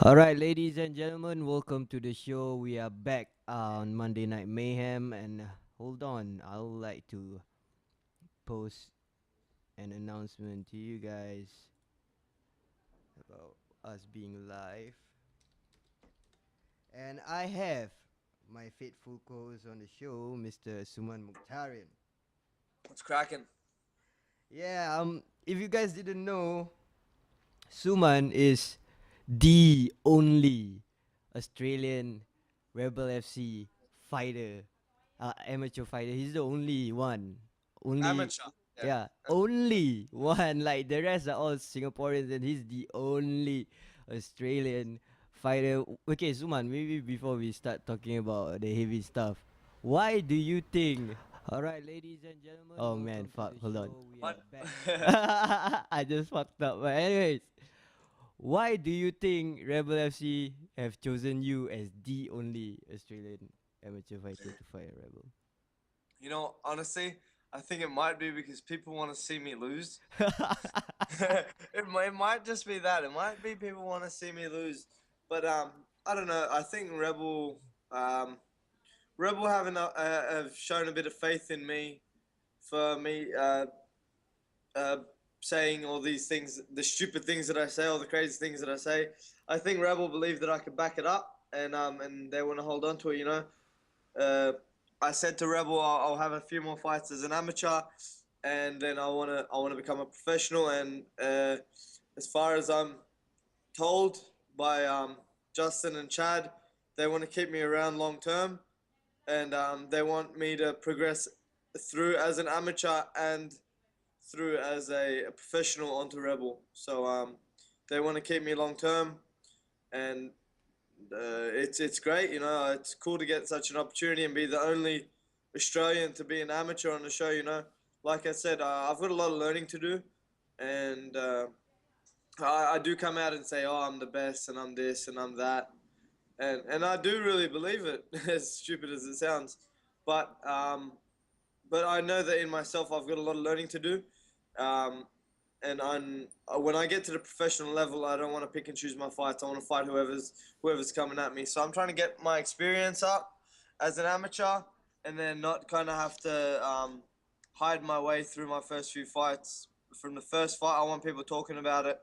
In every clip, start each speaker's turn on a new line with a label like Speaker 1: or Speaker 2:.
Speaker 1: All right, ladies and gentlemen, welcome to the show. We are back on Monday Night Mayhem, and hold on, I would like to post an announcement to you guys about us being live. And I have my faithful co-host on the show, Mr. Suman Mukhtarian.
Speaker 2: What's cracking?
Speaker 1: Yeah, if you guys didn't know, Suman is the only Australian Rebel FC fighter, amateur fighter. He's the only one. Only,
Speaker 2: Amateur. Yeah.
Speaker 1: yeah, only one. Like the rest are all Singaporeans, and he's the only Australian fighter. Okay, Suman, maybe before we start talking about the heavy stuff, why do you think? All right, ladies and gentlemen. Oh man, fuck. Hold on. We are
Speaker 2: What?
Speaker 1: back. I just fucked up. But anyways, why do you think Rebel FC have chosen you as the only Australian amateur fighter to fight a Rebel?
Speaker 2: Honestly, I think it might be because people want to see me lose. It might just be that. It might be people want to see me lose. But I don't know. I think Rebel have shown a bit of faith in me for me uh, saying all these things, the stupid things that I say, all the crazy things that I say. I think Rebel believe that I can back it up, and they want to hold on to it. Uh, I said to Rebel, I'll have a few more fights as an amateur, and then I wanna become a professional. And as far as I'm told by Justin and Chad, they want to keep me around long term, and they want me to progress through as an amateur and through as a professional onto Rebel. So they want to keep me long term, and it's great. It's cool to get such an opportunity and be the only Australian to be an amateur on the show. Like I said, I've got a lot of learning to do, and I do come out and say, "Oh, I'm the best, and I'm this, and I'm that," and I do really believe it, as stupid as it sounds, but but I know that in myself I've got a lot of learning to do. Um, and when I get to the professional level, I don't want to pick and choose my fights. I want to fight whoever's coming at me. So I'm trying to get my experience up as an amateur, and then not kind of have to hide my way through my first few fights. From the first fight, I want people talking about it.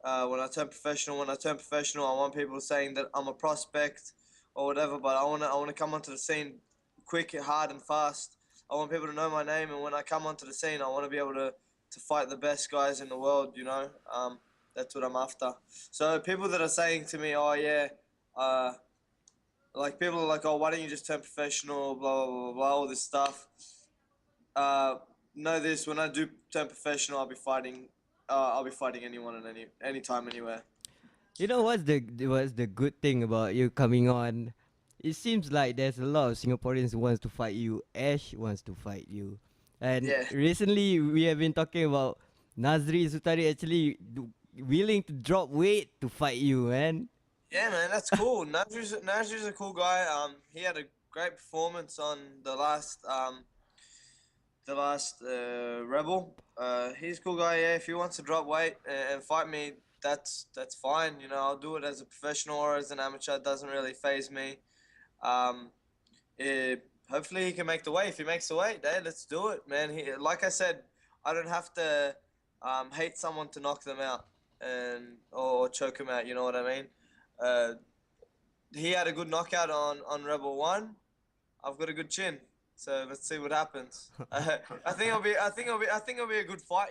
Speaker 2: When I turn professional, I want people saying that I'm a prospect or whatever. But I want to come onto the scene quick, hard, and fast. I want people to know my name, and when I come onto the scene, I want to be able to fight the best guys in the world. That's what I'm after. So people that are saying to me, "Oh yeah," uh, like people are like, "Oh, why don't you just turn professional?" Blah blah blah blah, all this stuff. Uh, know this: when I do turn professional, I'll be fighting. I'll be fighting anyone and anytime, anywhere.
Speaker 1: You know what's the good thing about you coming on? It seems like there's a lot of Singaporeans who wants to fight you. Ash wants to fight you, and
Speaker 2: Yeah,
Speaker 1: recently we have been talking about Nazri Sutari actually willing to drop weight to fight you, man.
Speaker 2: yeah, man, that's cool. Nazri's a cool guy. He had a great performance on the last Rebel. He's a cool guy. Yeah, if he wants to drop weight and fight me, that's fine. I'll do it as a professional or as an amateur. It doesn't really phase me. Um, Hopefully he can make the weight. If he makes the weight, hey, let's do it, man. Like I said, I don't have to hate someone to knock them out or choke them out. You know what I mean? Uh, he had a good knockout on Rebel One. I've got a good chin. So let's see what happens. I think it'll be a good fight.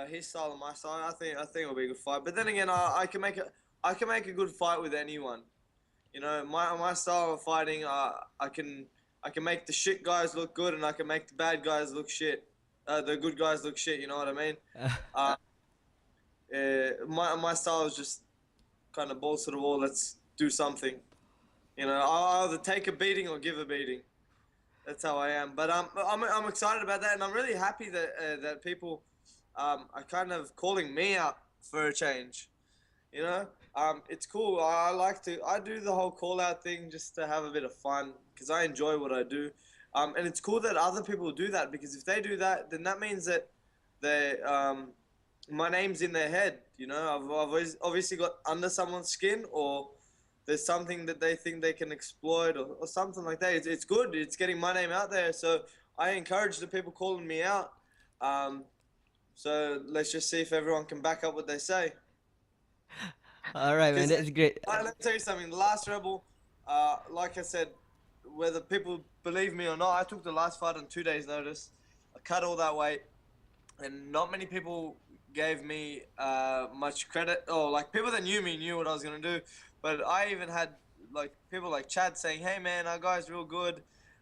Speaker 2: His style and my style. I think it'll be a good fight. But then again, I can make a good fight with anyone. My style of fighting. I can make the shit guys look good, and I can make the bad guys look shit. The good guys look shit. You know what I mean? Uh, my style is just kind of balls to the wall. Let's do something. I'll either take a beating or give a beating. That's how I am. But I'm excited about that, and I'm really happy that people are kind of calling me out for a change. You know, it's cool. I do the whole call out thing just to have a bit of fun because I enjoy what I do. And it's cool that other people do that because if they do that, then that means that they my name's in their head. You know, I've always obviously got under someone's skin, or there's something that they think they can exploit, or something like that. It's good. It's getting my name out there. So I encourage the people calling me out. Um, so let's just see if everyone can back up what they say.
Speaker 1: All right, man.
Speaker 2: Because
Speaker 1: That's great.
Speaker 2: let me tell you something. The last Rebel, like I said, whether people believe me or not, I took the last fight on 2 days' notice. I cut all that weight, and not many people gave me much credit. Or like people that knew me knew what I was gonna do, but I even had like people like Chad saying, "Hey man, our guy's real good.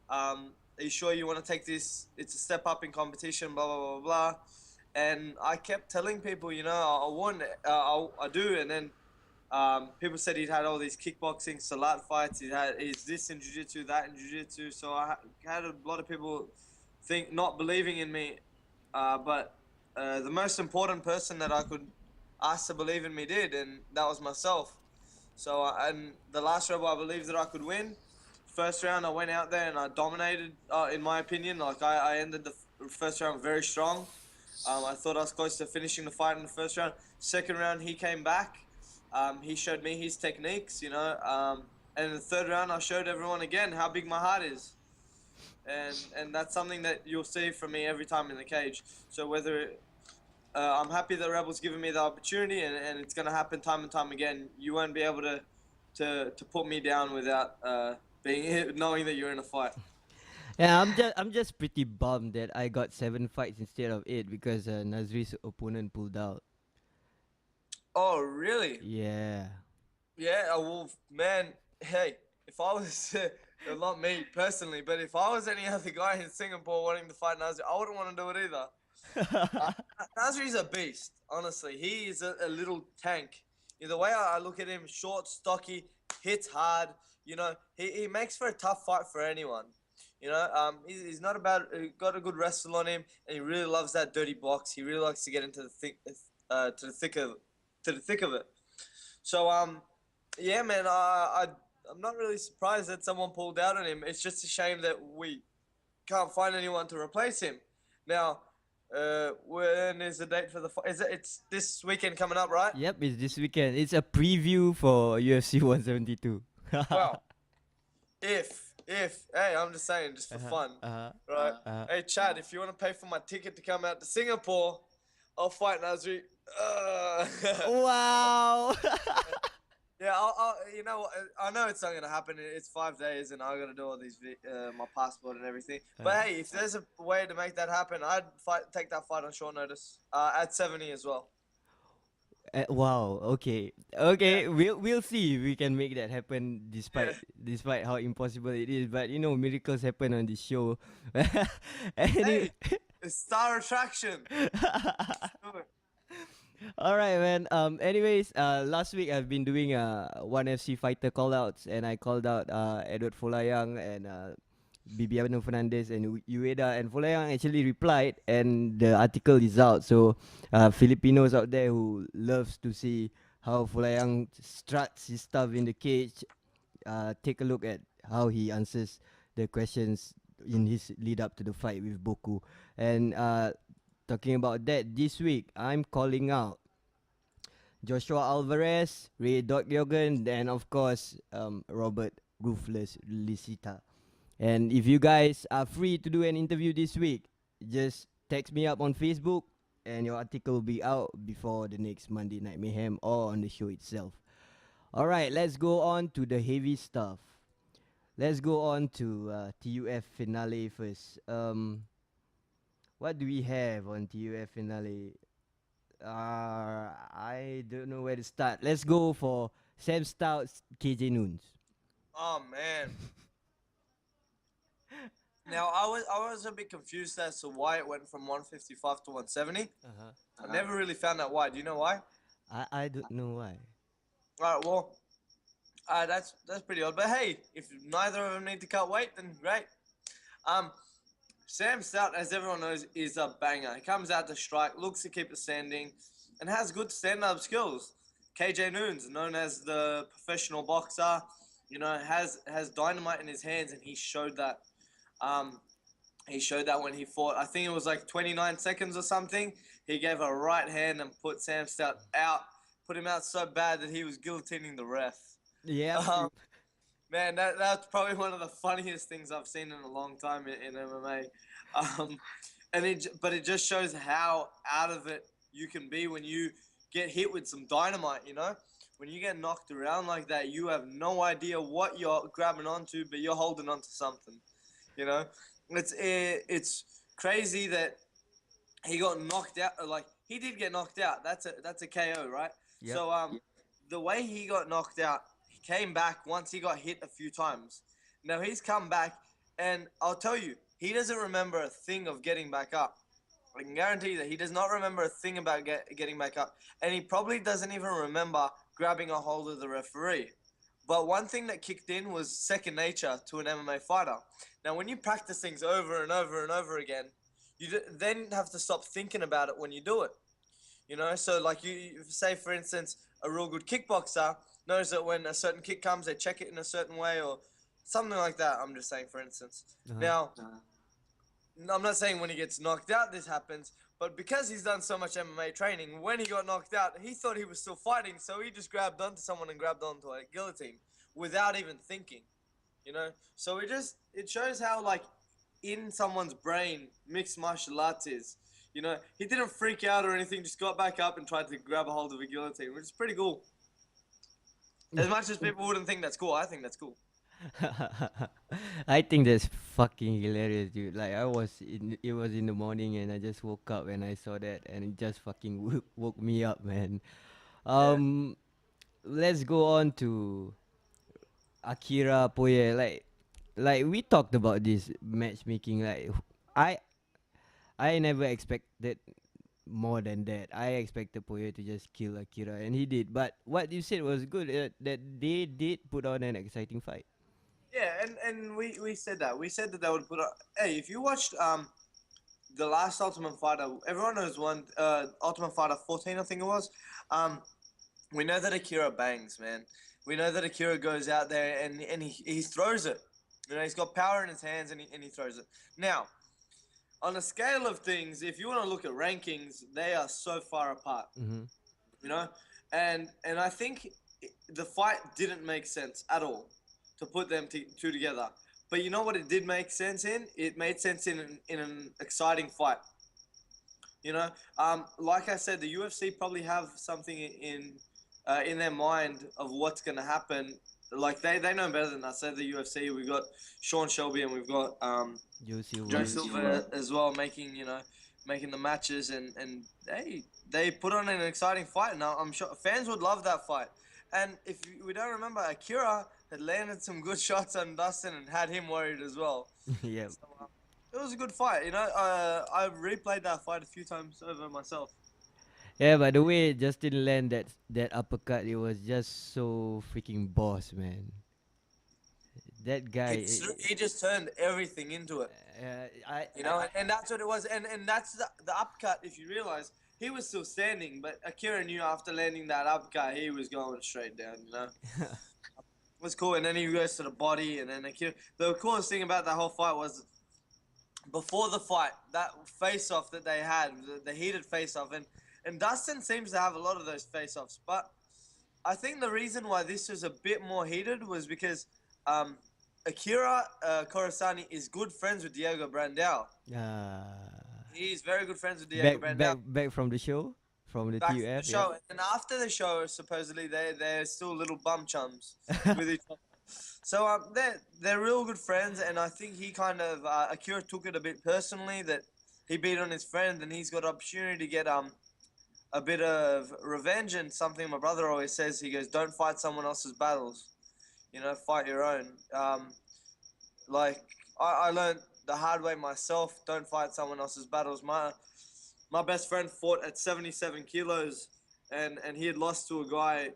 Speaker 2: Are you sure you want to take this? It's a step up in competition." Blah blah blah blah. And I kept telling people, you know, I want, I do, and then people said he'd had all these kickboxing, salat fights. He's this in jiu-jitsu, that in jiu-jitsu. So I had a lot of people not believing in me. But the most important person that I could ask to believe in me did, and that was myself. So and the last Rebel, I believed that I could win. First round, I went out there and I dominated. In my opinion, like I ended the first round very strong. I thought I was close to finishing the fight in the first round. Second round, he came back. He showed me his techniques, you know. And in the third round, I showed everyone again how big my heart is. And that's something that you'll see from me every time in the cage. So whether I'm happy that Rebel's given me the opportunity, and it's going to happen time and time again. You won't be able to put me down without knowing that you're in a fight.
Speaker 1: Yeah, I'm just pretty bummed that I got 7 fights instead of 8 because Nazri's opponent pulled out.
Speaker 2: Oh, really?
Speaker 1: Yeah.
Speaker 2: Yeah, well, man, hey, if I was, well, not me personally, but if I was any other guy in Singapore wanting to fight Nazri, I wouldn't want to do it either. Nazri's a beast, honestly. He is a little tank. The way I look at him, short, stocky, hits hard. You know, he makes for a tough fight for anyone. You know, he's not about got a good wrestle on him, and he really loves that dirty box. He really likes to get into the thick of it. So yeah, man, I'm not really surprised that someone pulled out on him. It's just a shame that we can't find anyone to replace him. Now, when is the date for the fight? It's this weekend coming up, right?
Speaker 1: Yep, it's this weekend. It's a preview for UFC 172.
Speaker 2: Well, if hey, I'm just saying, just for fun, right? Hey, Chad, if you want to pay for my ticket to come out to Singapore, I'll fight Nazri.
Speaker 1: Wow.
Speaker 2: Yeah, you know, I know it's not gonna happen. It's 5 days, and I gotta do all these, my passport and everything. But hey, if there's a way to make that happen, I'd take that fight on short notice. At 70 as well.
Speaker 1: Wow. Okay. Okay. We'll see if we can make that happen, despite how impossible it is. But you know, miracles happen on this show.
Speaker 2: Hey, it's star attraction.
Speaker 1: All right, man. Anyways, last week I've been doing one FC fighter call outs, and I called out Edward Folayang and Bibiano Fernandez and Ueda, and Folayang actually replied, and the article is out. So Filipinos out there who loves to see how Folayang struts his stuff in the cage, take a look at how he answers the questions in his lead up to the fight with Boku. And talking about that, this week I'm calling out Joshua Alvarez, Rey Docyogen, and of course Robert Ruthless Lisita. And if you guys are free to do an interview this week, just text me up on Facebook, and your article will be out before the next Monday Night Mayhem or on the show itself. All right, let's go on to the heavy stuff. Let's go on to TUF Finale first. What do we have on TUF Finale? I don't know where to start. Let's go for Sam Stout's KJ Noons.
Speaker 2: Oh man. Now I was a bit confused as to why it went from 155 to 170. I never really found out why. Do you know why?
Speaker 1: I don't know why.
Speaker 2: All right, well, that's pretty odd. But hey, if neither of them need to cut weight, then great. Sam Stout, as everyone knows, is a banger. He comes out to strike, looks to keep it standing, and has good stand-up skills. KJ Noons, known as the professional boxer, you know, has dynamite in his hands, and he showed that. He showed that when he fought. I think it was like 29 seconds or something. He gave a right hand and put Sam Stout out. Put him out so bad that he was guillotining the ref.
Speaker 1: Yep.
Speaker 2: Um, Man, that's probably one of the funniest things I've seen in a long time in MMA. But it just shows how out of it you can be when you get hit with some dynamite. When you get knocked around like that, you have no idea what you're grabbing onto, but you're holding onto something. It's crazy that he got knocked out. Like, he did get knocked out. That's a KO, right?
Speaker 1: Yep.
Speaker 2: So the way he got knocked out, he came back once he got hit a few times. Now he's come back, and I'll tell you, he doesn't remember a thing of getting back up. I can guarantee you that he does not remember a thing about getting back up, and he probably doesn't even remember grabbing a hold of the referee. But one thing that kicked in was second nature to an MMA fighter. Now, when you practice things over and over and over again, you then have to stop thinking about it when you do it. So like you say, for instance, a real good kickboxer knows that when a certain kick comes, they check it in a certain way or something like that. I'm just saying, for instance. Now, I'm not saying when he gets knocked out this happens, but because he's done so much MMA training, when he got knocked out, he thought he was still fighting, so he just grabbed onto someone and grabbed onto a guillotine without even thinking. So it shows how, like, in someone's brain mixed martial arts is. He didn't freak out or anything, just got back up and tried to grab a hold of a guillotine, which is pretty cool. As much as people wouldn't think that's cool, I think that's cool.
Speaker 1: I think that's fucking hilarious, dude. Like, it was in the morning and I just woke up and I saw that and it just fucking woke me up, man. Let's go on to Akira Poye. Like we talked about this matchmaking. Like, I I never expected more than that. I expected Poye to just kill Akira, and he did. But what you said was good. That they did put on an exciting fight.
Speaker 2: Yeah, and we said that. We said that they would put on. Hey, if you watched the last Ultimate Fighter, everyone knows one Ultimate Fighter 14, I think it was. We know that Akira bangs, man. We know that Akira goes out there and he throws it. He's got power in his hands and he throws it. Now, on a scale of things, if you want to look at rankings, they are so far apart.
Speaker 1: Mm-hmm.
Speaker 2: And I think the fight didn't make sense at all to put them two together. But you know what it did make sense in? It made sense in an exciting fight. Like I said, the UFC probably have something in their mind of what's going to happen. Like, they know better than us. They're the UFC. We've got Sean Shelby and we've got
Speaker 1: Joe Silva.
Speaker 2: Joe Silva as well, making the matches, and they put on an exciting fight. Now I'm sure fans would love that fight. And if we don't remember, Akira had landed some good shots on Dustin and had him worried as well.
Speaker 1: Yeah.
Speaker 2: So, it was a good fight. I've replayed that fight a few times over myself.
Speaker 1: Yeah, but the way Justin land that uppercut, it was just so freaking boss, man. That guy.
Speaker 2: He just turned everything into it. And that's what it was. And that's the uppercut. If you realize, he was still standing, but Akira knew after landing that uppercut, he was going straight down. It was cool. And then he goes to the body, and then Akira. The coolest thing about that whole fight was, before the fight, that face-off that they had, the heated face-off, and Dustin seems to have a lot of those face-offs. But I think the reason why this was a bit more heated was because Akira Coruscant is good friends with Diego Brandao. He's very good friends with Diego Brandao.
Speaker 1: Back from the show? From the
Speaker 2: Back
Speaker 1: TUF?
Speaker 2: from the show. Yeah. And after the show, supposedly, they're still little bum chums with each other. So they're real good friends, and I think he kind of, Akira took it a bit personally that he beat on his friend, and he's got an opportunity to get a bit of revenge. And something my brother always says, he goes, don't fight someone else's battles. Fight your own. Like, I learned the hard way myself, don't fight someone else's battles. My best friend fought at 77 kilos, and he had lost to a guy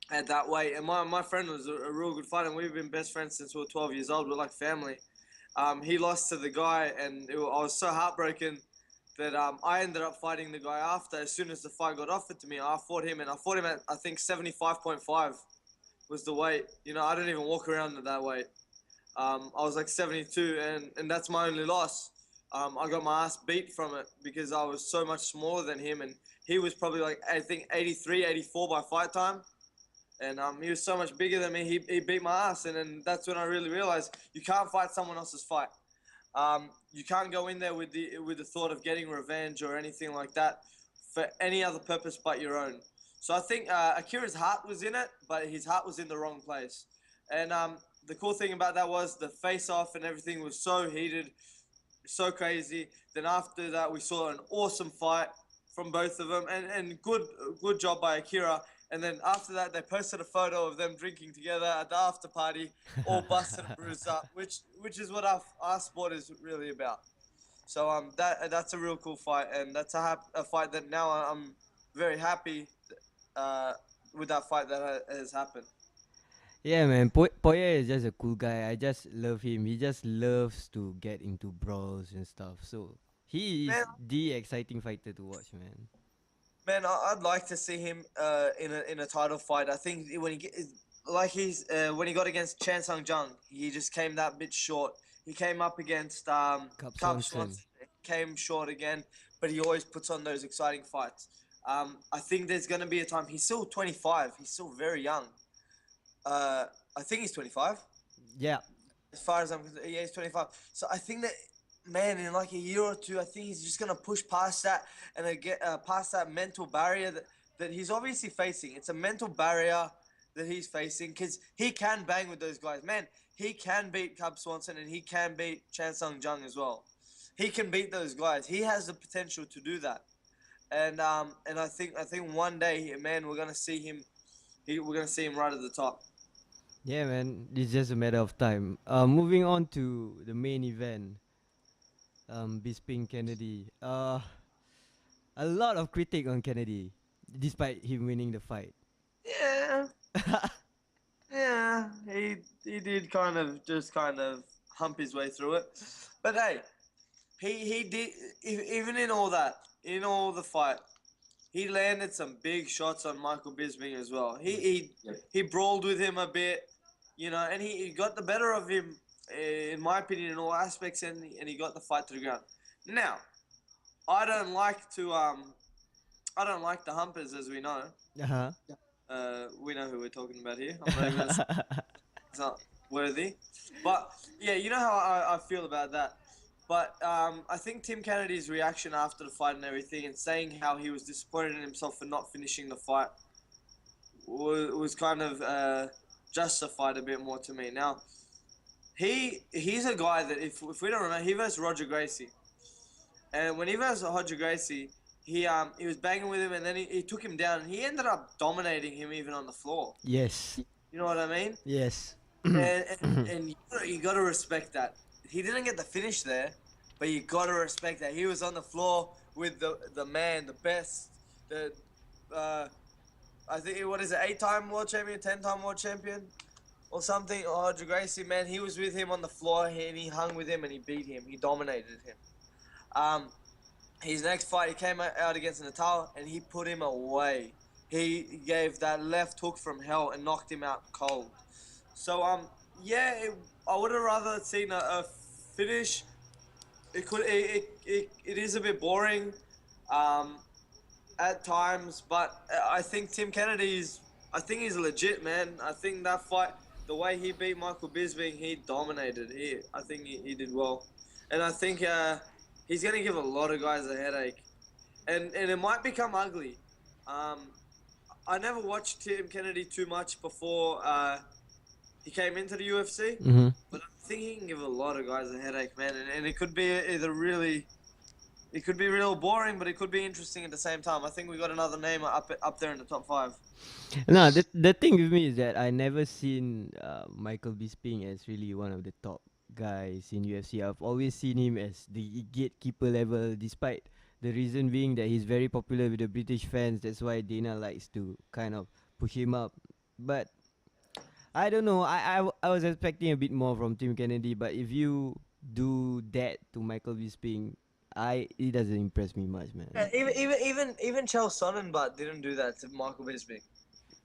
Speaker 2: at that weight. And my friend was a real good fighter, and we've been best friends since we were 12 years old. We're like family. He lost to the guy, and I was so heartbroken that I ended up fighting the guy after. As soon as the fight got offered to me, I fought him at, I think, 75.5 was the weight. I don't even walk around at that weight. I was like 72, and that's my only loss. I got my ass beat from it because I was so much smaller than him, and he was probably like, I think 83, 84 by fight time. And he was so much bigger than me. He beat my ass, and then that's when I really realized you can't fight someone else's fight. You can't go in there with the thought of getting revenge or anything like that for any other purpose but your own. So I think Akira's heart was in it, but his heart was in the wrong place. And the cool thing about that was the face-off and everything was so heated, so crazy. Then after that, we saw an awesome fight from both of them, and good job by Akira. And then after that, they posted a photo of them drinking together at the after party, all busted and bruised up, which is what our sport is really about. So that's a real cool fight, and that's a fight that now I'm very happy with that fight that has happened.
Speaker 1: Yeah, man. Poya is just a cool guy. I just love him. He just loves to get into brawls and stuff. So he is
Speaker 2: Man,
Speaker 1: the exciting fighter to watch, man.
Speaker 2: Man, I'd like to see him in a title fight. I think when when he got against Chan Sung Jung, he just came that bit short. He came up against
Speaker 1: Cup
Speaker 2: Cup
Speaker 1: Swanson.
Speaker 2: Swanson, came short again, but he always puts on those exciting fights. I think there's gonna be a time. He's still 25. He's still very young. I think he's 25.
Speaker 1: Yeah.
Speaker 2: As far as I'm concerned, yeah, he's 25. So I think that, man, in like a year or two, I think he's just gonna push past that and get past that mental barrier that he's obviously facing. It's a mental barrier that he's facing because he can bang with those guys. Man, he can beat Cub Swanson and he can beat Chan Sung Jung as well. He can beat those guys. He has the potential to do that. And I think one day, man, we're gonna see him. We're gonna see him right at the top.
Speaker 1: Yeah, man. It's just a matter of time. Moving on to the main event. Bisping Kennedy. A lot of critic on Kennedy, despite him winning the fight.
Speaker 2: Yeah. Yeah, he did kind of hump his way through it, but hey, he did even in all that, in all the fight, he landed some big shots on Michael Bisping as well. He brawled with him a bit, and he got the better of him, in my opinion, in all aspects, and he got the fight to the ground. Now, I don't like the humpers, as we know.
Speaker 1: Uh-huh.
Speaker 2: We know who we're talking about here. I'm not even gonna say it's not worthy. But yeah, you know how I feel about that. But I think Tim Kennedy's reaction after the fight and everything, and saying how he was disappointed in himself for not finishing the fight, was kind of justified a bit more to me. Now, he's a guy that if we don't remember, he versus Roger Gracie, and when he versus Roger Gracie, he was banging with him, and then he took him down, and he ended up dominating him even on the floor.
Speaker 1: Yes.
Speaker 2: You know what I mean?
Speaker 1: Yes.
Speaker 2: And you got to respect that. He didn't get the finish there, but you got to respect that. He was on the floor with the man, the best, I think, what is it, 8-time world champion, 10-time world champion, or something. Oh, Gracie, man, he was with him on the floor, and he hung with him, and he beat him. He dominated him. His next fight, he came out against Natal, and he put him away. He gave that left hook from hell and knocked him out cold. So, yeah, I would have rather seen a finish. It is a bit boring at times, but I think Tim Kennedy's, I think he's legit, man. I think that fight, the way he beat Michael Bisping, he dominated. I think he did well. And I think he's going to give a lot of guys a headache. And it might become ugly. I never watched Tim Kennedy too much before he came into the UFC.
Speaker 1: Mm-hmm.
Speaker 2: But I think he can give a lot of guys a headache, man. And it could be either it could be real boring, but it could be interesting at the same time. I think we got another name up there in the top 5.
Speaker 1: No, the thing with me is that I never seen Michael Bisping as really one of the top guys in UFC. I've always seen him as the gatekeeper level, despite the reason being that he's very popular with the British fans. That's why Dana likes to kind of push him up. But I don't know. I was expecting a bit more from Tim Kennedy, but if you do that to Michael Bisping, it doesn't impress me much, man.
Speaker 2: Yeah, even Chael Sonnenblatt didn't do that to Michael Bisping.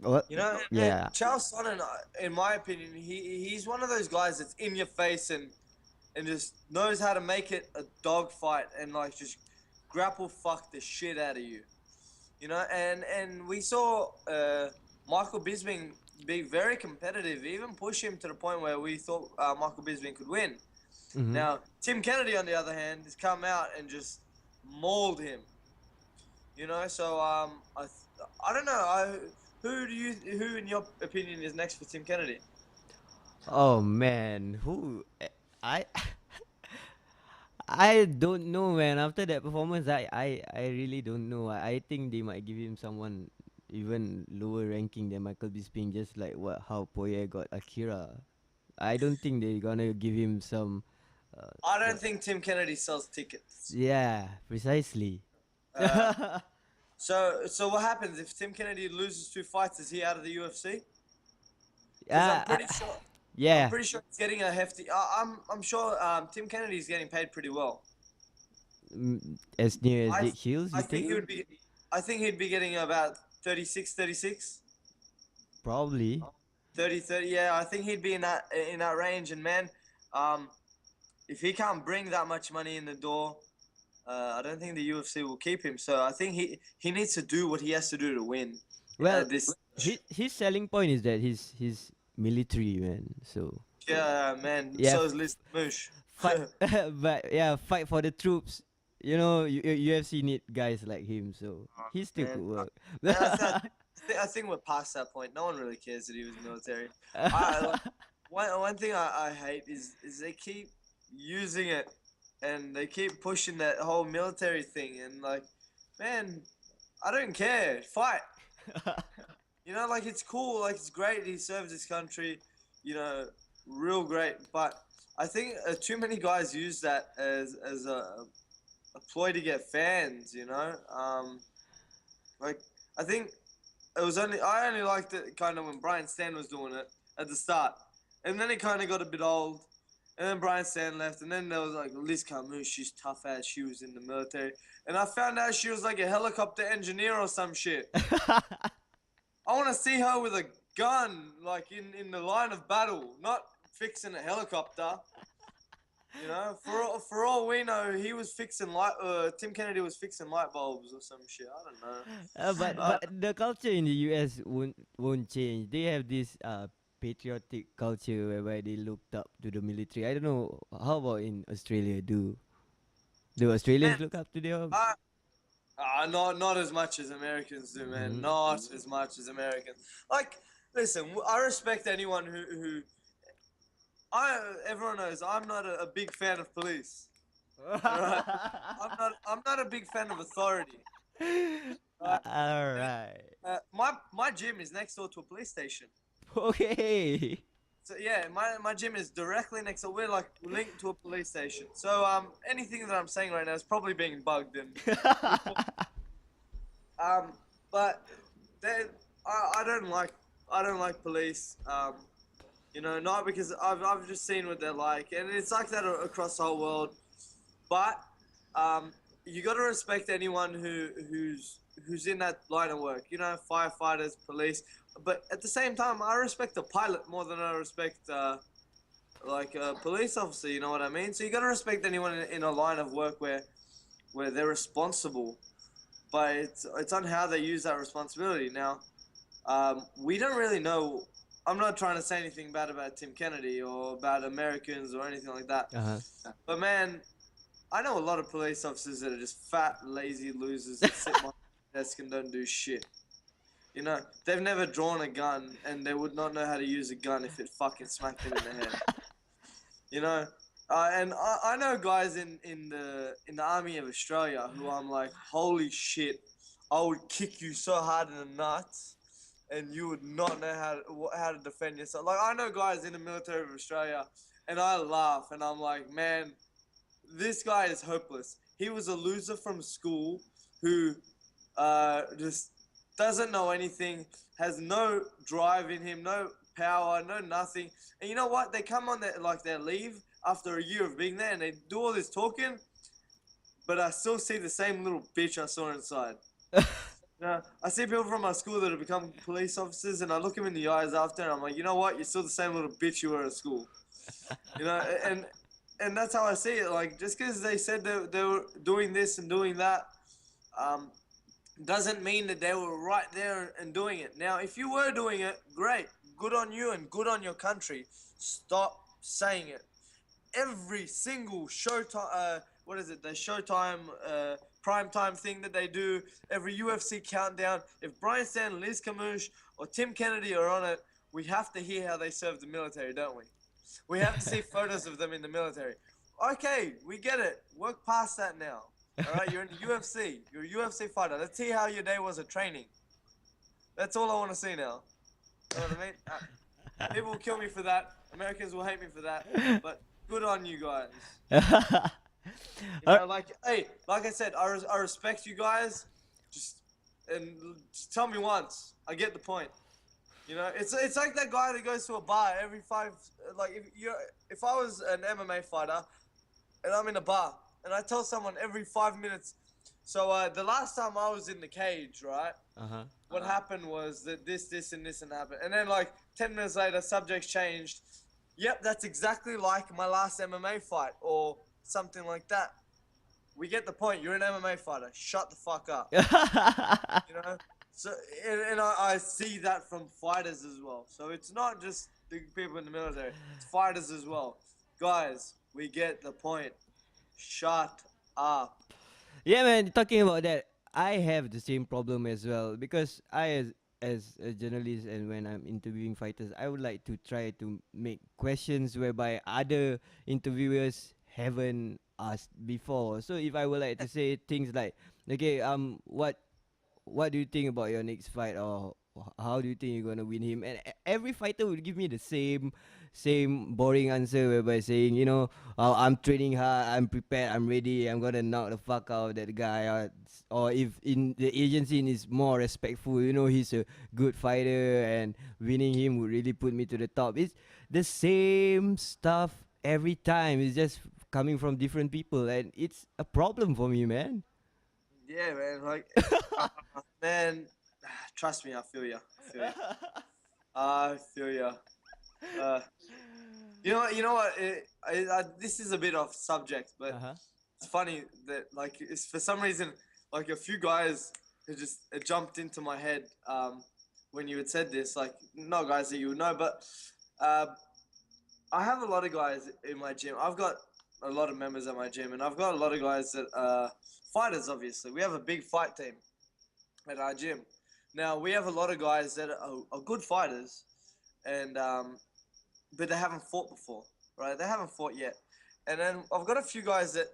Speaker 1: What?
Speaker 2: You know, and
Speaker 1: Yeah.
Speaker 2: Charles Sonnen, in my opinion, he's one of those guys that's in your face and just knows how to make it a dog fight and like just grapple fuck the shit out of you. You know, and we saw Michael Bisping be very competitive, even push him to the point where we thought Michael Bisping could win.
Speaker 1: Mm-hmm.
Speaker 2: Now, Tim Kennedy, on the other hand, has come out and just mauled him. You know, so I don't know. Who in your opinion is next for Tim Kennedy?
Speaker 1: Oh man, I I don't know, man. After that performance, I really don't know. I think they might give him someone even lower ranking than Michael Bisping, just like what how Poirier got Akira. I don't think they're gonna give him some.
Speaker 2: I don't
Speaker 1: What?
Speaker 2: think Tim Kennedy sells tickets.
Speaker 1: Yeah, precisely.
Speaker 2: Uh, so what happens if Tim Kennedy loses 2 fights? Is he out of the UFC? Because
Speaker 1: Yeah,
Speaker 2: I'm
Speaker 1: yeah.
Speaker 2: pretty sure he's getting a hefty. I'm sure Tim Kennedy's getting paid pretty well.
Speaker 1: As near as
Speaker 2: I
Speaker 1: Jake Shields, you
Speaker 2: I think
Speaker 1: think?
Speaker 2: he would be. I think he'd be getting about 36, 36,
Speaker 1: Probably.
Speaker 2: 30, 30. Yeah, I think he'd be in that range. And man, um, if he can't bring that much money in the door, I don't think the UFC will keep him. So I think he needs to do what he has to do to win.
Speaker 1: Well,
Speaker 2: This
Speaker 1: his selling point is that he's military, man. So
Speaker 2: Yeah, man.
Speaker 1: yeah,
Speaker 2: So is Liz Moosh.
Speaker 1: fight, but yeah, fight for the troops. You know, UFC need guys like him, so he still
Speaker 2: Man,
Speaker 1: could work.
Speaker 2: I think we're past that point. No one really cares that he was military. Like, one thing I hate is they keep using it and they keep pushing that whole military thing and like, man, I don't care. Fight. You know, like it's cool, like it's great. He serves his country, you know, real great. But I think too many guys use that as a ploy to get fans. You know, like I think I only liked it kind of when Brian Stan was doing it at the start, and then it kind of got a bit old. And then Brian Stan left, and then there was like Liz Camus. She's tough as she was in the military, and I found out she was like a helicopter engineer or some shit. I want to see her with a gun, like in the line of battle, not fixing a helicopter. You know, for all we know, he was fixing Tim Kennedy was fixing light bulbs or some shit. I don't know.
Speaker 1: But the culture in the US won't change. They have this patriotic culture whereby they looked up to the military. I don't know how about in Australia. Do Australians
Speaker 2: Man,
Speaker 1: look up to their?
Speaker 2: not as much as Americans do, man.
Speaker 1: Mhm.
Speaker 2: Not as much as Americans. Like, listen, I respect anyone who everyone knows I'm not a big fan of police. Alright? I'm not a big fan of authority. Right?
Speaker 1: All right.
Speaker 2: My gym is next door to a police station.
Speaker 1: Okay.
Speaker 2: So yeah, my gym is directly next door. We're like linked to a police station. So anything that I'm saying right now is probably being bugged and but I don't like police. You know, not because I've just seen what they're like, and it's like that across the whole world. But you got to respect anyone who's in that line of work. You know, firefighters, police. But at the same time, I respect a pilot more than I respect like a police officer. You know what I mean? So you got to respect anyone in a line of work where they're responsible. But it's on how they use that responsibility. Now, we don't really know. I'm not trying to say anything bad about Tim Kennedy or about Americans or anything like that.
Speaker 1: Uh-huh.
Speaker 2: But man, I know a lot of police officers that are just fat, lazy losers that sit behind the desk and don't do shit. You know, they've never drawn a gun and they would not know how to use a gun if it fucking smacked them in the head. You know, and I know guys in the Army of Australia who I'm like, holy shit, I would kick you so hard in the nuts, and you would not know how to defend yourself. Like I know guys in the military of Australia, and I laugh, and I'm like, man, this guy is hopeless. He was a loser from school who just doesn't know anything, has no drive in him, no power, no nothing. And you know what? They come on their leave after a year of being there and they do all this talking, but I still see the same little bitch I saw inside. Yeah, I see people from my school that have become police officers, and I look them in the eyes after, and I'm like, you know what? You're still the same little bitch you were at school. You know, and that's how I see it. Like, just because they said they were doing this and doing that, um, doesn't mean that they were right there and doing it. Now, if you were doing it, great, good on you and good on your country. Stop saying it. Every single Showtime, what is it? The Showtime primetime thing that they do, every UFC countdown. If Brian Stanley, Liz Camouche, or Tim Kennedy are on it, we have to hear how they served the military, don't we? We have to see photos of them in the military. Okay, we get it. Work past that now. All right, you're in the UFC. You're a UFC fighter. Let's see how your day was at training. That's all I want to see now. You know what I mean? People will kill me for that. Americans will hate me for that. But good on you guys. You know, like, hey, like I said, I respect you guys. Just tell me once. I get the point. You know, it's like that guy that goes to a bar every five. Like if I was an MMA fighter, and I'm in a bar, and I tell someone every 5 minutes. So the last time I was in the cage, right? What happened was that this and this and happened, and then like 10 minutes later, subjects changed. Yep, that's exactly like my last MMA fight or something like that. We get the point. You're an MMA fighter. Shut the fuck up. You know? So, and I see that from fighters as well. So it's not just the people in the military. It's fighters as well. Guys, we get the point. Shut up.
Speaker 1: Yeah, man. Talking about that, I have the same problem as well because as a journalist and when I'm interviewing fighters, I would like to try to make questions whereby other interviewers haven't asked before. So if I would like to say things like, okay, what do you think about your next fight, or how do you think you're gonna win him? And every fighter would give me the same boring answer whereby saying, oh, I'm training hard, I'm prepared, I'm ready, I'm gonna knock the fuck out of that guy. Or if in the Asian scene is more respectful, he's a good fighter and winning him would really put me to the top. It's the same stuff every time. It's just coming from different people, and it's a problem for me, man.
Speaker 2: Yeah, man. Like, man, trust me, I feel you. I feel you. Uh, you know what? This is a bit off subject, but it's funny that like it's for some reason like a few guys who just it jumped into my head when you had said this. Like not guys that you would know, but I have a lot of guys in my gym. I've got a lot of members at my gym, and I've got a lot of guys that are fighters. Obviously, we have a big fight team at our gym. Now we have a lot of guys that are good fighters, and but they haven't fought before, right? They haven't fought yet. And then I've got a few guys that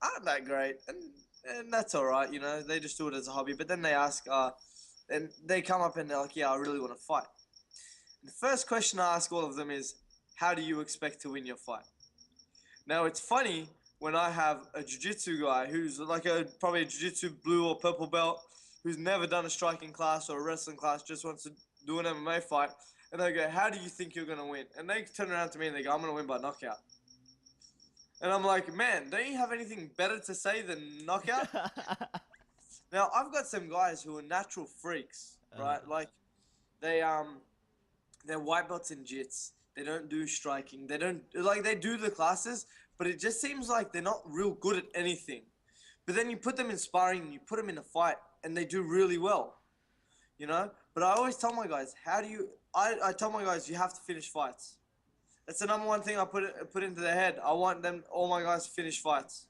Speaker 2: aren't that great, and that's all right, they just do it as a hobby. But then they ask, and they come up and they're like, yeah, I really want to fight. The first question I ask all of them is, how do you expect to win your fight? Now, it's funny when I have a jiu-jitsu guy who's like probably a jiu-jitsu blue or purple belt, who's never done a striking class or a wrestling class, just wants to do an MMA fight. And they go, how do you think you're going to win? And they turn around to me and they go, I'm going to win by knockout. And I'm like, man, don't you have anything better to say than knockout? Now, I've got some guys who are natural freaks, right? Like, they're white belts in jits. They don't do striking. They do the classes, but it just seems like they're not real good at anything. But then you put them in sparring and you put them in a fight and they do really well, But I always tell my guys, I tell my guys, you have to finish fights. That's the number one thing I put into their head. I want all my guys to finish fights.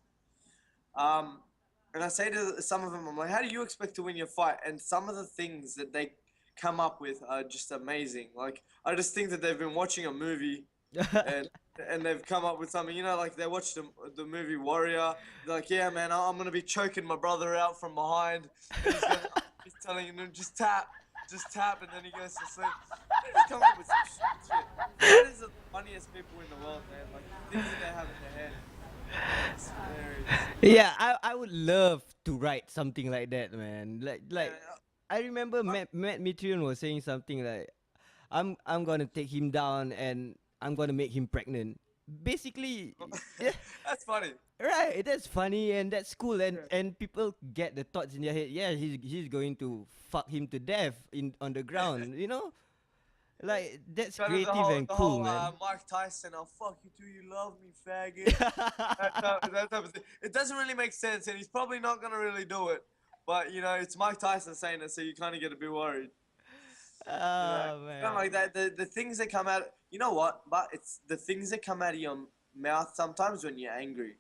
Speaker 2: And I say to some of them, I'm like, how do you expect to win your fight? And some of the things that they come up with are just amazing. Like, I just think that they've been watching a movie and they've come up with something, like they watched the movie Warrior. They're like, yeah, man, I'm going to be choking my brother out from behind. And he's telling him, just tap, and then he goes to sleep. They just come up with some shit. That is the funniest people in the world, man. Like, the things that they have in their head. It's hilarious.
Speaker 1: Yeah, I would love to write something like that, man. Like I remember Matt Mitrion was saying something like, I'm gonna take him down and I'm gonna make him pregnant. basically, yeah,
Speaker 2: That's funny.
Speaker 1: right. That's funny and that's cool, and
Speaker 2: Yeah.
Speaker 1: and people get the thoughts in their head. Yeah, he's going to fuck him to death in on the ground. You know, like that's
Speaker 2: Kind of
Speaker 1: creative and
Speaker 2: the
Speaker 1: cool,
Speaker 2: whole
Speaker 1: man.
Speaker 2: Mike Tyson, I'll fuck you till you love me, faggot. That type of thing. It doesn't really make sense, and he's probably not gonna really do it. But you know, it's Mike Tyson saying it, so you kind of get a bit worried. You know,
Speaker 1: Oh
Speaker 2: it's kind of like
Speaker 1: man.
Speaker 2: that. The things that come out. You know what? But it's the things that come out of your mouth sometimes when you're angry.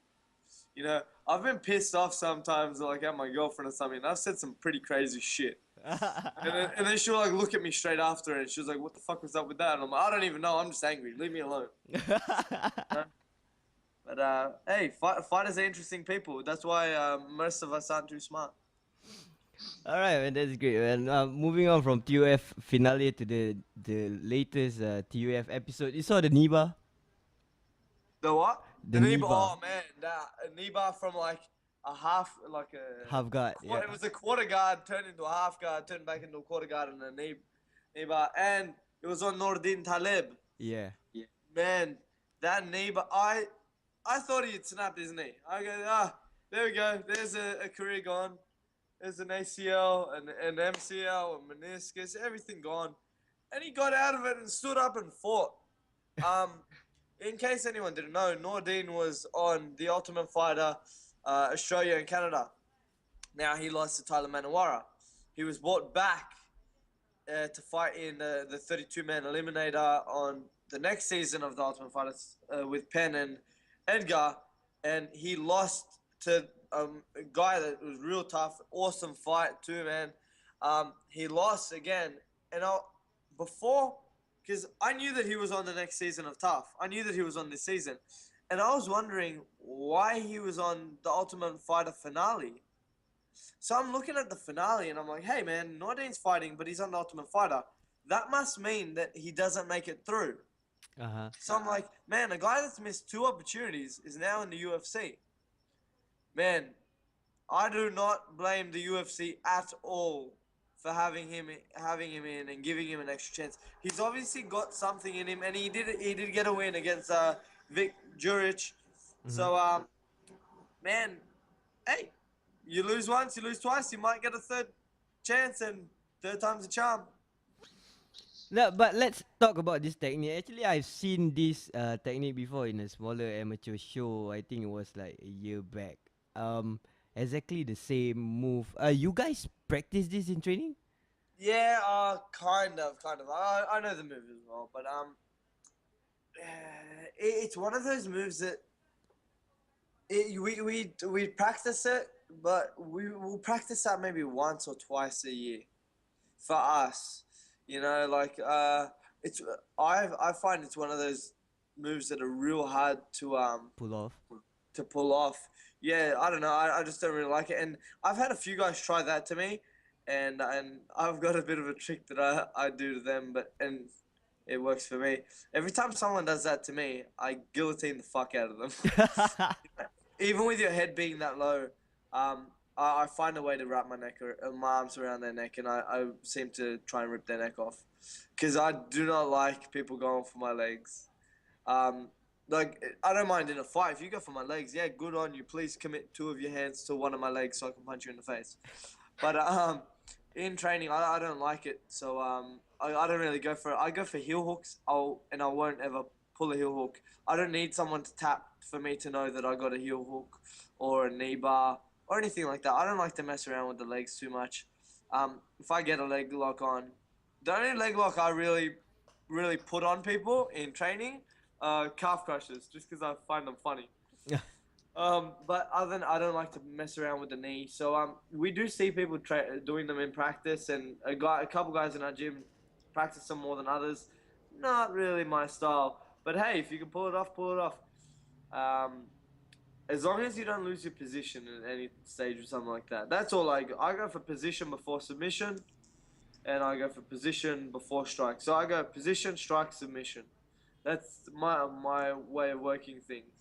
Speaker 2: You know, I've been pissed off sometimes, like at my girlfriend or something. And I've said some pretty crazy shit. And then she'll like look at me straight after, and she was like, "What the fuck was up with that?" And I'm like, "I don't even know. I'm just angry. Leave me alone." You know? But hey, fighters are interesting people. That's why most of us aren't too smart.
Speaker 1: All right, man, that's great, man. Moving on from TUF finale to the latest TUF episode. You saw the kneebar?
Speaker 2: The what?
Speaker 1: The
Speaker 2: The knee bar.
Speaker 1: kneebar,
Speaker 2: Oh man, that a knee bar from like a half, like a
Speaker 1: half guard. Yeah,
Speaker 2: quarter. It was a quarter guard turned into a half guard, turned back into a quarter guard, and a knee bar, and it was on Nordin Taleb.
Speaker 1: yeah.
Speaker 2: Man, that knee bar. I thought he had snapped his knee. I go, there we go. There's a career gone. There's an ACL, an MCL, a meniscus, everything gone. And he got out of it and stood up and fought. Um, in case anyone didn't know, Nordin was on The Ultimate Fighter, Australia and Canada. Now he lost to Tyler Manawara. He was brought back to fight in the 32-man eliminator on the next season of The Ultimate Fighter with Penn and Edgar, and he lost to a guy that was real tough, awesome fight too, man. He lost again, and before, because I knew that he was on the next season of TUF. I knew that he was on this season, and I was wondering why he was on the Ultimate Fighter finale. So I'm looking at the finale, and I'm like, hey, man, Nordin's fighting, but he's on the Ultimate Fighter. That must mean that he doesn't make it through.
Speaker 1: Uh huh.
Speaker 2: So I'm like, man, a guy that's missed 2 opportunities is now in the UFC. Man, I do not blame the UFC at all for having him in and giving him an extra chance. He's obviously got something in him, and he did get a win against Vic Darchinyan.
Speaker 1: Mm-hmm.
Speaker 2: So man, hey, you lose once, you lose twice, you might get a third chance, and third time's a charm.
Speaker 1: No, but let's talk about this technique. Actually, I've seen this technique before in a smaller amateur show. I think it was like a year back. Exactly the same move. You guys practice this in training?
Speaker 2: Yeah, kind of. I know the move as well, but it's one of those moves that we practice it, but we will practice that maybe once or twice a year for us. You know, like it's I find it's one of those moves that are real hard
Speaker 1: Pull off.
Speaker 2: to pull off. Yeah, I don't know. I just don't really like it, and I've had a few guys try that to me, and I've got a bit of a trick that I do to them, and it works for me. Every time someone does that to me, I guillotine the fuck out of them. Even with your head being that low, I find a way to wrap my neck or my arms around their neck, and I seem to try and rip their neck off, because I do not like people going for my legs. Like, I don't mind in a fight. If you go for my legs, yeah, good on you. Please commit 2 of your hands to one of my legs so I can punch you in the face. But in training, I don't like it. So I don't really go for it. I go for heel hooks. I won't ever pull a heel hook. I don't need someone to tap for me to know that I got a heel hook or a knee bar or anything like that. I don't like to mess around with the legs too much. If I get a leg lock on, the only leg lock I really put on people in training, calf crushes, just because I find them funny. But other than I don't like to mess around with the knee, so we do see people doing them in practice, and a couple guys in our gym practice them more than others. Not really my style, but hey, if you can pull it off, pull it off. As long as you don't lose your position at any stage or something like that. That's all I go. I go for position before submission, and I go for position before strike. So I go position, strike, submission. That's my way of working things.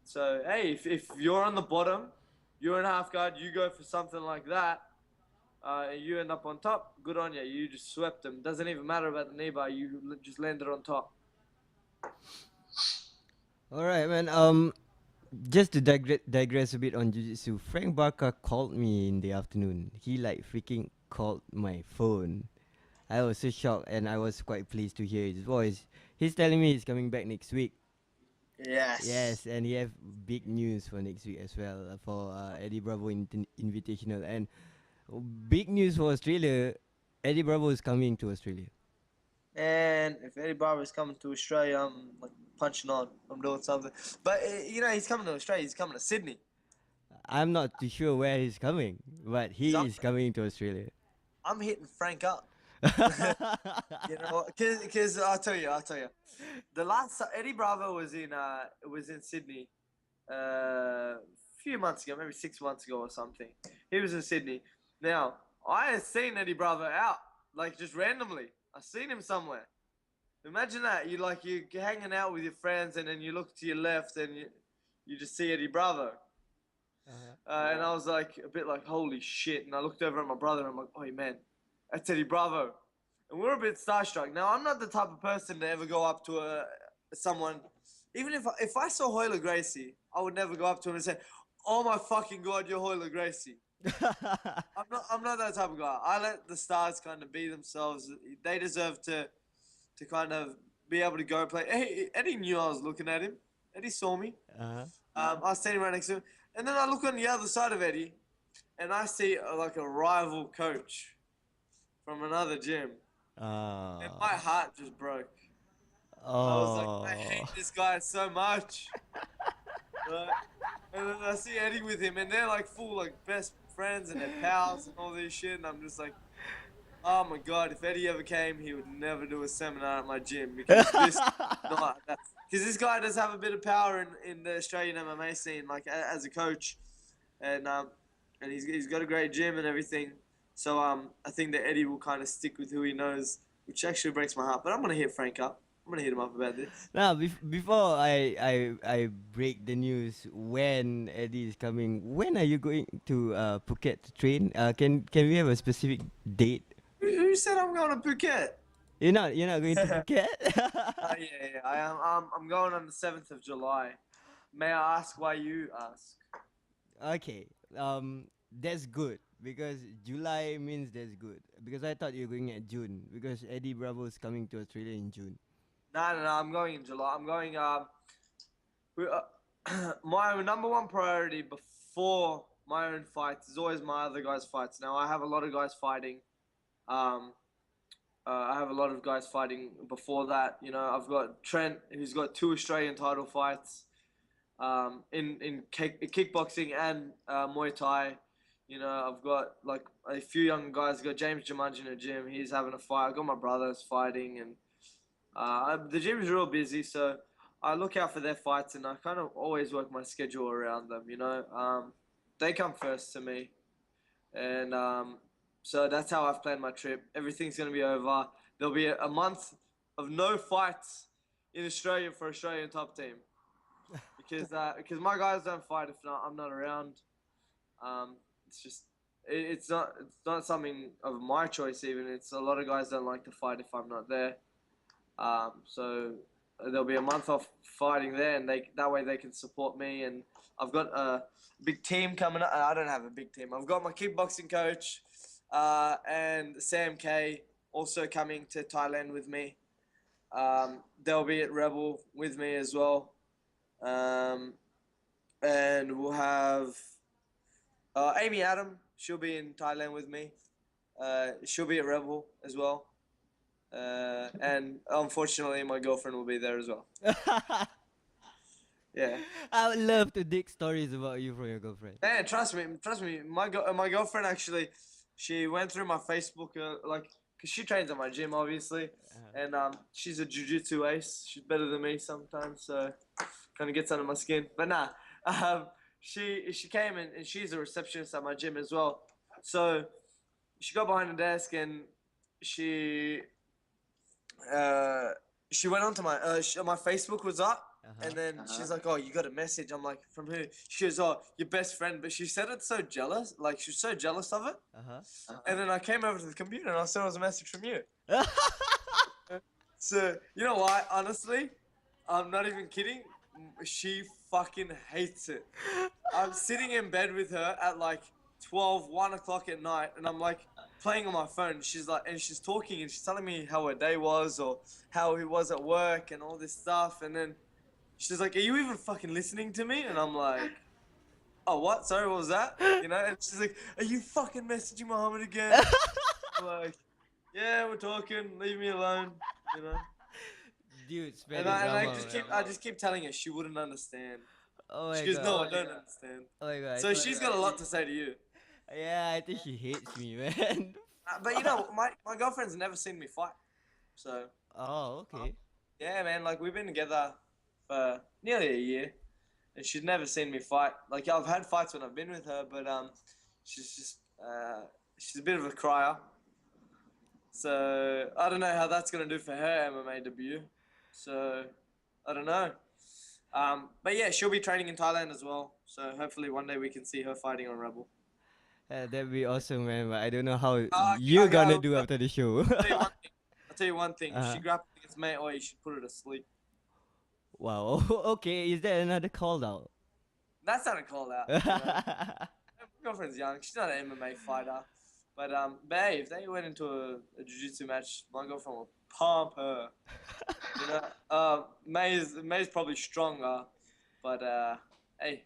Speaker 2: So hey, if you're on the bottom, you're in half guard, you go for something like that, and you end up on top. Good on you. You just swept them. Doesn't even matter about the knee bar. You just landed on top.
Speaker 1: All right, man. Just to digress a bit on jiu-jitsu, Frank Barca called me in the afternoon. He like freaking called my phone. I was so shocked and I was quite pleased to hear his voice. He's telling me he's coming back next week.
Speaker 2: Yes.
Speaker 1: Yes, and he have big news for next week as well for Eddie Bravo Invitational. And big news for Australia, Eddie Bravo is coming to Australia.
Speaker 2: And if Eddie Barber's coming to Australia, I'm like punching on. I'm doing something. But he's coming to Australia. He's coming to Sydney.
Speaker 1: I'm not too sure where he's coming, but
Speaker 2: 'Cause
Speaker 1: he is coming to Australia.
Speaker 2: I'm hitting Frank up. You know, because I'll tell you. The last Eddie Bravo was in Sydney, a few months ago, maybe 6 months ago or something. He was in Sydney. Now I had seen Eddie Bravo out like just randomly. I seen him somewhere. Imagine that you're hanging out with your friends and then you look to your left and you just see Eddie Bravo. And I was like a bit like holy shit. And I looked over at my brother and I'm like, oh man, that's Eddie Bravo. And we're a bit starstruck. Now, I'm not the type of person to ever go up to someone. Even if I saw Hoyler Gracie, I would never go up to him and say, "Oh my fucking god, you're Hoyler Gracie." I'm not that type of guy. I let the stars kind of be themselves. They deserve to kind of be able to go play. Hey, Eddie knew I was looking at him. Eddie saw me. I was standing right next to him, and then I look on the other side of Eddie, and I see like a rival coach from another gym. And my heart just broke. I was like, I hate this guy so much. Right? And then I see Eddie with him, and they're like full like best friends and they're pals and all this shit. And I'm just like, oh my god, if Eddie ever came, he would never do a seminar at my gym because this guy does have a bit of power in the Australian MMA scene, like as a coach, and he's got a great gym and everything. So I think that Eddie will kind of stick with who he knows, which actually breaks my heart. But I'm gonna hit Frank up. I'm gonna hit him up about this.
Speaker 1: Now, before I break the news when Eddie is coming, when are you going to Phuket to train? Can we have a specific date?
Speaker 2: Who said I'm going to Phuket?
Speaker 1: You're not going to Phuket?
Speaker 2: Yeah, I am. I'm going on the 7th of July. May I ask why you ask?
Speaker 1: Okay, that's good because July means that's good because I thought you were going at June because Eddie Bravo is coming to Australia in June.
Speaker 2: No, I'm going in July. I'm going. My number one priority before my own fights is always my other guys' fights. Now I have a lot of guys fighting. I have a lot of guys fighting before that. You know, I've got Trent, who's got 2 Australian title fights, in kickboxing and Muay Thai. You know, I've got like a few young guys. I've got James Jumanji in the gym. He's having a fight. I've got my brothers fighting, and the gym is real busy, so I look out for their fights, and I kind of always work my schedule around them. You know, they come first to me, and so that's how I've planned my trip. Everything's gonna be over. There'll be a month of no fights in Australia for Australian top team, because my guys don't fight if I'm not around. It's just it's not something of my choice even. It's a lot of guys don't like to fight if I'm not there. So there'll be a month off fighting there, and that way they can support me. And I've got a big team coming up. I don't have a big team. I've got my kickboxing coach, and Sam K also coming to Thailand with me. They'll be at Rebel with me as well. And we'll have Amy Adam. She'll be in Thailand with me. She'll be at Rebel as well. And unfortunately, my girlfriend will be there as well. Yeah.
Speaker 1: I would love to dig stories about you from your girlfriend.
Speaker 2: Yeah, trust me. My girlfriend actually, she went through my Facebook, cause she trains at my gym, obviously, and she's a jiu-jitsu ace. She's better than me sometimes, so kind of gets under my skin. But nah, she came and she's a receptionist at my gym as well. So she got behind the desk and she went onto my my Facebook was up. And then she's like, "Oh, you got a message?" I'm like, "From who?" She goes, "Oh, your best friend." But she said it so jealous, like she was so jealous of it. And then I came over to the computer and I saw it was a message from you. So you know what? Honestly, I'm not even kidding. she fucking hates it. I'm sitting in bed with her at like 1 o'clock at night, and I'm like playing on my phone. She's like, and she's talking, and she's telling me how her day was, or how he was at work, and all this stuff. And then she's like, "Are you even fucking listening to me?" And I'm like, "Oh, what? Sorry, what was that?" You know? And she's like, "Are you fucking messaging Muhammad again?" I'm like, "Yeah, we're talking. Leave me alone." You know?
Speaker 1: Dude,
Speaker 2: And
Speaker 1: spreading drama, man.
Speaker 2: I just keep telling her she wouldn't understand.
Speaker 1: Oh
Speaker 2: She
Speaker 1: my
Speaker 2: goes, "No,
Speaker 1: god.
Speaker 2: I don't understand."
Speaker 1: Oh my god. I
Speaker 2: So
Speaker 1: think,
Speaker 2: she's got a lot to say to you.
Speaker 1: yeah, I think she hates me, man.
Speaker 2: But you know, my girlfriend's never seen me fight. So,
Speaker 1: Oh, okay.
Speaker 2: yeah, man, like we've been together for nearly a year, and she's never seen me fight. Like I've had fights when I've been with her, but she's just she's a bit of a crier. So I don't know how that's gonna do for her MMA debut. So I don't know. But yeah, she'll be training in Thailand as well. So hopefully one day we can see her fighting on Rebel.
Speaker 1: That'd be awesome, man. But I don't know how
Speaker 2: I,
Speaker 1: you're gonna do
Speaker 2: I'll
Speaker 1: after the show.
Speaker 2: tell you one thing. I'll tell you one thing. If
Speaker 1: Uh-huh.
Speaker 2: she grapples against May, or you should put her to sleep.
Speaker 1: Wow. Okay. Is that another call out?
Speaker 2: That's not a call out. You know? My girlfriend's young. She's not an MMA fighter. But hey, if they went into a jiu-jitsu match, my girlfriend will pump her. You know, May's probably stronger, but hey,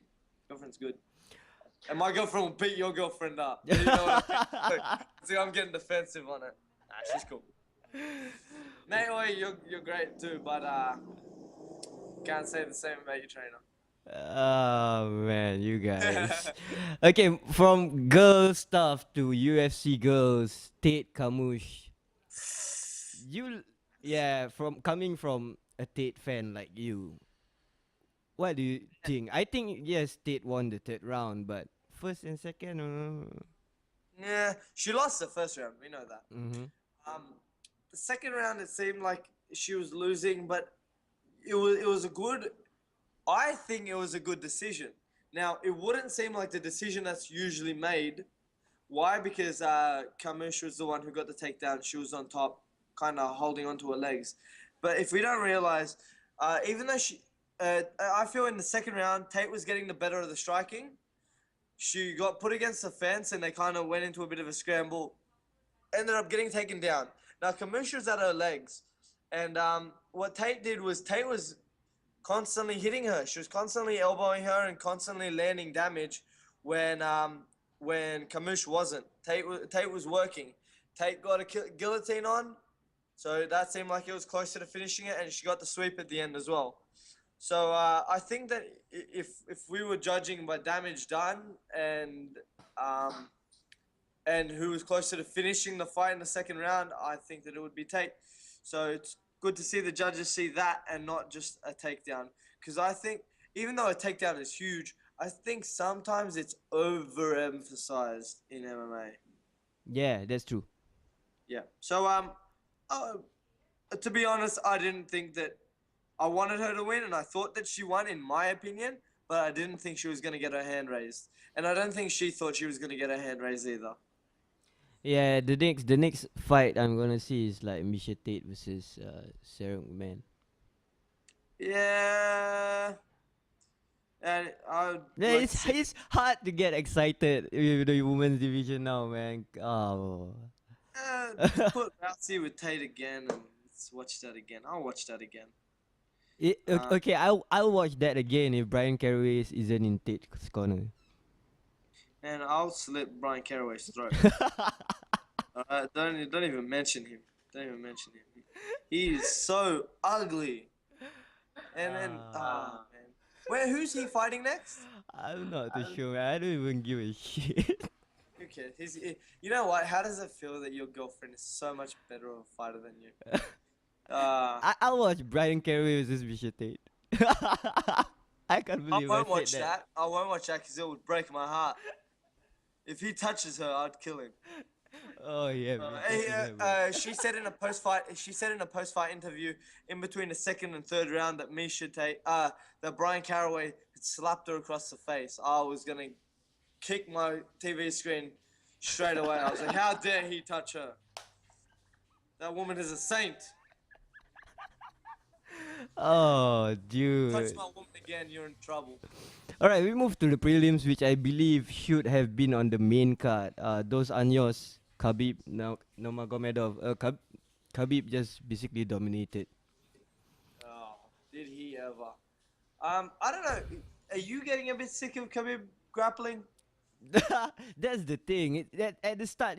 Speaker 2: girlfriend's good. And my girlfriend will beat your girlfriend up. You know what I mean? See, I'm getting defensive on it. Nah, she's cool. May, you're great too, but can't say the same about your trainer.
Speaker 1: Oh man, you guys. Okay, from girl stuff to UFC girls, Tate Kamush. You, yeah, from coming from a Tate fan like you, what do you think? I think yes, Tate won the third round, but first and second,
Speaker 2: Yeah, she lost the first round. We know that.
Speaker 1: mm-hmm.
Speaker 2: The second round, it seemed like she was losing, but it was a good. I think it was a good decision. Now, it wouldn't seem like the decision that's usually made. Why? Because Kamush was the one who got the takedown. She was on top, kind of holding onto her legs. But if we don't realize, even though I feel in the second round, Tate was getting the better of the striking. She got put against the fence, and they kind of went into a bit of a scramble. Ended up getting taken down. Now, Kamush was at her legs. And what Tate did was Tate was constantly hitting her. She was constantly elbowing her and constantly landing damage when Kamush wasn't. Tate was working. Tate got a guillotine on, so that seemed like it was closer to finishing it, and she got the sweep at the end as well. So I think that if we were judging by damage done and who was closer to finishing the fight in the second round, I think that it would be Tate. So it's good to see the judges see that and not just a takedown. Because I think, even though a takedown is huge, I think sometimes it's overemphasized in MMA.
Speaker 1: Yeah, that's true.
Speaker 2: Yeah. So, to be honest, I didn't think that I wanted her to win, and I thought that she won, in my opinion, but I didn't think she was going to get her hand raised. And I don't think she thought she was going to get her hand raised either.
Speaker 1: Yeah, the next fight I'm gonna see is like Misha Tate versus Sarah McMahon.
Speaker 2: Yeah. And I would
Speaker 1: Yeah,
Speaker 2: like
Speaker 1: it's
Speaker 2: to see.
Speaker 1: it's hard to get excited with the women's division now, man. Oh.
Speaker 2: Just put Rousey with Tate again and let's watch that again. I'll watch that again.
Speaker 1: Okay, I'll watch that again if Brian Caraway isn't in Tate's corner.
Speaker 2: And I'll slit Brian Caraway's throat. Don't even mention him. Don't even mention him. He is so ugly. And then man. Who's he fighting next?
Speaker 1: I'm not too sure, man. I don't even give a shit.
Speaker 2: Who cares? You know what? How does it feel that your girlfriend is so much better of a fighter than you?
Speaker 1: I'll watch Brian Caraway versus Misha Tate. I can't
Speaker 2: I
Speaker 1: believe
Speaker 2: won't
Speaker 1: I
Speaker 2: watch
Speaker 1: said
Speaker 2: that. I won't watch that because it would break my heart. If he touches her, I'd kill him.
Speaker 1: Oh yeah.
Speaker 2: She said in a post-fight interview in between the second and third round that that Brian Caraway had slapped her across the face. I was gonna kick my TV screen straight away. I was like, how dare he touch her? That woman is a saint.
Speaker 1: Oh,
Speaker 2: Touch
Speaker 1: dude.
Speaker 2: my woman again, you're in trouble.
Speaker 1: All right, we move to the prelims, which I believe should have been on the main card. Those Anyos, Khabib, Nurmagomedov. Khabib just basically dominated.
Speaker 2: Oh, did he ever? I don't know. Are you getting a bit sick of Khabib grappling?
Speaker 1: That's the thing. That at the start,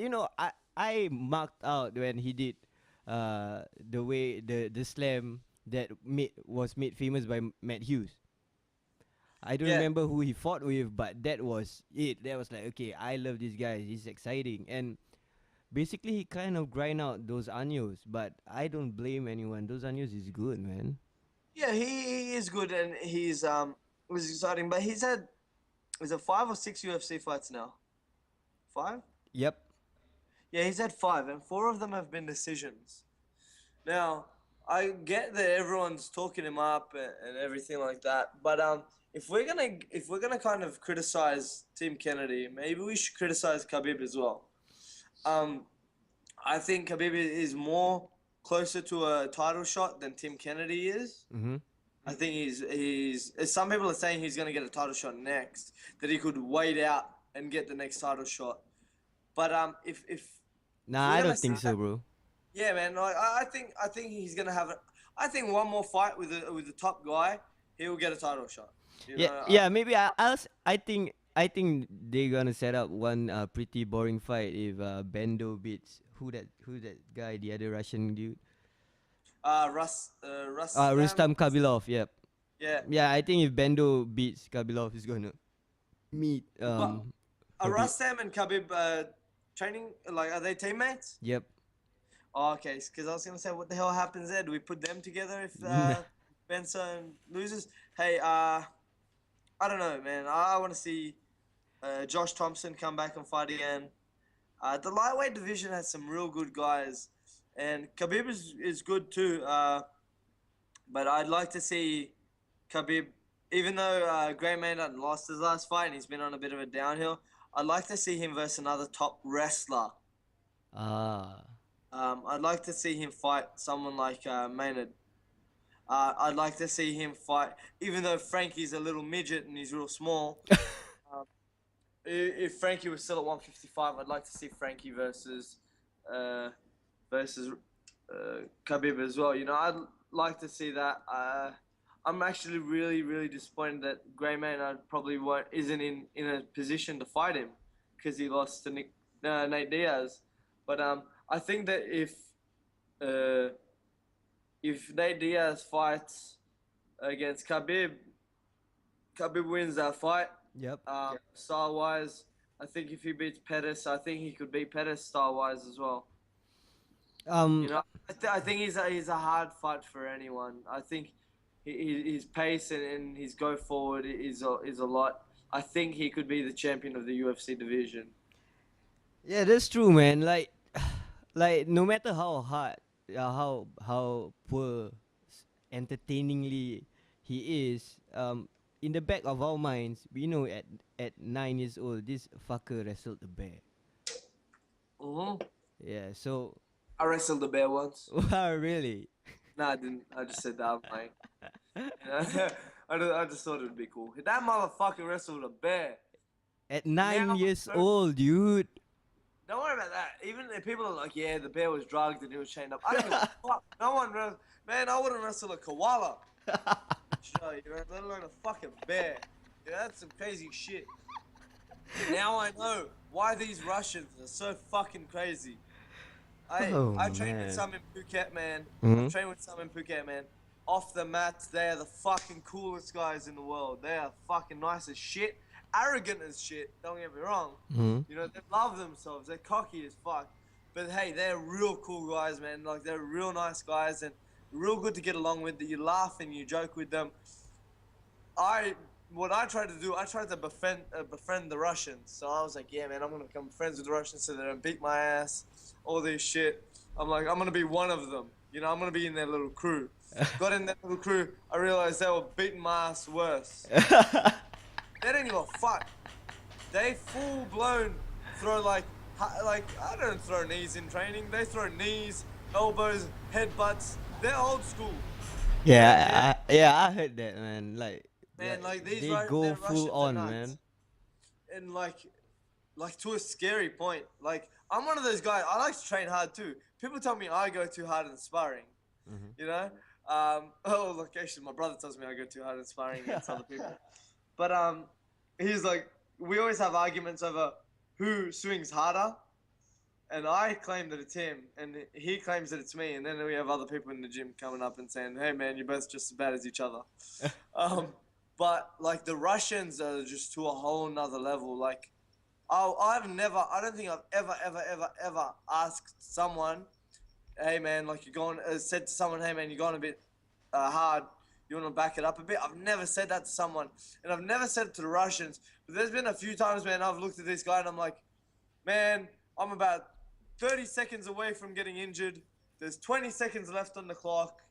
Speaker 1: I marked out when he did, the way the slam that was made famous by Matt Hughes. I don't
Speaker 2: Yeah.
Speaker 1: remember who he fought with, but that was it. That was like, okay, I love this guy. He's exciting, and basically he kind of grind out those Anyos. But I don't blame anyone. Those Anyos is good, man.
Speaker 2: Yeah, he is good and he's was exciting, but he's had is it 5 or 6 UFC fights now? 5?
Speaker 1: Yep.
Speaker 2: Yeah, he's had 5, and 4 of them have been decisions. Now, I get that everyone's talking him up and everything like that, but if we're gonna kind of criticize Tim Kennedy, maybe we should criticize Khabib as well. Um, I think Khabib is more closer to a title shot than Tim Kennedy is.
Speaker 1: Mm-hmm.
Speaker 2: I think he's. Some people are saying he's gonna get a title shot next. That he could wait out and get the next title shot. But if
Speaker 1: Nah,
Speaker 2: we're
Speaker 1: I
Speaker 2: gonna
Speaker 1: don't think
Speaker 2: say-
Speaker 1: so, bro.
Speaker 2: yeah, man. Like, I think he's gonna have. I think one more fight with the top guy, he will get a title shot. You
Speaker 1: Yeah,
Speaker 2: know,
Speaker 1: yeah. Maybe I think they're gonna set up one pretty boring fight if Bendo beats who that guy, the other Russian dude.
Speaker 2: Russ.
Speaker 1: Rustam Kabilov. Yep.
Speaker 2: Yeah.
Speaker 1: Yeah, I think if Bendo beats Kabilov, he's gonna meet Khabib.
Speaker 2: Rustam and Khabib training, like, are they teammates?
Speaker 1: Yep.
Speaker 2: Oh, okay, because I was gonna say, what the hell happens there? Do we put them together if Benson loses? Hey, I don't know, man. I want to see Josh Thompson come back and fight again. The lightweight division has some real good guys, and Khabib is good too. But I'd like to see Khabib, even though Gray Maynard lost his last fight and he's been on a bit of a downhill, I'd like to see him versus another top wrestler.
Speaker 1: Ah.
Speaker 2: I'd like to see him fight someone like Maynard. I'd like to see him fight, even though Frankie's a little midget and he's real small. If Frankie was still at 155, I'd like to see Frankie versus Khabib as well. You know, I'd like to see that. I'm actually really, really disappointed that Gray Maynard probably isn't in a position to fight him because he lost to Nate Diaz. But I think that if Nate Diaz fights against Khabib wins that fight.
Speaker 1: Yep.
Speaker 2: Style-wise, I think if he beats Pettis, I think he could beat Pettis style-wise as well. You know, I think he's a hard fight for anyone. I think his pace and his go forward is a lot. I think he could be the champion of the UFC division.
Speaker 1: Yeah, that's true, man. Like no matter how hard, how poor, entertainingly he is, in the back of our minds, we know at 9 years old, this fucker wrestled a bear.
Speaker 2: Mm-hmm.
Speaker 1: Yeah, so.
Speaker 2: I wrestled a bear once.
Speaker 1: Wow, really?
Speaker 2: No, I didn't. I just said that. I'm like, I just thought it would be cool. That motherfucker wrestled a bear.
Speaker 1: At 9
Speaker 2: Now-
Speaker 1: years old, dude.
Speaker 2: Don't worry about that. Even if people are like, yeah, the bear was drugged and he was chained up. I don't give a fuck. No one, man, I wouldn't wrestle a koala. Show you, let alone a fucking bear. Yeah, that's some crazy shit. Now I know why these Russians are so fucking crazy. I trained
Speaker 1: man.
Speaker 2: with some in Phuket, man.
Speaker 1: Mhm.
Speaker 2: I trained with some in Phuket, man. Off the mats, they are the fucking coolest guys in the world. They are fucking nice as shit. Arrogant as shit, don't get me wrong.
Speaker 1: Mhm.
Speaker 2: You know, they love themselves. They're cocky as fuck. But hey, they're real cool guys, man. Like, they're real nice guys and real good to get along with. That you laugh and you joke with them. What I tried to do, I tried to befriend the Russians. So I was like, yeah, man, I'm gonna become friends with the Russians so they don't beat my ass. All this shit. I'm like, I'm gonna be one of them. You know, I'm gonna be in their little crew. Got in that little crew. I realized they were beating my ass worse. They didn't give a fuck. They full blown throw like I don't throw knees in training. They throw knees, elbows, headbutts. They're old school.
Speaker 1: Yeah, I heard that, man.
Speaker 2: Man, like
Speaker 1: they go
Speaker 2: the
Speaker 1: full
Speaker 2: Russians are
Speaker 1: on,
Speaker 2: nuts,
Speaker 1: man.
Speaker 2: and like to a scary point. Like I'm one of those guys. I like to train hard too. People tell me I go too hard in sparring. You know. Oh, look, actually, my brother tells me I go too hard in sparring against other people. But he's like, we always have arguments over who swings harder, and I claim that it's him, and he claims that it's me, and then we have other people in the gym coming up and saying, "Hey, man, you're both just as bad as each other." Um, but like the Russians are just to a whole nother level. Like, I don't think I've ever asked someone, "Hey, man, like you're going," said to someone, "Hey, man, you're going a bit hard. You want to back it up a bit?" I've never said that to someone, and I've never said it to the Russians. But there's been a few times, man, I've looked at this guy and I'm like, man, I'm about 30 seconds away from getting injured. There's 20 seconds left on the clock.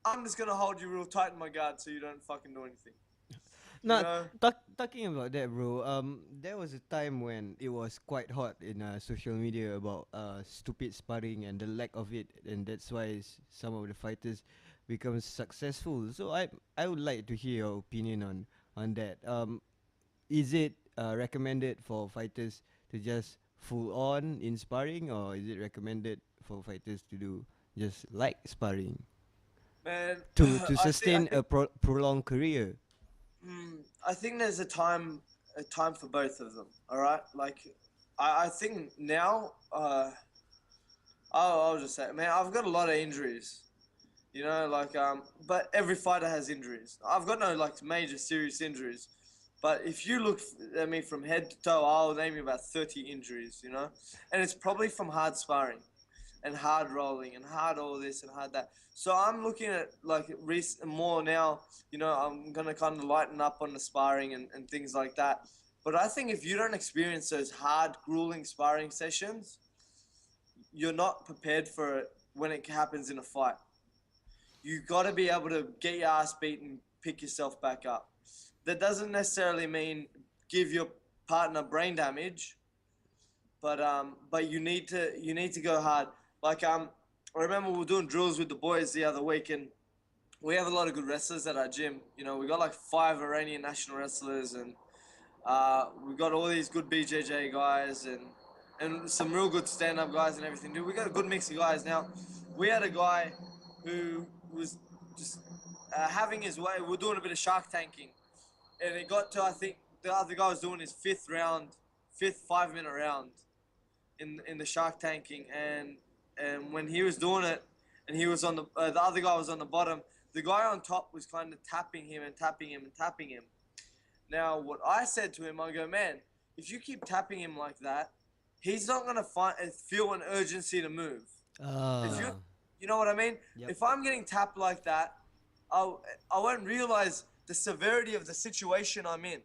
Speaker 2: I'm just gonna hold you real tight in my guard so you don't fucking do anything. You
Speaker 1: Not
Speaker 2: know?
Speaker 1: talking about that, bro. There was a time when it was quite hot in social media about stupid sparring and the lack of it, and that's why some of the fighters become successful. So I would like to hear your opinion on that. Is it recommended for fighters to just full on in sparring, or is it recommended for fighters to do just like sparring
Speaker 2: Man,
Speaker 1: to
Speaker 2: I
Speaker 1: sustain a
Speaker 2: think
Speaker 1: prolonged career?
Speaker 2: I think there's a time for both of them. All right, like I think now I'll just say, man, I've got a lot of injuries. You know, like but every fighter has injuries. I've got no like major serious injuries, but if you look at me from head to toe, I'll name you about 30 injuries. You know, and it's probably from hard sparring, and hard rolling, and hard all this and hard that. So I'm looking at like more now. You know, I'm gonna kind of lighten up on the sparring and things like that. But I think if you don't experience those hard, grueling sparring sessions, you're not prepared for it when it happens in a fight. You got to be able to get your ass beaten, pick yourself back up. That doesn't necessarily mean give your partner brain damage, but you need to go hard. Like I remember we were doing drills with the boys the other week, and we have a lot of good wrestlers at our gym. You know, we got like 5 Iranian national wrestlers, and we got all these good BJJ guys, and some real good stand-up guys and everything. Dude, we got a good mix of guys. Now, we had a guy who was just having his way. We were doing a bit of shark tanking, and it got to, I think the other guy was doing his fifth 5-minute round in the shark tanking, and when he was doing it, and he was on the other guy was on the bottom. The guy on top was kind of tapping him and tapping him and tapping him. Now, what I said to him, I go, man, if you keep tapping him like that, he's not gonna feel an urgency to move. If
Speaker 1: Ah,
Speaker 2: you know what I mean?
Speaker 1: yep.
Speaker 2: If I'm getting tapped like that, I won't realize the severity of the situation I'm in.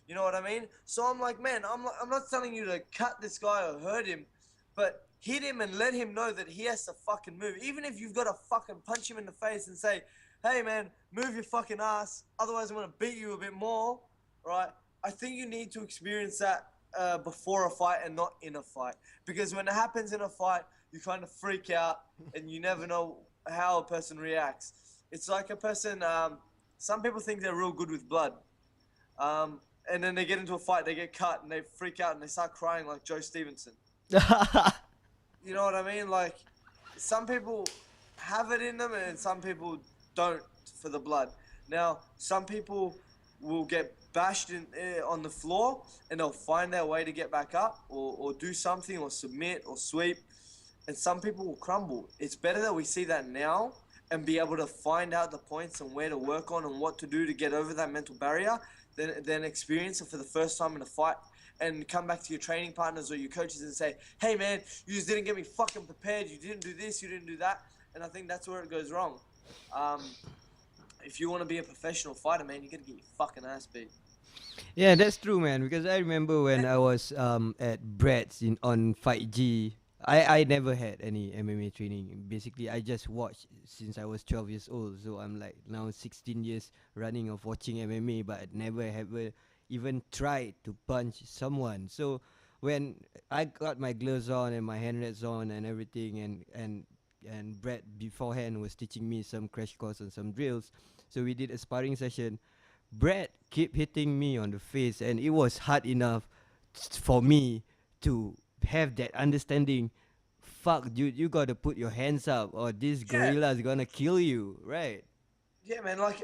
Speaker 2: You know what I mean? So I'm like, man, I'm not telling you to cut this guy or hurt him, but hit him and let him know that he has to fucking move. Even if you've got to fucking punch him in the face and say, hey, man, move your fucking ass. Otherwise, I'm going to beat you a bit more, right? I think you need to experience that before a fight and not in a fight. Because when it happens in a fight, you kind of freak out and you never know how a person reacts. It's like a person, some people think they're real good with blood. And then they get into a fight, they get cut, and they freak out and they start crying like Joe Stevenson. You know what I mean? Like, some people have it in them, and some people don't for the blood. Now, some people will get bashed on the floor, and they'll find their way to get back up, or do something, or submit, or sweep. And some people will crumble. It's better that we see that now and be able to find out the points and where to work on and what to do to get over that mental barrier than experience it for the first time in a fight and come back to your training partners or your coaches and say, hey, man, you just didn't get me fucking prepared. You didn't do this, you didn't do that. And I think that's where it goes wrong. If you want to be a professional fighter, man, you got to get your fucking ass beat.
Speaker 1: Yeah, that's true, man. Because I remember when
Speaker 2: And
Speaker 1: I was at Brad's in on Fight G. I never had any MMA training. Basically, I just watched since I was 12 years old. So I'm like now 16 years running of watching MMA, but I never ever even tried to punch someone. So when I got my gloves on and my hand reds on and everything, and and Brett beforehand was teaching me some crash course and some drills. So we did a sparring session. Brett kept hitting me on the face, and it was hard enough for me to have that understanding. Fuck, dude, you gotta put your hands up, or this
Speaker 2: Yeah.
Speaker 1: gorilla is gonna kill you, right?
Speaker 2: Yeah, man. Like,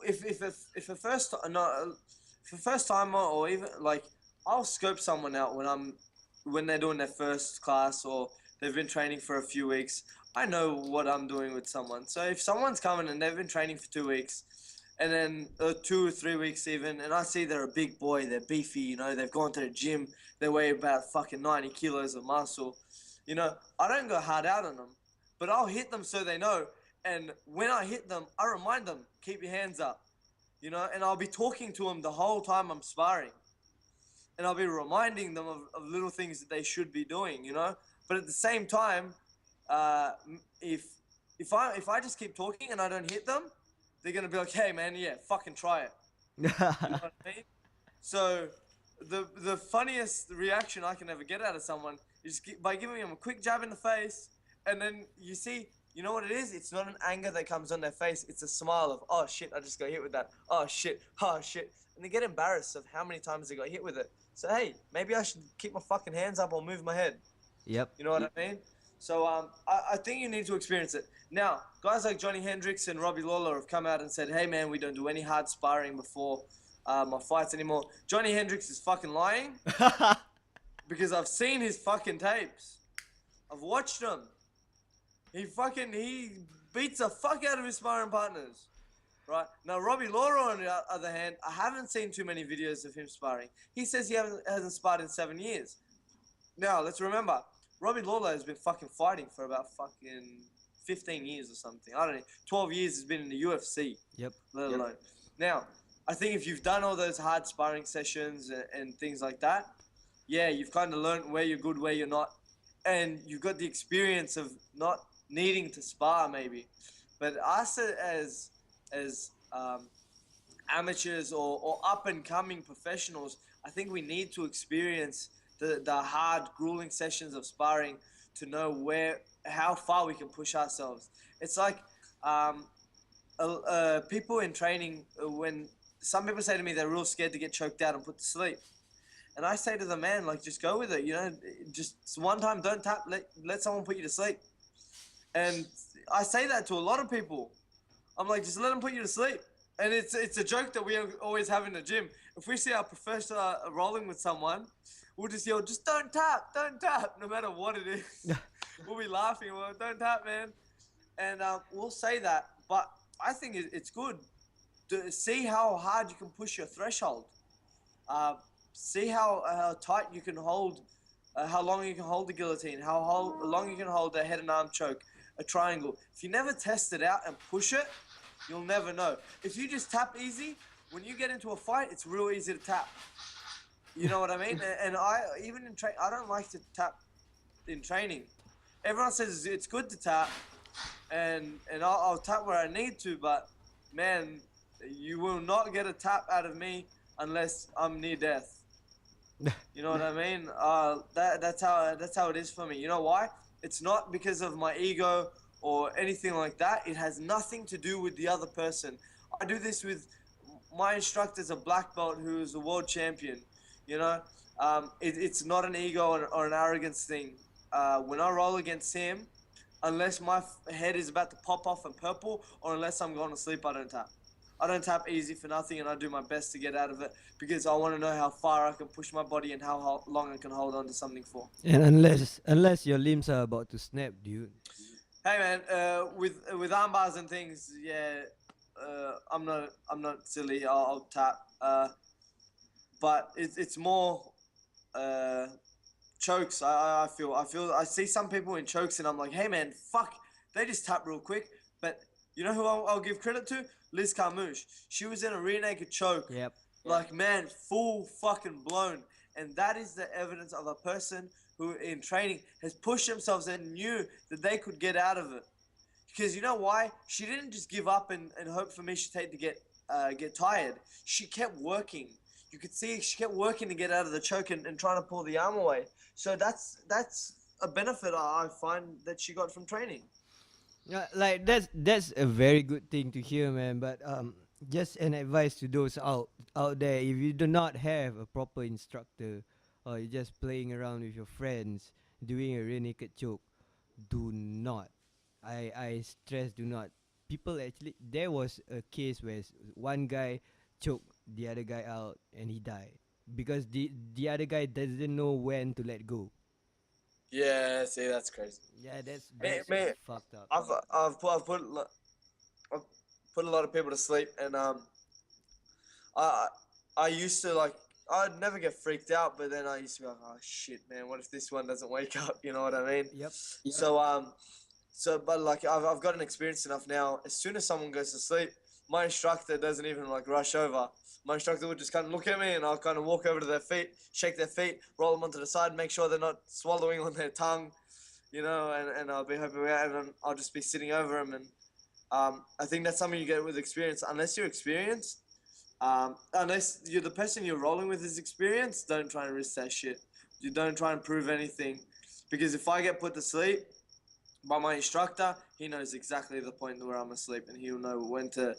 Speaker 2: if a first no, if a first timer or even like, I'll scope someone out when they're doing their first class or they've been training for a few weeks. I know what I'm doing with someone. So if someone's coming and they've been training for 2 weeks, and then 2 or 3 weeks even, and I see they're a big boy, they're beefy, you know, they've gone to the gym, they weigh about fucking 90 kilos of muscle, you know, I don't go hard out on them, but I'll hit them so they know. And when I hit them, I remind them, keep your hands up, you know, and I'll be talking to them the whole time I'm sparring. And I'll be reminding them of little things that they should be doing, you know. But at the same time, uh, if I just keep talking and I don't hit them, they're gonna be like, hey man, yeah, fucking try it. You know what I mean? So the funniest reaction I can ever get out of someone is by giving them a quick jab in the face, and then you know what it is? It's not an anger that comes on their face. It's a smile of, oh shit, I just got hit with that. Oh shit, and they get embarrassed of how many times they got hit with it. So hey, maybe I should keep my fucking hands up or move my head.
Speaker 1: Yep.
Speaker 2: You know what I mean? So I think you need to experience it. Now, guys like Johnny Hendricks and Robbie Lawler have come out and said, hey man, we don't do any hard sparring before my fights anymore. Johnny Hendricks is fucking lying because I've seen his fucking tapes. I've watched them. He beats the fuck out of his sparring partners. Right? Now, Robbie Lawler, on the other hand, I haven't seen too many videos of him sparring. He says he hasn't sparred in 7 years. Now, let's remember, Robbie Lawler has been fucking fighting for about fucking 15 years or something. I don't know. 12 years has been in the UFC.
Speaker 1: Yep.
Speaker 2: Let alone. Now, I think if you've done all those hard sparring sessions and things like that, yeah, you've kind of learned where you're good, where you're not. And you've got the experience of not needing to spar maybe. But us as amateurs or up and coming professionals, I think we need to experience the hard, grueling sessions of sparring to know how far we can push ourselves. It's like people in training, when some people say to me they're real scared to get choked out and put to sleep. And I say to them, man, like, just go with it, you know, just one time, don't tap, let someone put you to sleep. And I say that to a lot of people. I'm like, just let them put you to sleep. And it's a joke that we always have in the gym. If we see our professor rolling with someone, we'll just yell, just don't tap, no matter what it is. We'll be laughing, well, don't tap, man. And we'll say that. But I think it's good to see how hard you can push your threshold. See how tight you can hold, how long you can hold the guillotine, how long you can hold a head and arm choke, a triangle. If you never test it out and push it, you'll never know. If you just tap easy, when you get into a fight, it's real easy to tap. You know what I mean? And I don't like to tap in training. Everyone says it's good to tap, and I'll tap where I need to, but man, you will not get a tap out of me unless I'm near death. You know what I mean? That's how it is for me. You know why? It's not because of my ego or anything like that. It has nothing to do with the other person. I do this with my instructor's a black belt who is a world champion. You know, it's not an ego or an arrogance thing. When I roll against him, unless my head is about to pop off and purple, or unless I'm going to sleep, I don't tap. I don't tap easy for nothing, and I do my best to get out of it because I want to know how far I can push my body and how long I can hold on to something for.
Speaker 1: And unless your limbs are about to snap, dude.
Speaker 2: Hey man, with arm bars and things, yeah, I'm not silly. I'll tap. But it's more chokes. I see some people in chokes, and I'm like, hey man, fuck, they just tap real quick. But you know who I'll give credit to? Liz Carmouche. She was in a rear naked choke.
Speaker 1: Yep.
Speaker 2: Like, man, full fucking blown. And that is the evidence of a person who in training has pushed themselves and knew that they could get out of it. Because you know why? She didn't just give up and hope for Miesha to get tired. She kept working. You could see she kept working to get out of the choke and trying to pull the arm away. So that's a benefit I find that she got from training.
Speaker 1: Yeah, like that's a very good thing to hear, man. But just an advice to those out there: if you do not have a proper instructor, or you're just playing around with your friends doing a rear naked choke, do not. I stress do not. People actually, there was a case where one guy choked the other guy out and he died because the other guy doesn't know when to let go.
Speaker 2: Yeah, see, that's crazy.
Speaker 1: Yeah,
Speaker 2: Me,
Speaker 1: that's
Speaker 2: me,
Speaker 1: fucked up.
Speaker 2: I've put a lot of people to sleep, and I I used to like I'd never get freaked out, but then I used to be like, oh shit, man, what if this one doesn't wake up? You know what I mean?
Speaker 1: Yep.
Speaker 2: So but like I've gotten experience enough now. As soon as someone goes to sleep, my instructor doesn't even like rush over. My instructor would just kind of look at me, and I'll kind of walk over to their feet, shake their feet, roll them onto the side, make sure they're not swallowing on their tongue, you know, and I'll be helping out, and then I'll just be sitting over them. And I think that's something you get with experience. Unless you're experienced, unless you're the person you're rolling with is experienced, don't try and risk that shit. You don't try and prove anything, because if I get put to sleep by my instructor, he knows exactly the point where I'm asleep, and he'll know when to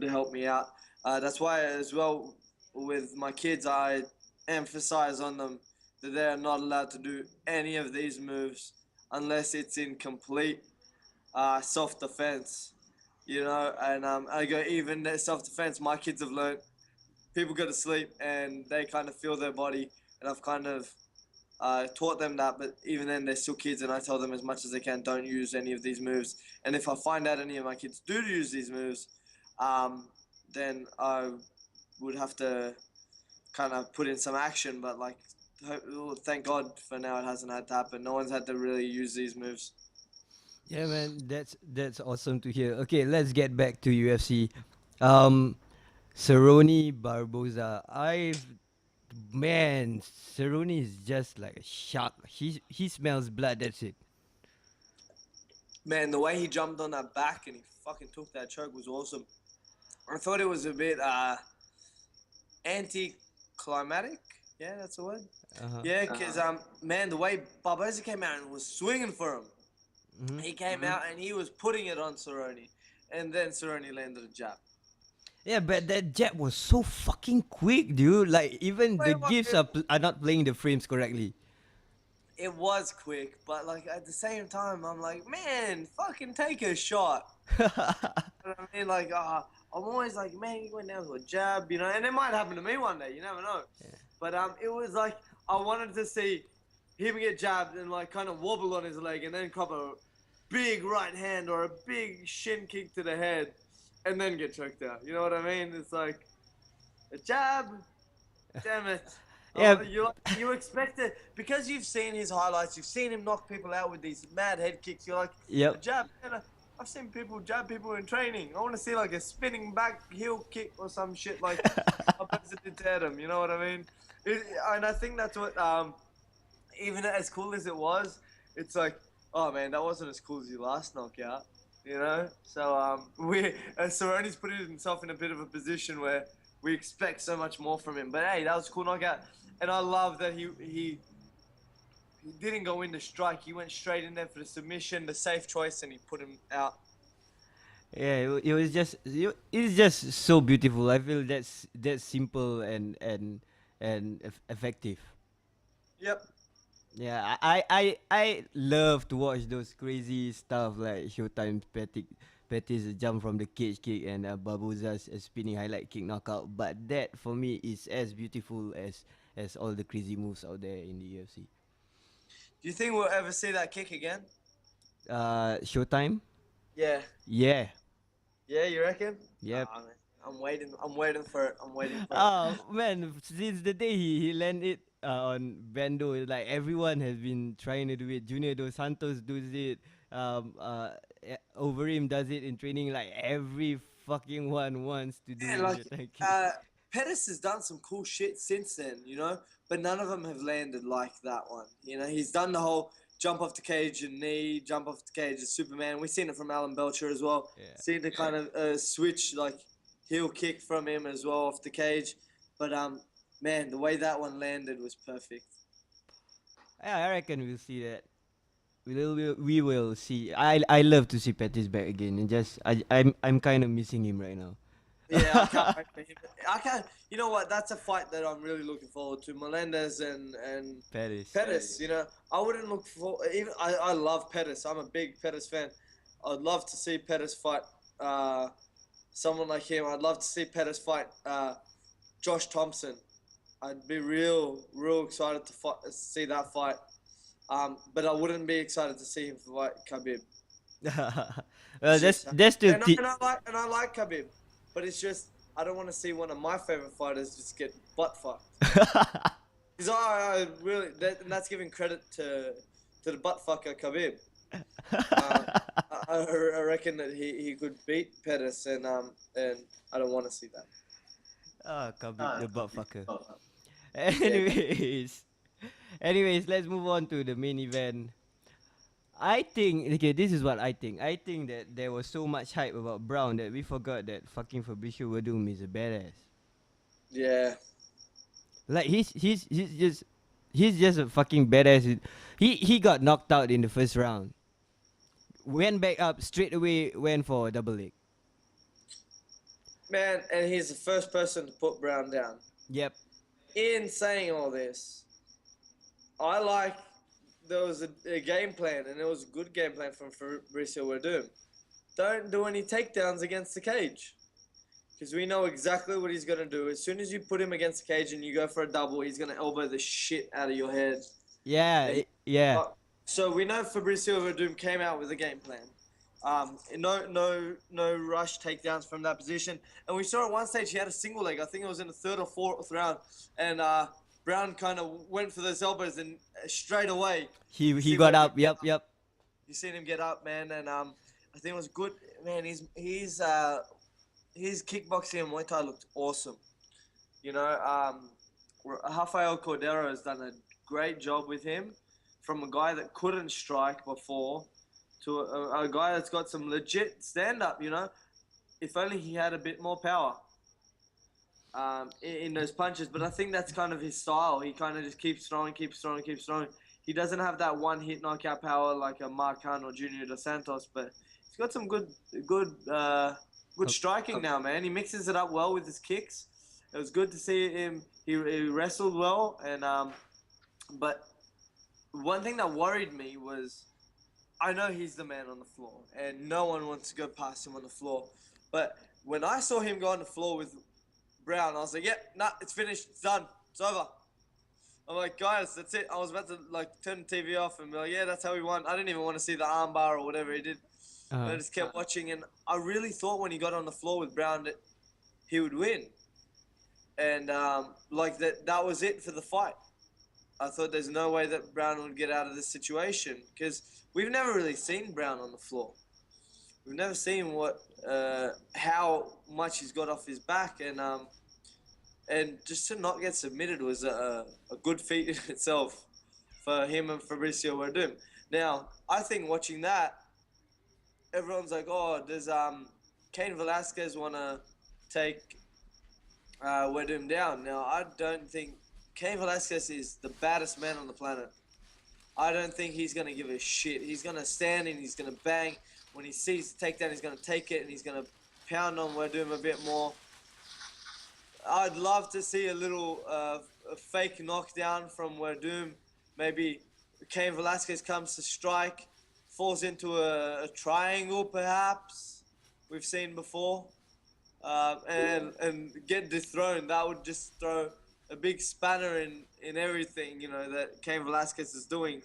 Speaker 2: help me out. That's why, as well, with my kids, I emphasize on them that they are not allowed to do any of these moves unless it's in complete self-defense. You know, and I go, even self-defense. My kids have learned. People go to sleep and they kind of feel their body, and I've kind of taught them that, but even then they're still kids, and I tell them as much as they can, don't use any of these moves. And if I find out any of my kids do use these moves, then I would have to kind of put in some action. But like, thank God for now it hasn't had to happen. No one's had to really use these moves.
Speaker 1: Yeah, man, that's awesome to hear. Okay, let's get back to UFC. Um, Cerrone Barboza. Man, Cerrone is just like a shark. He smells blood. That's it.
Speaker 2: Man, the way he jumped on that back and he fucking took that choke was awesome. I thought it was a bit anticlimactic. Yeah, that's the word.
Speaker 1: Uh huh.
Speaker 2: Yeah, because man, the way Barboza came out and was swinging for him,
Speaker 1: Hmm.
Speaker 2: he came out and he was putting it on Cerrone, and then Cerrone landed a jab.
Speaker 1: Yeah, but that jab was so fucking quick, dude. Like even the
Speaker 2: Wait, what?
Speaker 1: gifs are not playing the frames correctly.
Speaker 2: It was quick, but like at the same time, I'm like, man, fucking take a shot. You know what I mean? Like, I'm always like, man, he went down to a jab, you know, and it might happen to me one day. You never know.
Speaker 1: Yeah.
Speaker 2: But it was like I wanted to see him get jabbed and like kind of wobble on his leg, and then cop a big right hand or a big shin kick to the head, and then get choked out. You know what I mean? It's like a jab. Damn it.
Speaker 1: Yeah.
Speaker 2: You expect it because you've seen his highlights. You've seen him knock people out with these mad head kicks. You're like, a
Speaker 1: Yep.
Speaker 2: jab. Man, I've seen people jab people in training. I want to see like a spinning back heel kick or some shit like opposite did to Adam. You know what I mean? And I think that's what even as cool as it was, it's like, oh man, that wasn't as cool as your last knockout. You know? So Cerrone's put himself in a bit of a position where we expect so much more from him. But hey, that was a cool knockout. And I love that he didn't go in to strike. He went straight in there for the submission, the safe choice, and he put him out.
Speaker 1: Yeah, it was just it's just so beautiful. I feel that's simple and effective.
Speaker 2: Yep.
Speaker 1: Yeah, I love to watch those crazy stuff like Showtime's Petty's jump from the cage kick and Barboza's spinning highlight kick knockout. But that for me is as beautiful as all the crazy moves out there in the UFC.
Speaker 2: Do you think we'll ever see that kick again?
Speaker 1: Showtime.
Speaker 2: Yeah.
Speaker 1: Yeah.
Speaker 2: Yeah, you reckon?
Speaker 1: Yep.
Speaker 2: Man. I'm waiting. I'm waiting for it. I'm waiting for it.
Speaker 1: Oh man, since the day he landed on Bando, like everyone has been trying to do it. Junior Dos Santos does it. Overeem does it in training. Like every fucking one wants to do
Speaker 2: Yeah,
Speaker 1: it with
Speaker 2: like
Speaker 1: the tank.
Speaker 2: Pettis has done some cool shit since then, you know, but none of them have landed like that one. You know, he's done the whole jump off the cage and knee, jump off the cage as Superman. We've seen it from Alan Belcher as well.
Speaker 1: Yeah.
Speaker 2: Seen the kind of switch like heel kick from him as well off the cage, but man, the way that one landed was perfect.
Speaker 1: Yeah, I reckon we'll see that. we will see. I love to see Pettis back again, and I'm kind of missing him right now.
Speaker 2: Yeah, I can't wait for him. I can't. You know what? That's a fight that I'm really looking forward to. Melendez and
Speaker 1: Pettis.
Speaker 2: Pettis. You know, I wouldn't look for even. I love Pettis. I'm a big Pettis fan. I'd love to see Pettis fight someone like him. I'd love to see Pettis fight Josh Thompson. I'd be real excited to see that fight. But I wouldn't be excited to see him fight Khabib.
Speaker 1: Well, that's still.
Speaker 2: And I like Khabib, but it's just I don't want to see one of my favorite fighters just get butt fucked. Because I really and that's giving credit to the butt fucker Khabib. I reckon that he could beat Pettis, and I don't want to see that.
Speaker 1: Khabib the butt fucker. Anyways, let's move on to the main event. I think this is what I think. I think that there was so much hype about Brown that we forgot that fucking Fabricio Werdum is a badass.
Speaker 2: Yeah.
Speaker 1: Like he's just a fucking badass. He got knocked out in the first round. Went back up straight away. Went for a double leg.
Speaker 2: Man, and he's the first person to put Brown down.
Speaker 1: Yep.
Speaker 2: In saying all this, I like there was a game plan, and it was a good game plan from Fabricio Werdum. Don't do any takedowns against the cage, because we know exactly what he's gonna do. As soon as you put him against the cage and you go for a double, he's gonna elbow the shit out of your head.
Speaker 1: Yeah, yeah.
Speaker 2: So we know Fabricio Werdum came out with a game plan. No rush takedowns from that position. And we saw at one stage he had a single leg. I think it was in the third or fourth round. And Brown kind of went for those elbows, and straight away
Speaker 1: he got up. Yep.
Speaker 2: You seen him get up, man, and I think it was good. Man, his kickboxing and Muay Thai looked awesome. You know, Rafael Cordero has done a great job with him, from a guy that couldn't strike before to a guy that's got some legit stand-up, you know. If only he had a bit more power in those punches. But I think that's kind of his style. He kind of just keeps throwing. He doesn't have that one-hit knockout power like a Mark Hunt or Junior Dos Santos, but he's got some good striking now, man. He mixes it up well with his kicks. It was good to see him. He wrestled well, and but one thing that worried me was, I know he's the man on the floor, and no one wants to go past him on the floor. But when I saw him go on the floor with Brown, I was like, it's finished. It's done. It's over. I'm like, guys, that's it. I was about to turn the TV off and be like, yeah, that's how he won. I didn't even want to see the armbar or whatever he did. I just kept watching, and I really thought when he got on the floor with Brown that he would win. And that was it for the fight. I thought there's no way that Brown would get out of this situation, because we've never really seen Brown on the floor. We've never seen how much he's got off his back, and just to not get submitted was a good feat in itself for him and Fabricio Werdum. Now, I think watching that, everyone's like, oh, does Cain Velasquez want to take Werdum down? Now, I don't think Cain Velasquez is the baddest man on the planet. I don't think he's going to give a shit. He's going to stand and he's going to bang. When he sees the takedown, he's going to take it and he's going to pound on Werdum a bit more. I'd love to see a little a fake knockdown from Werdum. Maybe Cain Velasquez comes to strike, falls into a triangle perhaps, we've seen before, and get dethroned. That would just throw a big spanner in everything, you know, that Cain Velasquez is doing.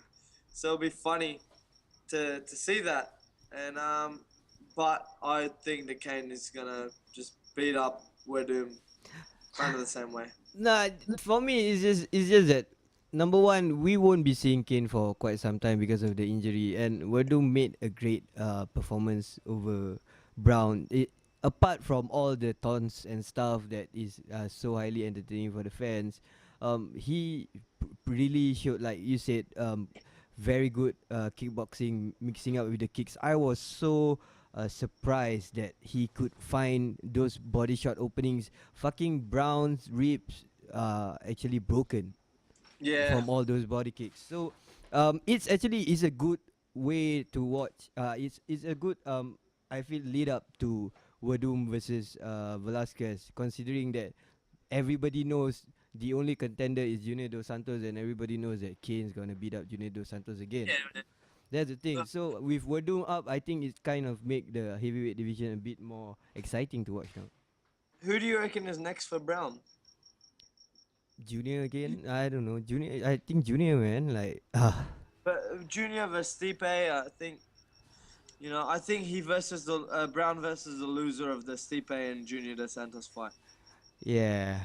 Speaker 2: So it'll be funny to see that. And but I think that Cain is gonna just beat up Werdum kind of the same way.
Speaker 1: Nah, for me it's just that, number one, we won't be seeing Cain for quite some time because of the injury, and Werdum made a great performance over Brown. Apart from all the taunts and stuff that is so highly entertaining for the fans, he really showed, like you said, very good kickboxing, mixing up with the kicks. I was so surprised that he could find those body shot openings. Fucking Brown's ribs actually broken
Speaker 2: Yeah.
Speaker 1: from all those body kicks. So it's a good way to watch. It's a good I feel lead up to Werdum versus Velasquez, considering that everybody knows the only contender is Junior Dos Santos, and everybody knows that Kane's gonna beat up Junior Dos Santos again.
Speaker 2: Yeah.
Speaker 1: That's the thing. So with Werdum up, I think it kind of make the heavyweight division a bit more exciting to watch now.
Speaker 2: Who do you reckon is next for Brown?
Speaker 1: Junior again? I don't know. Junior. I think Junior, man. Like
Speaker 2: But Junior versus Stipe, I think. I think he versus the Brown versus the loser of the Stipe and Junior Dos Santos fight.
Speaker 1: yeah.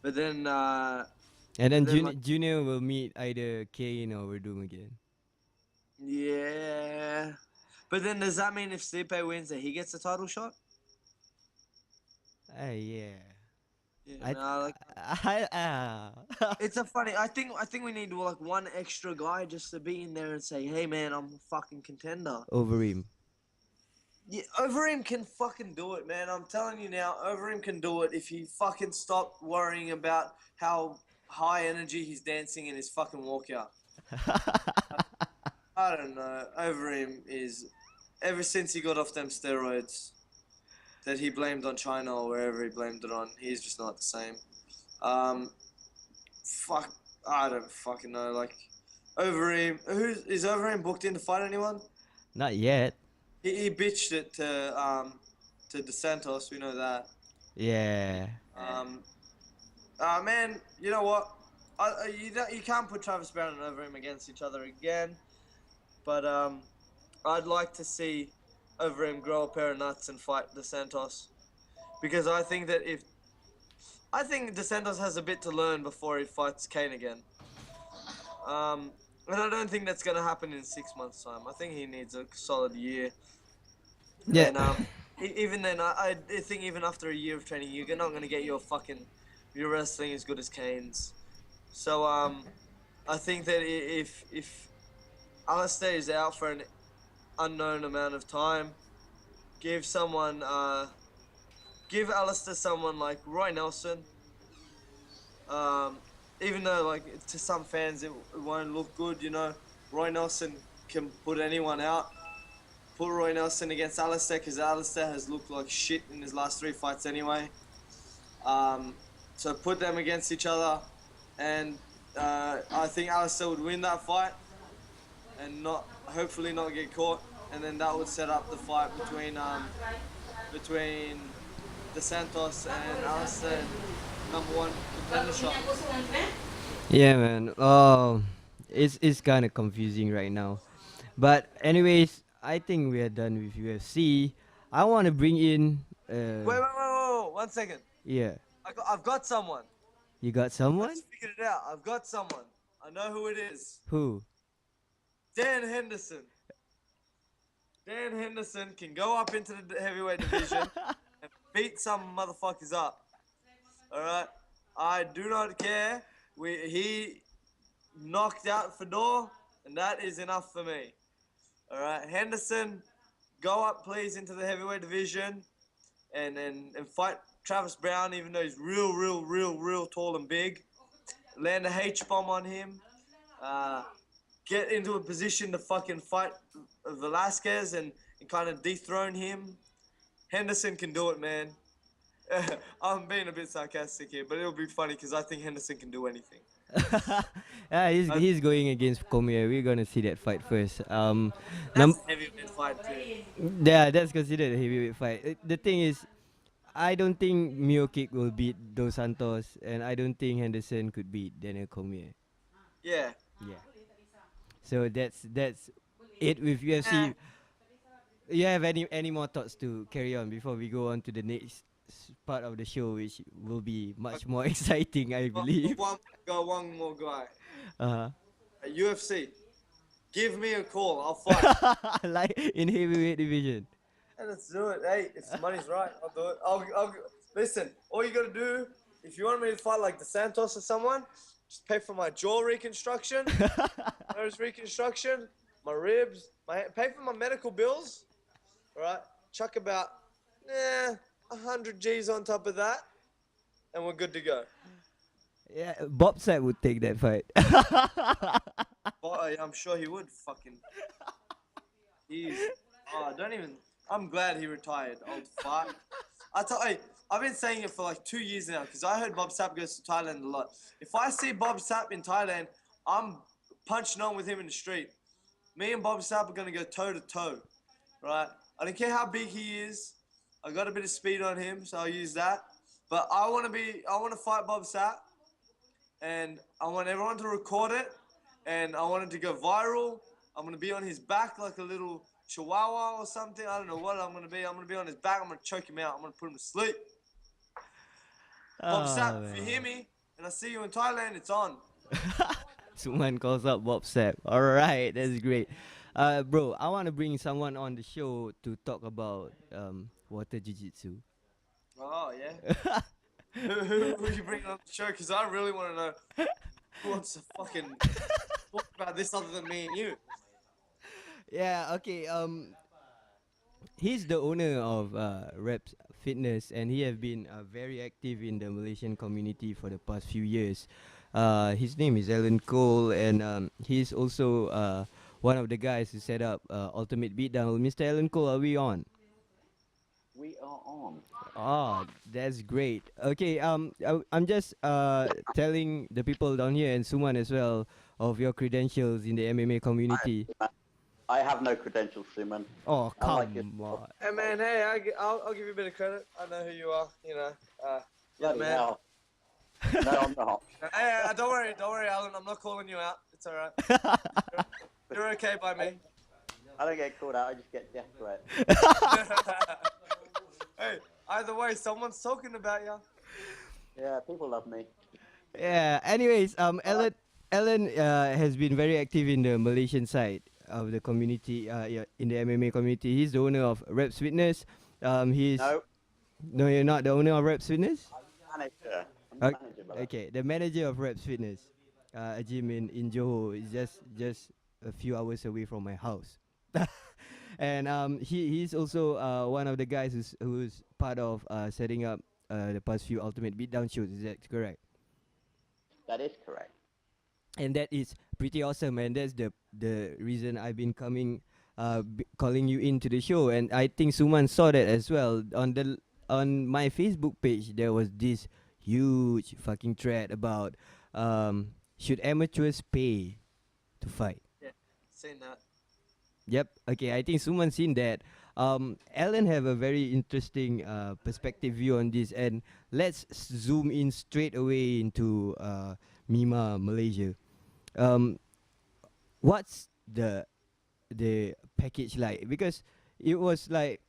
Speaker 2: But then,
Speaker 1: And then
Speaker 2: then,
Speaker 1: Junior will meet either Kane or Werdum again.
Speaker 2: yeah. But then, does that mean if Stipe wins that he gets a title shot?
Speaker 1: Yeah.
Speaker 2: Yeah. It's a funny. I think we need like one extra guy just to be in there and say, "Hey, man, I'm a fucking contender."
Speaker 1: Over him.
Speaker 2: Yeah, Overeem can fucking do it, man. I'm telling you now, Overeem can do it if he fucking stopped worrying about how high energy he's dancing in his fucking walkout. I don't know. Overeem is, ever since he got off them steroids that he blamed on China or wherever he blamed it on, he's just not the same. I don't fucking know. Like, Overeem, is Overeem booked in to fight anyone?
Speaker 1: Not yet.
Speaker 2: He bitched it to Dos Santos. We know that.
Speaker 1: Yeah.
Speaker 2: Man, you know what? You can't put Travis Brown and Overeem against each other again. But I'd like to see Overeem grow a pair of nuts and fight Dos Santos, because I think Dos Santos has a bit to learn before he fights Kane again. And I don't think that's gonna happen in 6 months' time. I think he needs a solid year.
Speaker 1: Yeah.
Speaker 2: And even then, I think even after a year of training, you're not gonna get your wrestling as good as Kane's. So I think that if Alistair is out for an unknown amount of time, give Alistair someone like Roy Nelson. Even though, like, to some fans it won't look good, Roy Nelson can put anyone out. Put Roy Nelson against Alistair, because Alistair has looked like shit in his last 3 fights anyway. So put them against each other, and I think Alistair would win that fight and hopefully not get caught, and then that would set up the fight between Dos Santos and Alistair, #1 contender shot.
Speaker 1: Yeah, man. Oh, it's kind of confusing right now. But anyways, I think we are done with UFC. I want to bring in.
Speaker 2: Wait, 1 second.
Speaker 1: Yeah.
Speaker 2: I've got someone.
Speaker 1: You got someone?
Speaker 2: Let's figure it out. I've got someone. I know who it is.
Speaker 1: Who?
Speaker 2: Dan Henderson. Dan Henderson can go up into the heavyweight division and beat some motherfuckers up. Alright? I do not care. He knocked out Fedor, and that is enough for me. Alright? Henderson, go up please into the heavyweight division and fight Travis Brown, even though he's real tall and big. Land a H-bomb on him. Get into a position to fucking fight Velasquez and kind of dethrone him. Henderson can do it, man. I'm being a bit sarcastic here, but it'll be funny because I think Henderson can do anything.
Speaker 1: He's going against Cormier. We're gonna see that fight first.
Speaker 2: That's a heavyweight fight too.
Speaker 1: Yeah, that's considered a heavyweight fight. The thing is, I don't think Miocic will beat Dos Santos, and I don't think Henderson could beat Daniel Cormier.
Speaker 2: Yeah.
Speaker 1: Yeah. So that's it with UFC. You have any more thoughts to carry on before we go on to the next part of the show, which will be much more exciting, I believe.
Speaker 2: One more guy.
Speaker 1: Uh-huh.
Speaker 2: UFC. Give me a call. I'll fight.
Speaker 1: Like in heavyweight division.
Speaker 2: Hey, let's do it. Hey, if the money's right, I'll do it. I'll listen. All you gotta do, if you want me to fight like Dos Santos or someone, just pay for my jaw reconstruction, nose reconstruction, my ribs, pay for my medical bills. All right, chuck about 100 G's on top of that, and we're good to go.
Speaker 1: Yeah, Bob Sapp would take that fight.
Speaker 2: Boy, I'm sure he would. Fucking He's don't even. I'm glad he retired. Old fuck. Hey, I've been saying it for like 2 years now because I heard Bob Sapp goes to Thailand a lot. If I see Bob Sapp in Thailand, I'm punching on with him in the street. Me and Bob Sapp are gonna go toe to toe, right? I don't care how big he is. I got a bit of speed on him, so I'll use that. But I want to fight Bob Sapp, and I want everyone to record it, and I want it to go viral. I'm gonna be on his back like a little chihuahua or something. I don't know what I'm gonna be. I'm gonna be on his back. I'm gonna choke him out. I'm gonna put him to sleep. Bob
Speaker 1: Oh
Speaker 2: Sapp, if you hear
Speaker 1: man.
Speaker 2: me and I see you in Thailand, it's on.
Speaker 1: Suman calls up Bob Sapp. All right, that's great. Bro, I want to bring someone on the show to talk about water jiu-jitsu.
Speaker 2: Oh yeah. Who you bringing on the show? Because I really want to know who wants to fucking talk about this other than me and you.
Speaker 1: Yeah, okay. He's the owner of Reps Fitness, and he have been very active in the Malaysian community for the past few years. His name is Alan Cole, and he's also one of the guys who set up Ultimate Beatdown. Mr. Alan Cole, are we on?
Speaker 3: We are on.
Speaker 1: Oh, that's great. Okay, I'm just telling the people down here and Suman as well of your credentials in the MMA community.
Speaker 3: I have no credentials, Suman.
Speaker 1: Oh,
Speaker 3: Unlike
Speaker 1: come
Speaker 3: yourself.
Speaker 1: on.
Speaker 2: Hey man, hey, I'll give you a bit of credit. I know who you are. You know, yeah,
Speaker 3: Bloody
Speaker 2: man.
Speaker 3: hell. No, I'm not.
Speaker 2: Hey, don't worry, Alan. I'm not calling you out. It's all right. You're okay by me.
Speaker 3: I don't get called out. I just get death threats.
Speaker 2: Hey, either way, someone's talking about you.
Speaker 3: Yeah, people love me.
Speaker 1: Yeah. Anyways, Alan has been very active in the Malaysian side of the community. Yeah, in the MMA community. He's the owner of Reps Fitness. He's
Speaker 3: No,
Speaker 1: you're not the owner of Reps Fitness.
Speaker 3: I'm manager. I'm the manager, brother.
Speaker 1: Okay, the manager of Reps Fitness, a gym in Johor, is just a few hours away from my house. And he's also one of the guys who's part of setting up the past few Ultimate Beatdown shows. Is that correct?
Speaker 3: That is correct.
Speaker 1: And that is pretty awesome, and that's the reason I've been calling you into the show. And I think Suman saw that as well on my Facebook page. There was this huge fucking thread about should amateurs pay to fight.
Speaker 2: Yeah, seen that.
Speaker 1: Yep. Okay. I think Suman seen that. Alan have a very interesting perspective view on this, and let's zoom in straight away into MIMMA Malaysia. What's the package like? Because it was like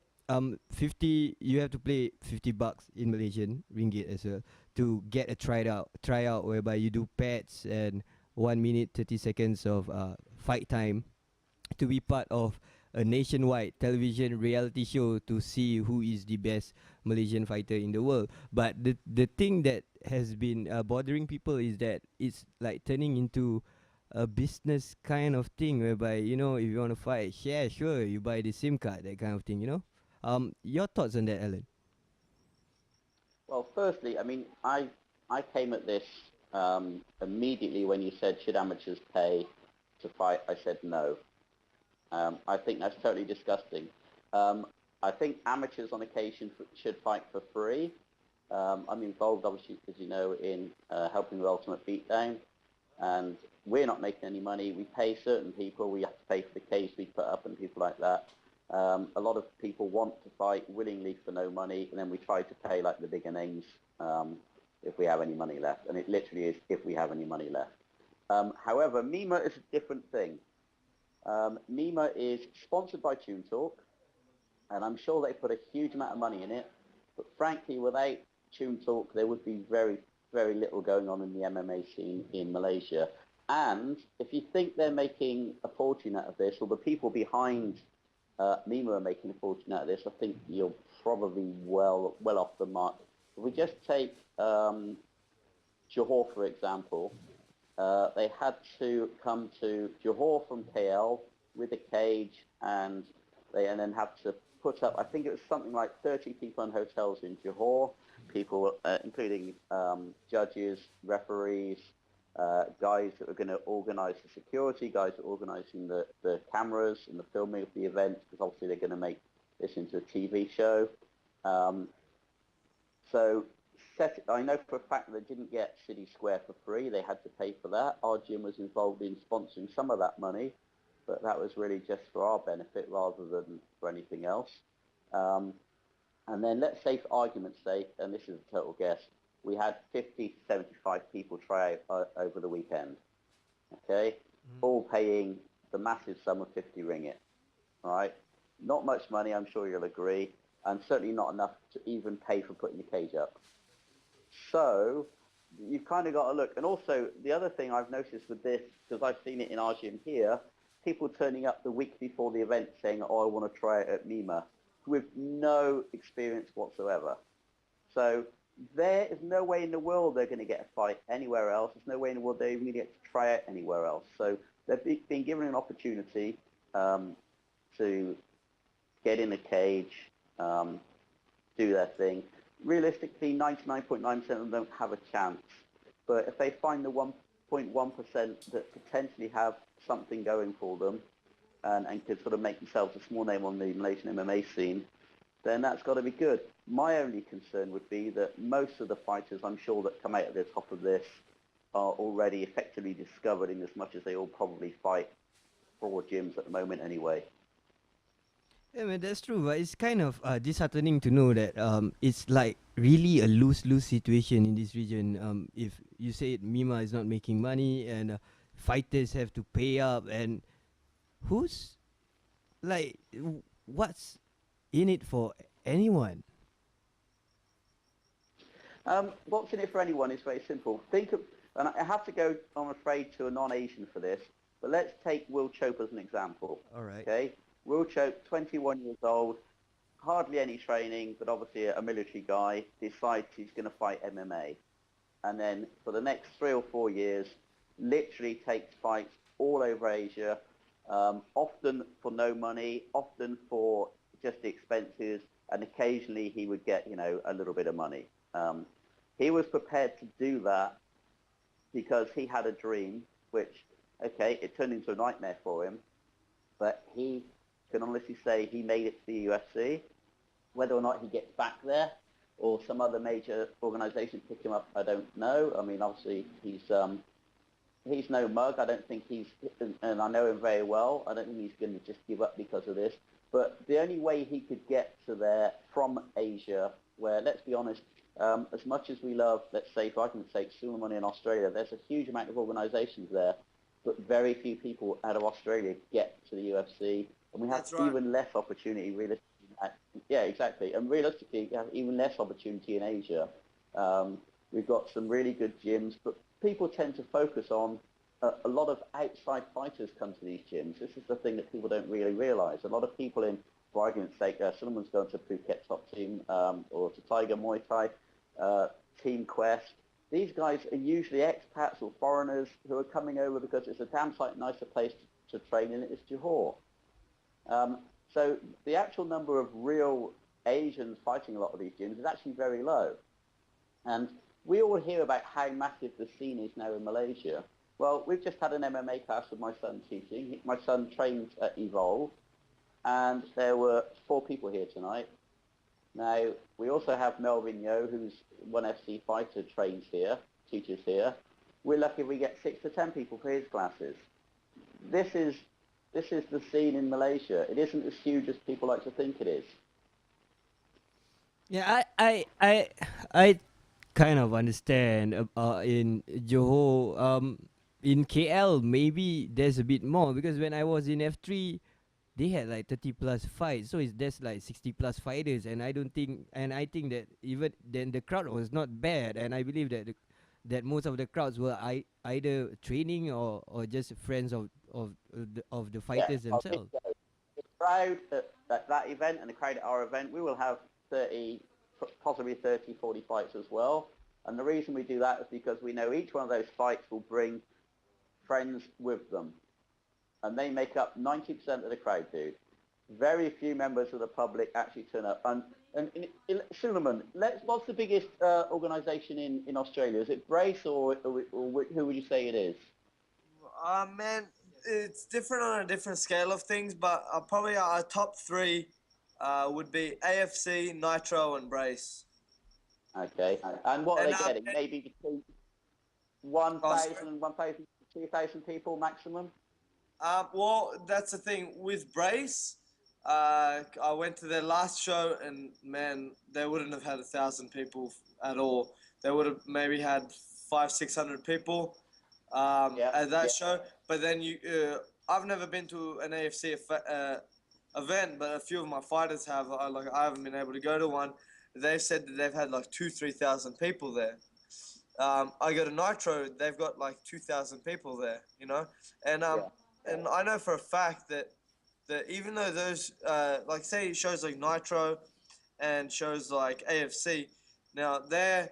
Speaker 1: 50. You have to pay $50 in Malaysian ringgit as well to get a tryout whereby you do pads and 1 minute 30 seconds of fight time to be part of a nationwide television reality show to see who is the best Malaysian fighter in the world. But the thing that has been bothering people is that it's like turning into a business kind of thing whereby, you know, if you want to fight, yeah, sure, you buy the SIM card, that kind of thing, you know. Your thoughts on that, Alan?
Speaker 3: Well, firstly, I mean, I came at this immediately when you said, should amateurs pay to fight? I said no. I think that's totally disgusting. I think amateurs on occasion should fight for free. I'm involved, obviously, as you know, in helping with Ultimate Beatdown, and we're not making any money. We pay certain people. We have to pay for the case we put up and people like that. A lot of people want to fight willingly for no money, and then we try to pay like the bigger names if we have any money left, and it literally is if we have any money left. However, MIMMA is a different thing. MIMMA is sponsored by Tune Talk, and I'm sure they put a huge amount of money in it, but frankly, without Tune Talk, there would be very, very little going on in the MMA scene in Malaysia. And if you think they're making a fortune out of this, or the people behind MIMMA are making a fortune out of this, I think you're probably well off the mark. If we just take Johor, for example, they had to come to Johor from KL with a cage, and then had to put up, I think it was something like 30 people in hotels in Johor, people including judges, referees, guys that are going to organise the security, guys that are organising the cameras and the filming of the events, because obviously they're going to make this into a TV show. So I know for a fact they didn't get City Square for free. They had to pay for that. Our gym was involved in sponsoring some of that money, but that was really just for our benefit rather than for anything else. And then let's say for argument's sake, and this is a total guess, we had 50 to 75 people try out over the weekend, okay? All paying the massive sum of 50 ringgit, all right? Not much money, I'm sure you'll agree, and certainly not enough to even pay for putting the cage up. So you've kind of got to look. And also, the other thing I've noticed with this, because I've seen it in our gym here, people turning up the week before the event saying, oh, I want to try it at MIMMA, with no experience whatsoever. So there is no way in the world they're going to get a fight anywhere else. There's no way in the world they're even going to get to try it anywhere else. So they've been given an opportunity to get in the cage, do their thing. Realistically, 99.9% of them don't have a chance. But if they find the 1.1% that potentially have something going for them and could sort of make themselves a small name on the Malaysian MMA scene, then that's got to be good. My only concern would be that most of the fighters, I'm sure, that come out at the top of this are already effectively discovered in as much as they all probably fight 4 gyms at the moment anyway.
Speaker 1: Yeah, man, that's true. But it's kind of disheartening to know that it's like really a lose-lose situation in this region. If you say MIMMA is not making money and fighters have to pay up, and who's like, what's in it for anyone?
Speaker 3: What's in it for anyone is very simple. Think of, and I have to go, I'm afraid, to a non-Asian for this, but let's take Will Chope as an example.
Speaker 1: All right.
Speaker 3: Okay, Will Chope, 21 years old, hardly any training, but obviously a military guy, decides he's going to fight MMA. And then for the next 3 or 4 years, literally takes fights all over Asia, often for no money, often for just the expenses, and occasionally he would get, a little bit of money. He was prepared to do that because he had a dream, which, okay, it turned into a nightmare for him, but he can honestly say he made it to the UFC. Whether or not he gets back there or some other major organization pick him up, I don't know. I mean, obviously, he's no mug. I don't think and I know him very well, I don't think he's going to just give up because of this. But the only way he could get to there from Asia, where, let's be honest, as much as we love, let's say, for argument's sake, Suman in Australia, there's a huge amount of organizations there, but very few people out of Australia get to the UFC. And we have even less opportunity, realistically. Yeah, exactly. And realistically, we have even less opportunity in Asia. We've got some really good gyms, but people tend to focus on a lot of outside fighters come to these gyms. This is the thing that people don't really realize. A lot of people in, for argument's sake, someone's going to Phuket Top Team or to Tiger Muay Thai, Team Quest. These guys are usually expats or foreigners who are coming over because it's a damn sight nicer place to train in. It's Johor. So the actual number of real Asians fighting a lot of these gyms is actually very low. And we all hear about how massive the scene is now in Malaysia. Well, we've just had an MMA class with my son teaching. My son trains at Evolve, and there were 4 people here tonight. Now, we also have Melvin Yeoh, who's 1FC fighter, trains here, teaches here. We're lucky if we get 6 to 10 people for his classes. This is the scene in Malaysia. It isn't as huge as people like to think it is.
Speaker 1: Yeah, I kind of understand in Johor. In KL, maybe there's a bit more, because when I was in F3, they had like 30 plus fights, so there's like 60 plus fighters, and I think that even then the crowd was not bad, and I believe that that most of the crowds were either training or just friends of the fighters themselves.
Speaker 3: The crowd at that event and the crowd at our event, we will have 30, possibly 30, 40 fights as well. And the reason we do that is because we know each one of those fights will bring friends with them. And they make up 90% of the crowd, dude. Very few members of the public actually turn up. And And Suleiman, what's the biggest organisation in Australia? Is it Brace or who would you say it is?
Speaker 2: Man, it's different on a different scale of things, but probably our top three would be AFC, Nitro, and Brace.
Speaker 3: Okay. And what are
Speaker 2: And,
Speaker 3: they getting? Maybe between 1,000 and 2,000 people maximum?
Speaker 2: Well, that's the thing. With Brace, I went to their last show, and man, they wouldn't have had 1,000 people at all. They would have maybe had 500-600 people at that show. But then I've never been to an AFC event, but a few of my fighters have. I haven't been able to go to one. They've said that they've had like 2,000-3,000 people there. I go to Nitro, they've got like 2,000 people there, and I know for a fact that even though those like say shows like Nitro and shows like AFC, now they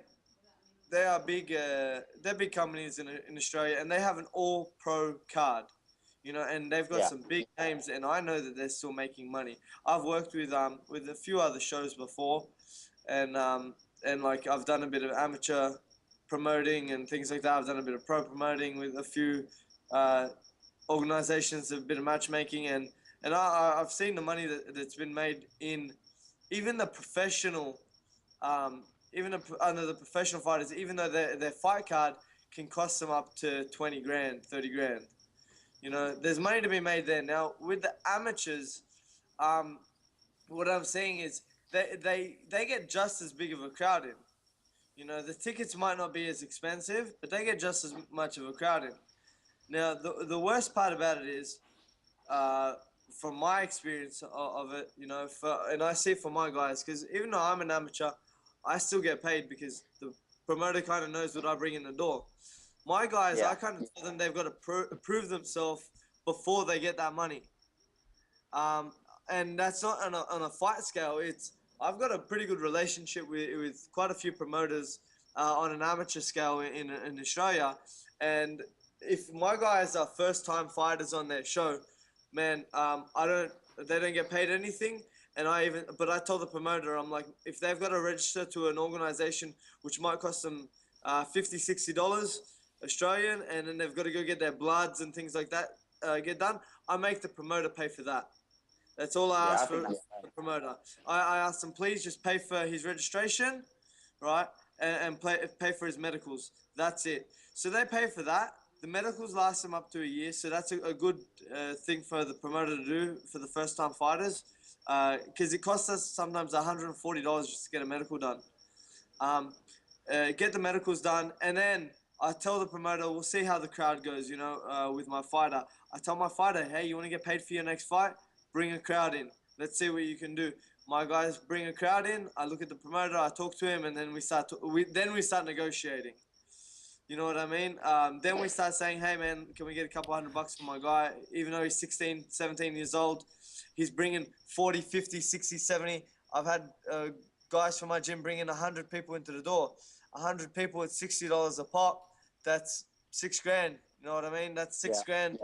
Speaker 2: are big they're big companies in Australia, and they have an all pro card, and they've got some big names, and I know that they're still making money. I've worked with a few other shows before, and like I've done a bit of amateur promoting and things like that. I've done a bit of pro promoting with a few organizations, a bit of matchmaking, and I've seen the money that's been made in even the professional, under the professional fighters, even though their fight card can cost them up to 20 grand, 30 grand. There's money to be made there. Now with the amateurs, what I'm saying is they get just as big of a crowd in. The tickets might not be as expensive, but they get just as much of a crowd in. Now, the worst part about it is, from my experience of it, and I see it for my guys, because even though I'm an amateur, I still get paid because the promoter kind of knows what I bring in the door. My guys, I kind of tell them they've got to prove themselves before they get that money. And that's not on a fight scale. I've got a pretty good relationship with quite a few promoters on an amateur scale in Australia, and if my guys are first time fighters on their show, man, they don't get paid anything, and but I told the promoter, I'm like, if they've got to register to an organization which might cost them $50-$60 Australian, and then they've got to go get their bloods and things like that get done, I make the promoter pay for that. That's all I ask for the promoter. I asked them, please just pay for his registration, right, and pay for his medicals. That's it. So they pay for that. The medicals last them up to a year, so that's a good thing for the promoter to do for the first-time fighters, because it costs us sometimes $140 just to get a medical done. Get the medicals done, and then I tell the promoter, we'll see how the crowd goes, with my fighter. I tell my fighter, hey, you want to get paid for your next fight? Bring a crowd in. Let's see what you can do. My guys bring a crowd in. I look at the promoter. I talk to him, and then we start negotiating. You know what I mean? Then we start saying, hey, man, can we get a couple $100 for my guy? Even though he's 16, 17 years old, he's bringing 40, 50, 60, 70. I've had guys from my gym bringing 100 people into the door. 100 people at $60 a pop. That's $6 grand. You know what I mean? That's six grand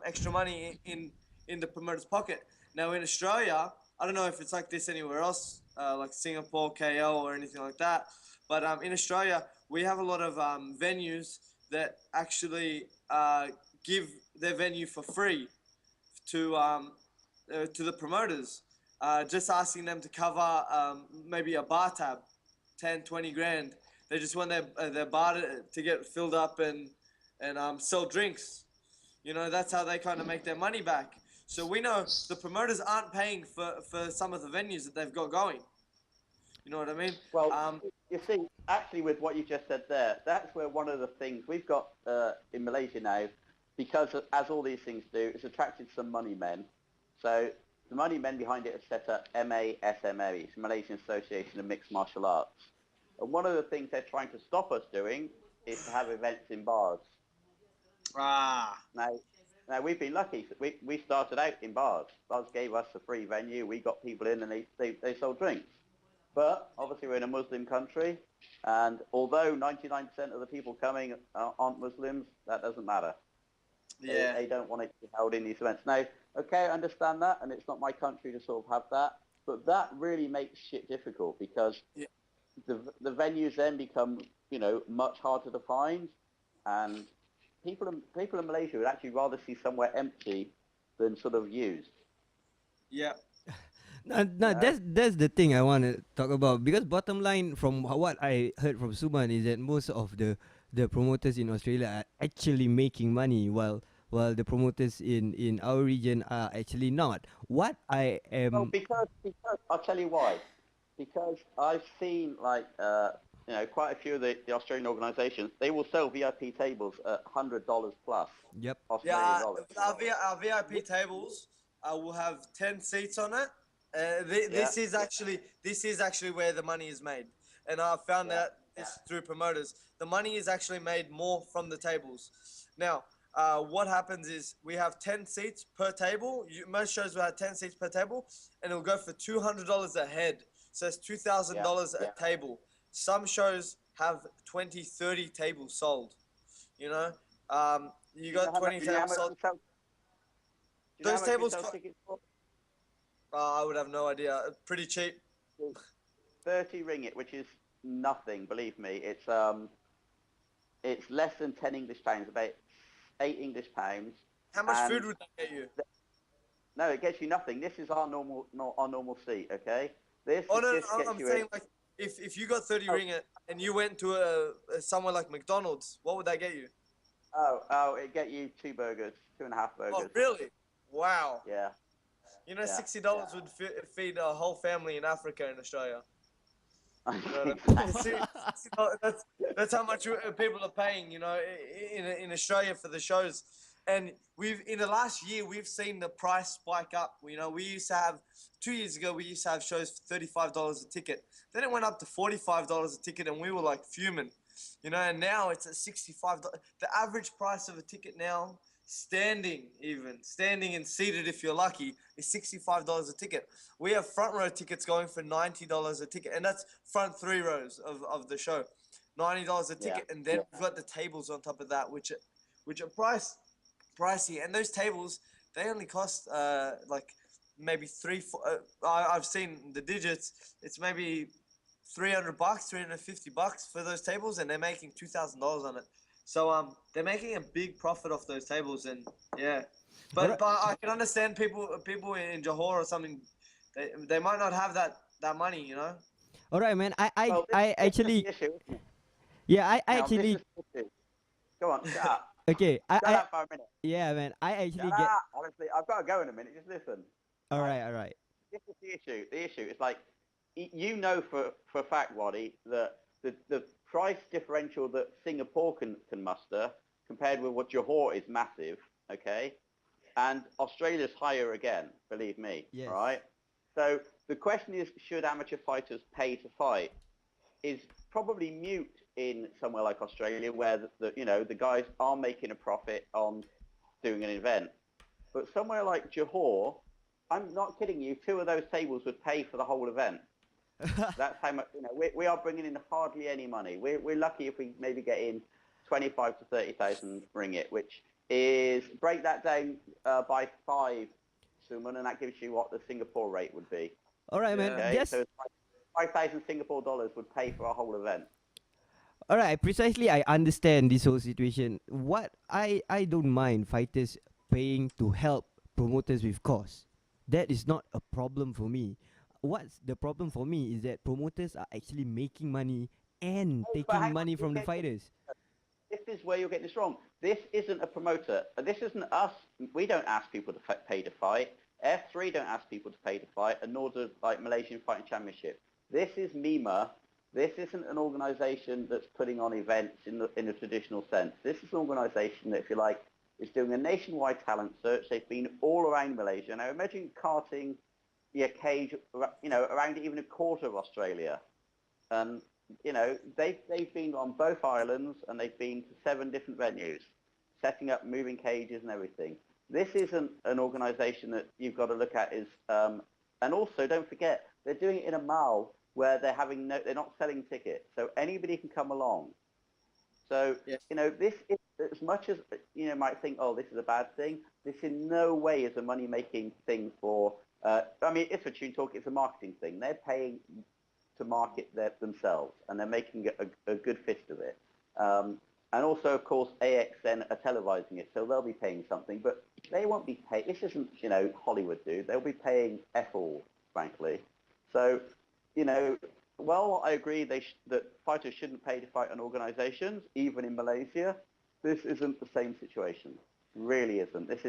Speaker 2: extra money in the promoter's pocket. Now in Australia, I don't know if it's like this anywhere else, like Singapore, KL, or anything like that. But in Australia, we have a lot of venues that actually give their venue for free to the promoters, just asking them to cover maybe a bar tab, 10, 20 grand. They just want their bar to get filled up and sell drinks. That's how they kind of make their money back. So we know the promoters aren't paying for some of the venues that they've got going. You know what I mean?
Speaker 3: Well, you see, actually with what you just said there, that's where one of the things we've got in Malaysia now, because as all these things do, it's attracted some money men. So the money men behind it have set up MASMA, it's Malaysian Association of Mixed Martial Arts. And one of the things they're trying to stop us doing is to have events in bars. Now we've been lucky. We started out in bars. Bars gave us a free venue. We got people in and they sold drinks. But obviously we're in a Muslim country, and although 99% of the people coming aren't Muslims, that doesn't matter. They don't want it to be held in these events. Now, okay, I understand that, and it's not my country to sort of have that. But that really makes shit difficult because
Speaker 2: Yeah.
Speaker 3: the venues then become, much harder to find, and people in Malaysia would actually rather see somewhere empty than sort of used.
Speaker 2: Yeah.
Speaker 1: No,
Speaker 3: Yeah.
Speaker 1: that's the thing I want to talk about, because bottom line from what I heard from Suman is that most of the promoters in Australia are actually making money, while the promoters in our region are actually not. What I
Speaker 3: Well,
Speaker 1: am
Speaker 3: because I'll tell you why. Because I've seen quite a few of the Australian organisations. They will sell VIP tables at $100 plus
Speaker 1: Yep.
Speaker 3: Australian
Speaker 2: Yeah,
Speaker 3: dollars.
Speaker 2: our VIP tables will have 10 seats on it.
Speaker 3: Yeah.
Speaker 2: This is actually where the money is made, and I found out this through promoters. The money is actually made more from the tables. Now, what happens is we have 10 seats per table. Most shows will have 10 seats per table, and it'll go for $200 a head. So it's $2,000 a table. Some shows have 20, 30 tables sold. You know, you got 20 tables sold. Those tables,
Speaker 3: tickets for?
Speaker 2: I would have no idea. Pretty cheap.
Speaker 3: 30 ringgit, which is nothing. Believe me, it's less than 10 English pounds, about 8 English pounds.
Speaker 2: How much
Speaker 3: And
Speaker 2: food would that get you?
Speaker 3: no, it gets you nothing. This is our normal seat, okay? This
Speaker 2: Oh no,
Speaker 3: just gets
Speaker 2: I'm
Speaker 3: you
Speaker 2: saying like if you got 30 ringgit and you went to somewhere like McDonald's, what would that get you?
Speaker 3: it get you 2 burgers, 2.5 burgers.
Speaker 2: Oh really? Wow.
Speaker 3: Yeah.
Speaker 2: You know, $60 would feed a whole family in Africa and Australia. You know what I mean? That's how much people are paying, you know, in Australia for the shows. And in the last year we've seen the price spike up. You know, we used to have 2 years ago we used to have shows for $35 a ticket. Then it went up to $45 a ticket, and we were like fuming. You know, and now it's at $65. The average price of a ticket now, standing and seated if you're lucky, is $65 a ticket. We have front row tickets going for $90 a ticket, and that's front 3 rows of the show. $90 a ticket, and then we've got the tables on top of that, which are pricey. And those tables, they only cost like maybe I've seen the digits. It's maybe $300, $350 for those tables, and they're making $2,000 on it. So they're making a big profit off those tables, and yeah. But I can understand people in Johor or something, they might not have that money, you know.
Speaker 1: all right, man.
Speaker 3: Well,
Speaker 1: I
Speaker 3: this is
Speaker 1: actually
Speaker 3: the issue, isn't it?
Speaker 1: yeah I
Speaker 3: Hang on,
Speaker 1: actually
Speaker 3: this is the issue. Go on, shut up.
Speaker 1: okay
Speaker 3: Shut
Speaker 1: I
Speaker 3: up for a minute.
Speaker 1: yeah, man. I actually
Speaker 3: Shut
Speaker 1: get
Speaker 3: up. Honestly, I've got to go in a minute. Just listen.
Speaker 1: all right.
Speaker 3: This is the issue. The issue is like, you know for a fact, Waddy, that the price differential that Singapore can muster compared with what Johor is massive, okay? And Australia's higher again, believe me,
Speaker 1: Yes.
Speaker 3: all right? So the question is, should amateur fighters pay to fight? Is probably mute in somewhere like Australia, where the guys are making a profit on doing an event. But somewhere like Johor, I'm not kidding you, 2 of those tables would pay for the whole event. That's how much, we are bringing in hardly any money. We're lucky if we maybe get in 25 to 30,000 ringgit, which is, break that down by 5, Suman, and that gives you what the Singapore rate would be.
Speaker 1: All right, man.
Speaker 3: Okay,
Speaker 1: Yes.
Speaker 3: so 5,000 Singapore dollars would pay for a whole event.
Speaker 1: All right, precisely. I understand this whole situation. What I don't mind fighters paying to help promoters with costs. That is not a problem for me. What's the problem for me is that promoters are actually making money and
Speaker 3: But hang
Speaker 1: taking
Speaker 3: on,
Speaker 1: money from the fighters.
Speaker 3: This is where you're getting this wrong. This isn't a promoter. This isn't us. We don't ask people to pay to fight. F3 don't ask people to pay to fight, and nor does Malaysian Fighting Championship. This is MIMMA. This isn't an organisation that's putting on events in the traditional sense. This is an organisation that, if you like, is doing a nationwide talent search. They've been all around Malaysia. Now imagine carting your cage, around even a quarter of Australia. And, they've been on both islands, and they've been to 7 different venues, setting up moving cages and everything. This isn't an organisation that you've got to look at as, and also don't forget, they're doing it in a mall where they're not selling tickets, so anybody can come along. So, this is, as much as, might think, oh, this is a bad thing, this in no way is a money-making thing for I mean, it's a Tune Talk. It's a marketing thing. They're paying to market themselves, and they're making a good fist of it. And also, of course, AXN are televising it, so they'll be paying something, but they won't be paid. This isn't, Hollywood, dude. They'll be paying F all, frankly. So, while I agree that fighters shouldn't pay to fight on organizations, even in Malaysia, this isn't the same situation. It really isn't. This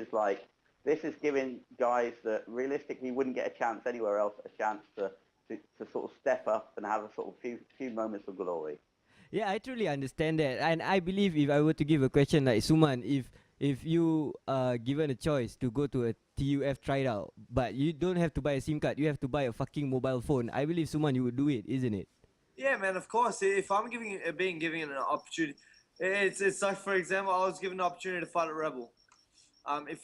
Speaker 3: is giving guys that realistically wouldn't get a chance anywhere else a chance to sort of step up and have a sort of few moments of glory.
Speaker 1: Yeah, I truly understand that, and I believe if I were to give a question like Suman, if you are given a choice to go to a TUF tryout, but you don't have to buy a SIM card, you have to buy a fucking mobile phone. I believe Suman, you would do it, isn't it?
Speaker 2: Yeah, man. Of course. If I'm being given an opportunity, it's like, for example, I was given an opportunity to fight at Rebel. If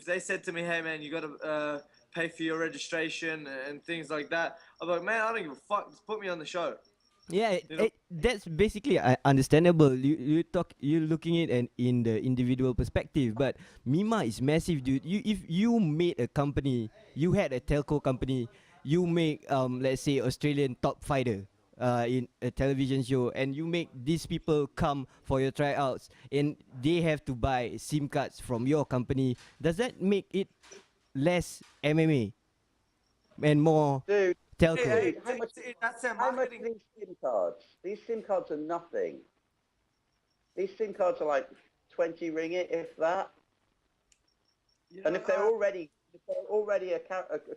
Speaker 2: they said to me, hey man, you gotta pay for your registration and things like that, I'm like, man, I don't give a fuck. Just put me on the show.
Speaker 1: Yeah, that's basically understandable. You're looking at it in the individual perspective, but MIMMA is massive, dude. If you made a company, you had a telco company, you make let's say Australian top fighter in a television show, and you make these people come for your tryouts, and they have to buy SIM cards from your company. Does that make it less MMA and more
Speaker 3: Dude,
Speaker 1: telco?
Speaker 2: That's their
Speaker 3: how much
Speaker 2: marketing.
Speaker 3: are these SIM cards? These SIM cards are nothing. These SIM cards are like 20 ringgit, if that. And if they're already a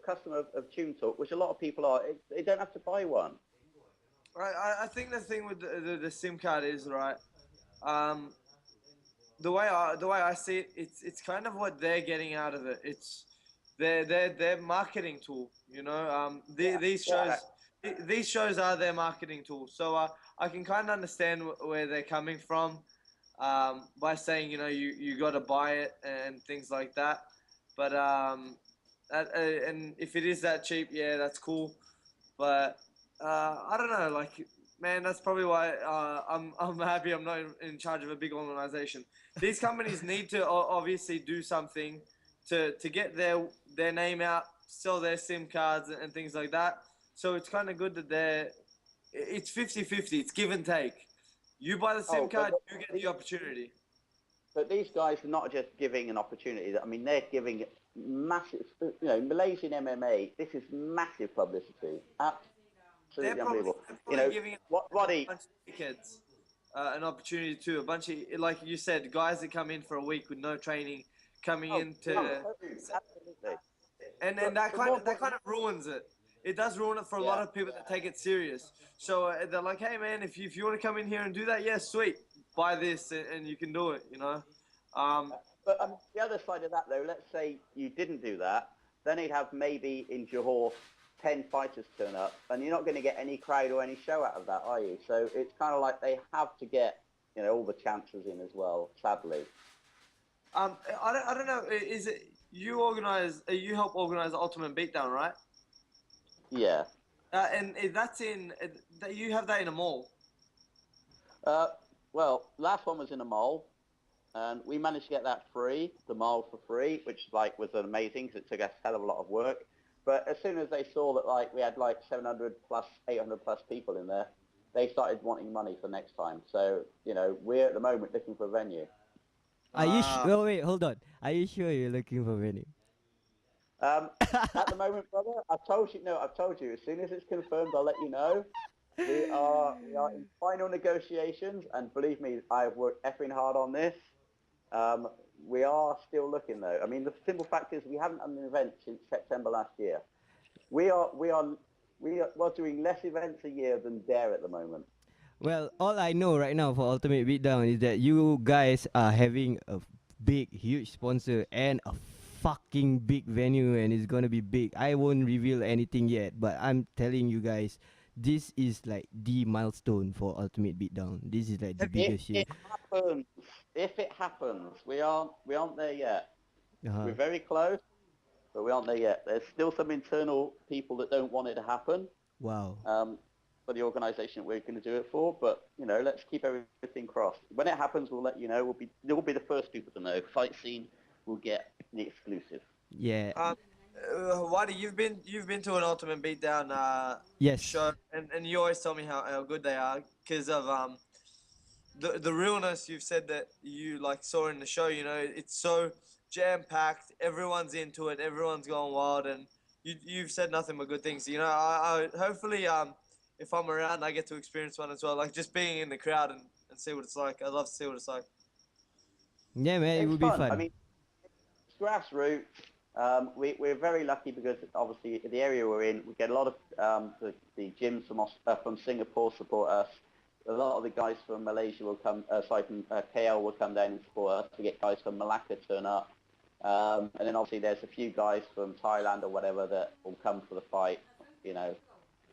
Speaker 3: customer of Tune Talk, which a lot of people are, they don't have to buy one.
Speaker 2: Right, I think the thing with the SIM card is, right. The way I see it, it's kind of what they're getting out of it. It's their marketing tool. These shows are their marketing tool. So I can kind of understand where they're coming from, by saying you got to buy it and things like that. But and if it is that cheap, yeah, that's cool. But I don't know, like, man, that's probably why I'm happy I'm not in charge of a big organization. These companies need to obviously do something to get their name out, sell their SIM cards and things like that. So it's kind of good that it's 50-50. It's give and take. You buy the SIM card, you get the opportunity.
Speaker 3: But these guys are not just giving an opportunity. I mean, they're giving massive, Malaysian MMA, this is massive publicity. Absolutely unbelievable.
Speaker 2: Giving
Speaker 3: Roddy,
Speaker 2: a bunch of kids an opportunity too. A bunch of, like you said, guys that come in for a week with no training, coming into,
Speaker 3: absolutely.
Speaker 2: and that kind of ruins it. It does ruin it for a lot of people that take it serious. So they're like, hey man, if you want to come in here and do that, yeah, sweet, buy this and you can do it.
Speaker 3: But the other side of that, though, let's say you didn't do that, then you'd have maybe in Johor 10 fighters turn up, and you're not going to get any crowd or any show out of that, are you? So it's kind of like they have to get, all the chances in as well, sadly.
Speaker 2: I don't know. Is it you help organize Ultimate Beatdown, right?
Speaker 3: Yeah.
Speaker 2: And that's you have that in a mall.
Speaker 3: Well, last one was in a mall, and we managed to get that free, the mall for free, which was amazing because it took us a hell of a lot of work. But as soon as they saw that we had 700 plus, 800 plus people in there, they started wanting money for next time. So we're at the moment looking for a venue.
Speaker 1: Are you sure? Wait, hold on. Are you sure you're looking for a venue?
Speaker 3: At the moment, brother, I've told you. As soon as it's confirmed, I'll let you know. We are in final negotiations, and believe me, I've worked effing hard on this. We are still looking, though. I mean, the simple fact is we haven't done an event since September last year. We are doing less events a year than Dare at the moment.
Speaker 1: Well, all I know right now for Ultimate Beatdown is that you guys are having a big, huge sponsor and a fucking big venue, and it's gonna be big. I won't reveal anything yet, but I'm telling you guys, this is like the milestone for Ultimate Beatdown. This is like the biggest shit.
Speaker 3: If it happens, we aren't there yet.
Speaker 1: Uh-huh.
Speaker 3: We're very close, but we aren't there yet. There's still some internal people that don't want it to happen.
Speaker 1: Wow.
Speaker 3: For the organisation that we're going to do it for, but let's keep everything crossed. When it happens, we'll let you know. You'll be the first people to know. Fight Scene will get the exclusive.
Speaker 1: Yeah.
Speaker 2: Waddy, you've been to an Ultimate Beatdown
Speaker 1: Yes.
Speaker 2: show, and you always tell me how good they are because of the realness you've said that you like saw in the show. You know, it's so jam packed. Everyone's into it. Everyone's going wild, and you've said nothing but good things. You know, I hopefully if I'm around, I get to experience one as well. Like just being in the crowd and see what it's like. I'd love to see what it's like.
Speaker 1: Yeah, man. It
Speaker 3: It's
Speaker 1: would be
Speaker 3: fun. I
Speaker 1: fun.
Speaker 3: mean, it's grassroots. We're very lucky because obviously the area we're in, we get a lot of the gyms from Singapore support us. A lot of the guys from Malaysia will come, from KL will come down and support us. We get guys from Malacca turn up. And then obviously there's a few guys from Thailand or whatever that will come for the fight. You know,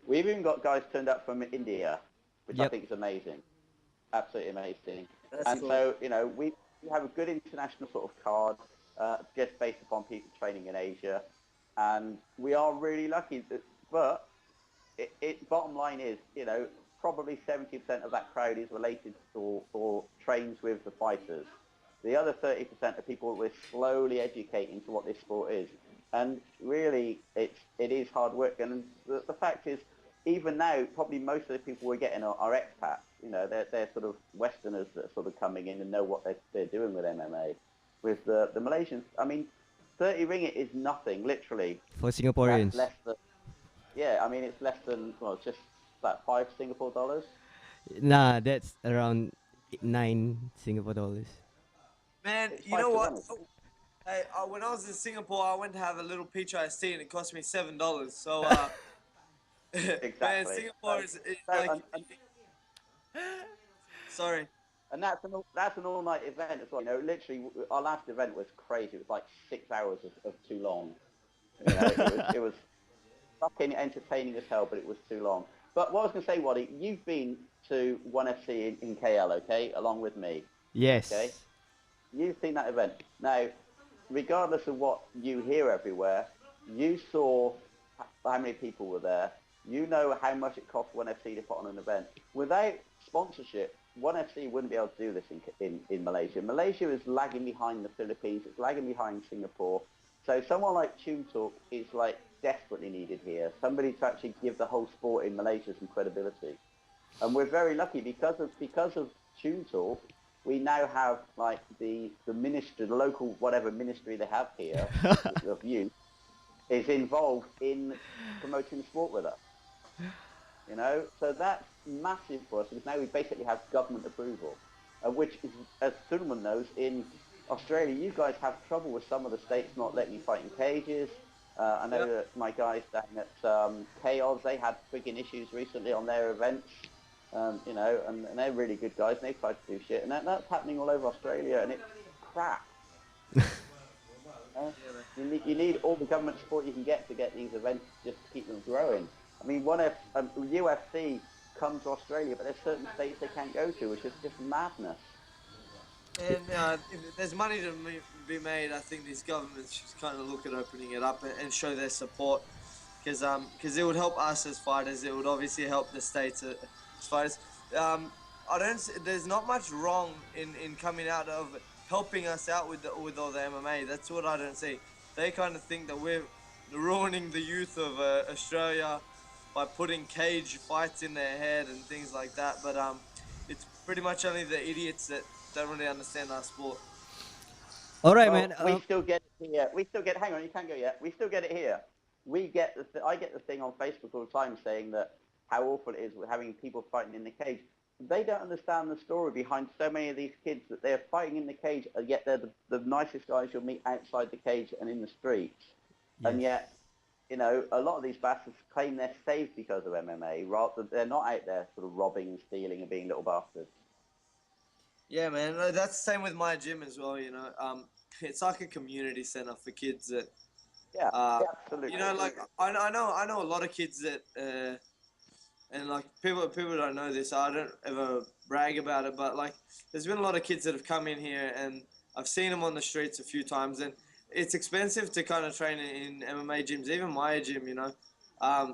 Speaker 3: we've even got guys turned up from India, which I
Speaker 1: Yep.
Speaker 3: think is amazing, absolutely amazing.
Speaker 2: That's
Speaker 3: And
Speaker 2: cool.
Speaker 3: so, you know, we have a good international sort of card, just based upon people training in Asia, and we are really lucky. But bottom line is, you know, probably 70% of that crowd is related to or trains with the fighters. The other 30% are people we're slowly educating to what this sport is. And really, it is hard work. And the fact is, even now, probably most of the people we're getting are expats. You know, they're sort of Westerners that are sort of coming in and know what they're doing with MMA. With the Malaysians, I mean, 30 ringgit is nothing, literally.
Speaker 1: For
Speaker 3: That's
Speaker 1: Singaporeans.
Speaker 3: less than, yeah, I mean, it's less than, well, just about 5 Singapore dollars.
Speaker 1: Nah, that's around 9 Singapore dollars.
Speaker 2: Man,
Speaker 3: It's
Speaker 2: you
Speaker 3: 5
Speaker 2: know
Speaker 3: to
Speaker 2: what?
Speaker 3: 1. Isn't it?
Speaker 2: Hey, when I was in Singapore, I went to have a little peach iced tea, and it cost me $7. So, man,
Speaker 3: Exactly.
Speaker 2: Singapore is
Speaker 3: So,
Speaker 2: like, sorry.
Speaker 3: and that's an all-night event as well. You know, literally, our last event was crazy. It was like 6 hours of too long. You know, it was fucking entertaining as hell, but it was too long. But what I was going to say, Waddy, you've been to 1FC in KL, okay, along with me, okay?
Speaker 1: Yes.
Speaker 3: You've seen that event. Now, regardless of what you hear everywhere, you saw how many people were there. You know how much it costs 1FC to put on an event. Without sponsorship, 1FC wouldn't be able to do this in Malaysia. Malaysia is lagging behind the Philippines. It's lagging behind Singapore. So someone like Tune Talk is like desperately needed here. Somebody to actually give the whole sport in Malaysia some credibility. And we're very lucky because of Tune Talk. We now have like the ministry, the local whatever ministry they have here of youth is involved in promoting the sport with us. You know, so that's massive for us because now we basically have government approval, which is, as Suman knows, in Australia, you guys have trouble with some of the states not letting you fight in cages. I know
Speaker 2: Yep.
Speaker 3: that my guys down at Chaos, they had frigging issues recently on their events. You know, and they're really good guys, and they try to do shit, and that's happening all over Australia, and it's crap.
Speaker 2: Yeah, man.
Speaker 3: You need all the government support you can get to get these events just to keep them growing. I mean, UFC comes to Australia, but there's certain states they can't go to, which is just madness.
Speaker 2: And if there's money to be made, I think these governments should kind of look at opening it up and show their support, because it would help us as fighters. It would obviously help the states as fighters. I don't. There's not much wrong in coming out of helping us out with all the MMA. That's what I don't see. They kind of think that we're ruining the youth of Australia by putting cage fights in their head and things like that. But it's pretty much only the idiots that don't really understand our sport.
Speaker 1: All right,
Speaker 3: Well,
Speaker 1: man.
Speaker 3: we still get it here. We still get. Hang on, you can't go yet. We still get it here. We get I get the thing on Facebook all the time saying that how awful it is with having people fighting in the cage. They don't understand the story behind so many of these kids that they're fighting in the cage, and yet they're the nicest guys you'll meet outside the cage and in the streets. And
Speaker 1: Yes.
Speaker 3: yet, you know, a lot of these bastards claim they're safe because of MMA, rather they're not out there sort of robbing and stealing and being little bastards.
Speaker 2: Yeah, man. That's the same with my gym as well. You know, it's like a community center for kids that,
Speaker 3: Yeah, absolutely.
Speaker 2: you know, like I know a lot of kids that, and like people don't know this. I don't ever brag about it, but like there's been a lot of kids that have come in here, and I've seen them on the streets a few times, and it's expensive to kind of train in MMA gyms. Even my gym, you know,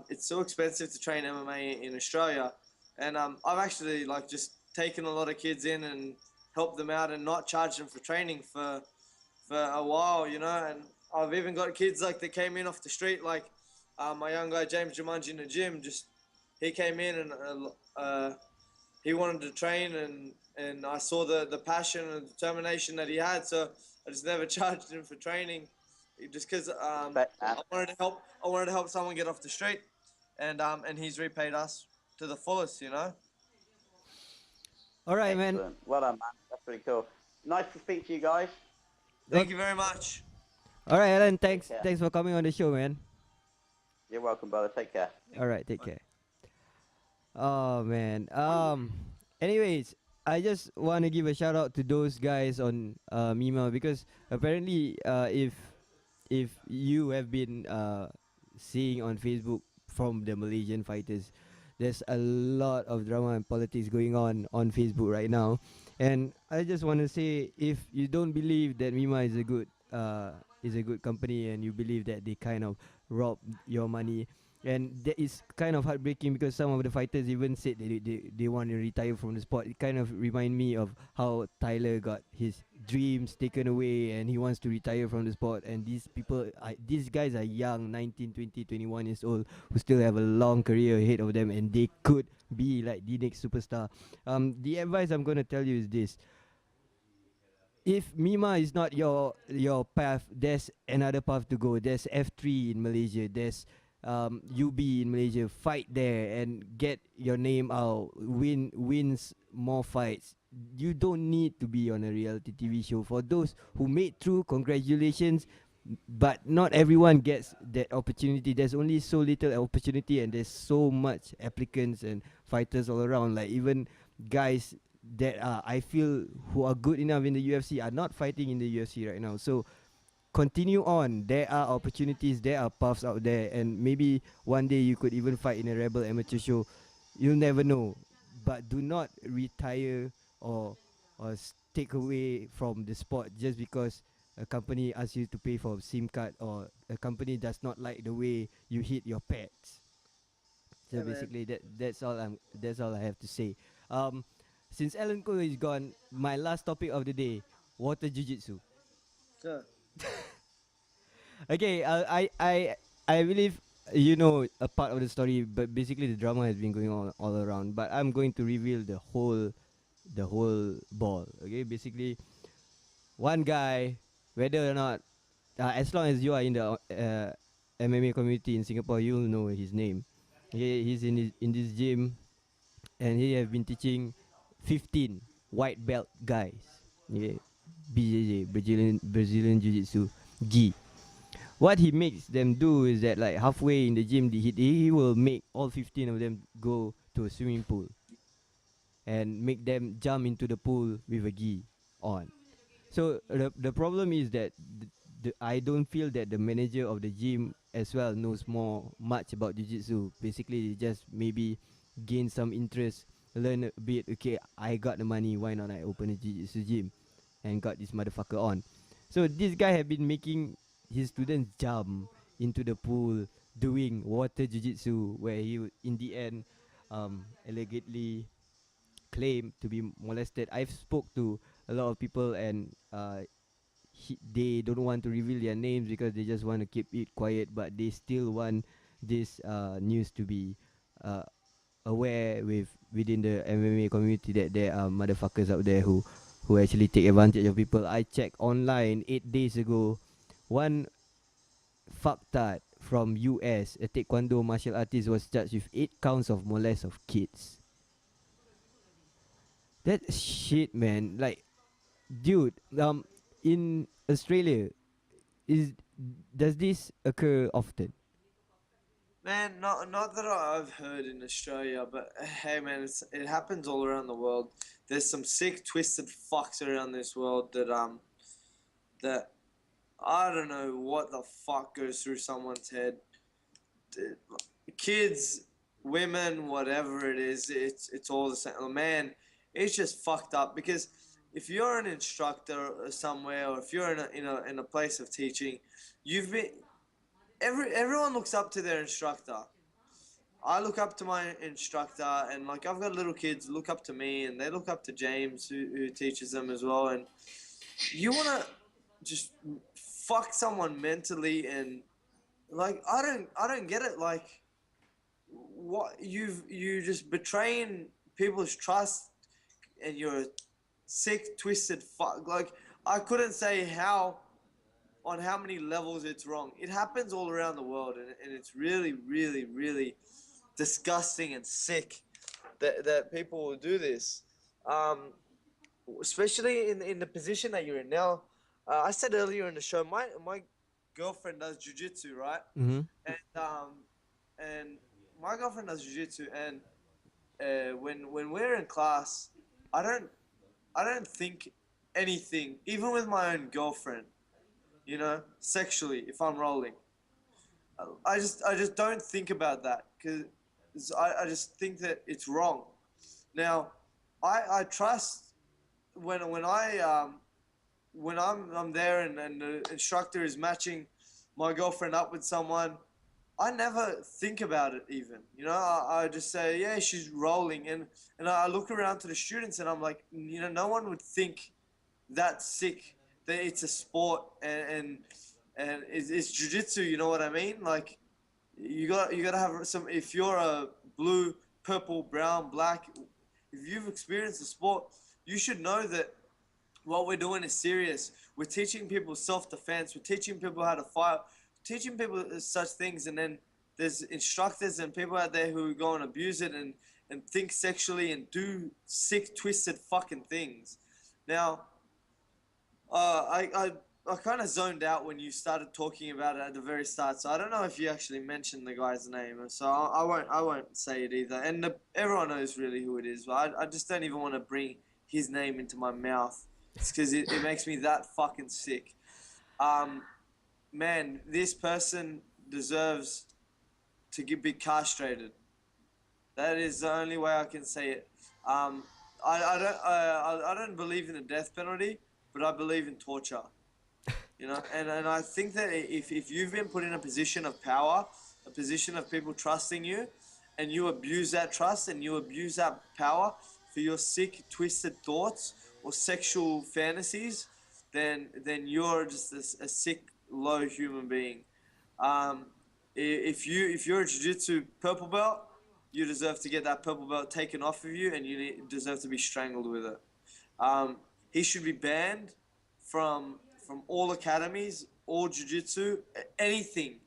Speaker 2: it's so expensive to train MMA in Australia, and I've actually like just taken a lot of kids in and helped them out and not charged them for training for a while, you know, and I've even got kids like that came in off the street, like my young guy James Jumanji in the gym. Just he came in and he wanted to train, and I saw the passion and determination that he had. So I just never charged him for training, just because I wanted to help. I wanted to help someone get off the street, and he's repaid us to the fullest, you know.
Speaker 1: All right, man.
Speaker 3: Excellent. Well done, man. That's pretty cool. Nice to speak to you guys.
Speaker 2: Thank you very much.
Speaker 1: All right, Alan. Thanks.
Speaker 3: care.
Speaker 1: Thanks for coming on the show, man.
Speaker 3: You're welcome, brother. Take care.
Speaker 1: All right, take care. Oh man. Anyways, I just want to give a shout out to those guys on MIMMA, because apparently, if you have been seeing on Facebook from the Malaysian fighters, there's a lot of drama and politics going on Facebook right now, and I just want to say, if you don't believe that MIMMA is a good company, and you believe that they kind of rob your money, and that is kind of heartbreaking, because some of the fighters even said that they want to retire from the sport. It kind of remind me of how Tyler got his dreams taken away and he wants to retire from the sport, and these guys are young, 19, 20, 21 years old, who still have a long career ahead of them, and they could be like the next superstar. The advice I'm going to tell you is this: if MIMMA is not your path, there's another path to go. There's F3 in Malaysia. There's UB in Malaysia. Fight there and get your name out. Wins more fights. You don't need to be on a reality TV show. For those who made through, congratulations. But not everyone gets that opportunity. There's only so little opportunity, and there's so much applicants and fighters all around. Like, even guys that I feel who are good enough in the UFC are not fighting in the UFC right now. So continue on. There are opportunities, there are paths out there, and maybe one day you could even fight in a Rebel amateur show. You'll never know. But do not retire or take away from the sport just because a company asks you to pay for a SIM card, or a company does not like the way you hit your pets. So
Speaker 2: Yeah,
Speaker 1: basically, that's all I have to say. Since Alan Cole is gone, my last topic of the day: water jiu-jitsu.
Speaker 2: Sure.
Speaker 1: Okay, I believe you know a part of the story, but basically the drama has been going on all around. But I'm going to reveal the whole ball. Okay, basically, one guy, whether or not, as long as you are in the MMA community in Singapore, you'll know his name. He's in this gym, and he have been teaching 15 white belt guys. Okay, BJJ, Brazilian Jiu-Jitsu, G. What he makes them do is that, like, halfway in the gym, he will make all 15 of them go to a swimming pool and make them jump into the pool with a gi on. So the problem is that I don't feel that the manager of the gym as well knows much about jiu-jitsu. Basically, they just maybe gain some interest, learn a bit. Okay, I got the money, why not I open a jiu-jitsu gym and got this motherfucker on. So this guy have been making his students jump into the pool doing water jiu-jitsu, where he would, in the end, allegedly claim to be molested. I've spoke to a lot of people, and they don't want to reveal their names because they just want to keep it quiet, but they still want this news to be aware within the MMA community, that there are motherfuckers out there who actually take advantage of people. I checked online 8 days ago, one fucktard from US, a taekwondo martial artist, was charged with 8 counts of molest of kids. That shit, man. Like, dude, in Australia, does this occur often?
Speaker 2: Man, not that I've heard in Australia, but hey, man, it happens all around the world. There's some sick, twisted fucks around this world that I don't know what the fuck goes through someone's head. Kids, women, whatever it is, it's all the same. Man, it's just fucked up, because if you're an instructor somewhere, or if you're in a place of teaching, everyone looks up to their instructor. I look up to my instructor, and like, I've got little kids look up to me, and they look up to James, who teaches them as well. And you want to just fuck someone mentally, and like I don't get it. Like, what you just betraying people's trust, and you're a sick, twisted fuck. Like, I couldn't say on how many levels it's wrong. It happens all around the world, and it's really, really, really disgusting and sick that people will do this. Um, Especially in the position that you're in now. I said earlier in the show, my girlfriend does jujitsu, right?
Speaker 1: Mm-hmm.
Speaker 2: And my girlfriend does jujitsu, and when we're in class, I don't I don't think anything, even with my own girlfriend, you know, sexually, if I'm rolling. I just don't think about that because I just think that it's wrong. Now, I trust when I'm there, and the instructor is matching my girlfriend up with someone. I never think about it even. You know, I just say, yeah, she's rolling, and I look around to the students, and I'm like, you know, no one would think that sick that it's a sport, and it's jujitsu. You know what I mean? Like, you got to have some. If you're a blue, purple, brown, black, if you've experienced the sport, you should know that what we're doing is serious. We're teaching people self-defense. We're teaching people how to fight. Teaching people such things, and then there's instructors and people out there who go and abuse it, and think sexually and do sick, twisted fucking things. Now, I kind of zoned out when you started talking about it at the very start, so I don't know if you actually mentioned the guy's name, so I won't say it either. And everyone knows really who it is, but I just don't even want to bring his name into my mouth. It's because it makes me that fucking sick. Man, this person deserves to be castrated. That is the only way I can say it. I don't believe in the death penalty, but I believe in torture. You know, and I think that if you've been put in a position of power, a position of people trusting you, and you abuse that trust and you abuse that power for your sick, twisted thoughts or sexual fantasies, then you're just a sick, low human being. If you're a jiu-jitsu purple belt, you deserve to get that purple belt taken off of you, and you deserve to be strangled with it. He should be banned from all academies, all jiu-jitsu, anything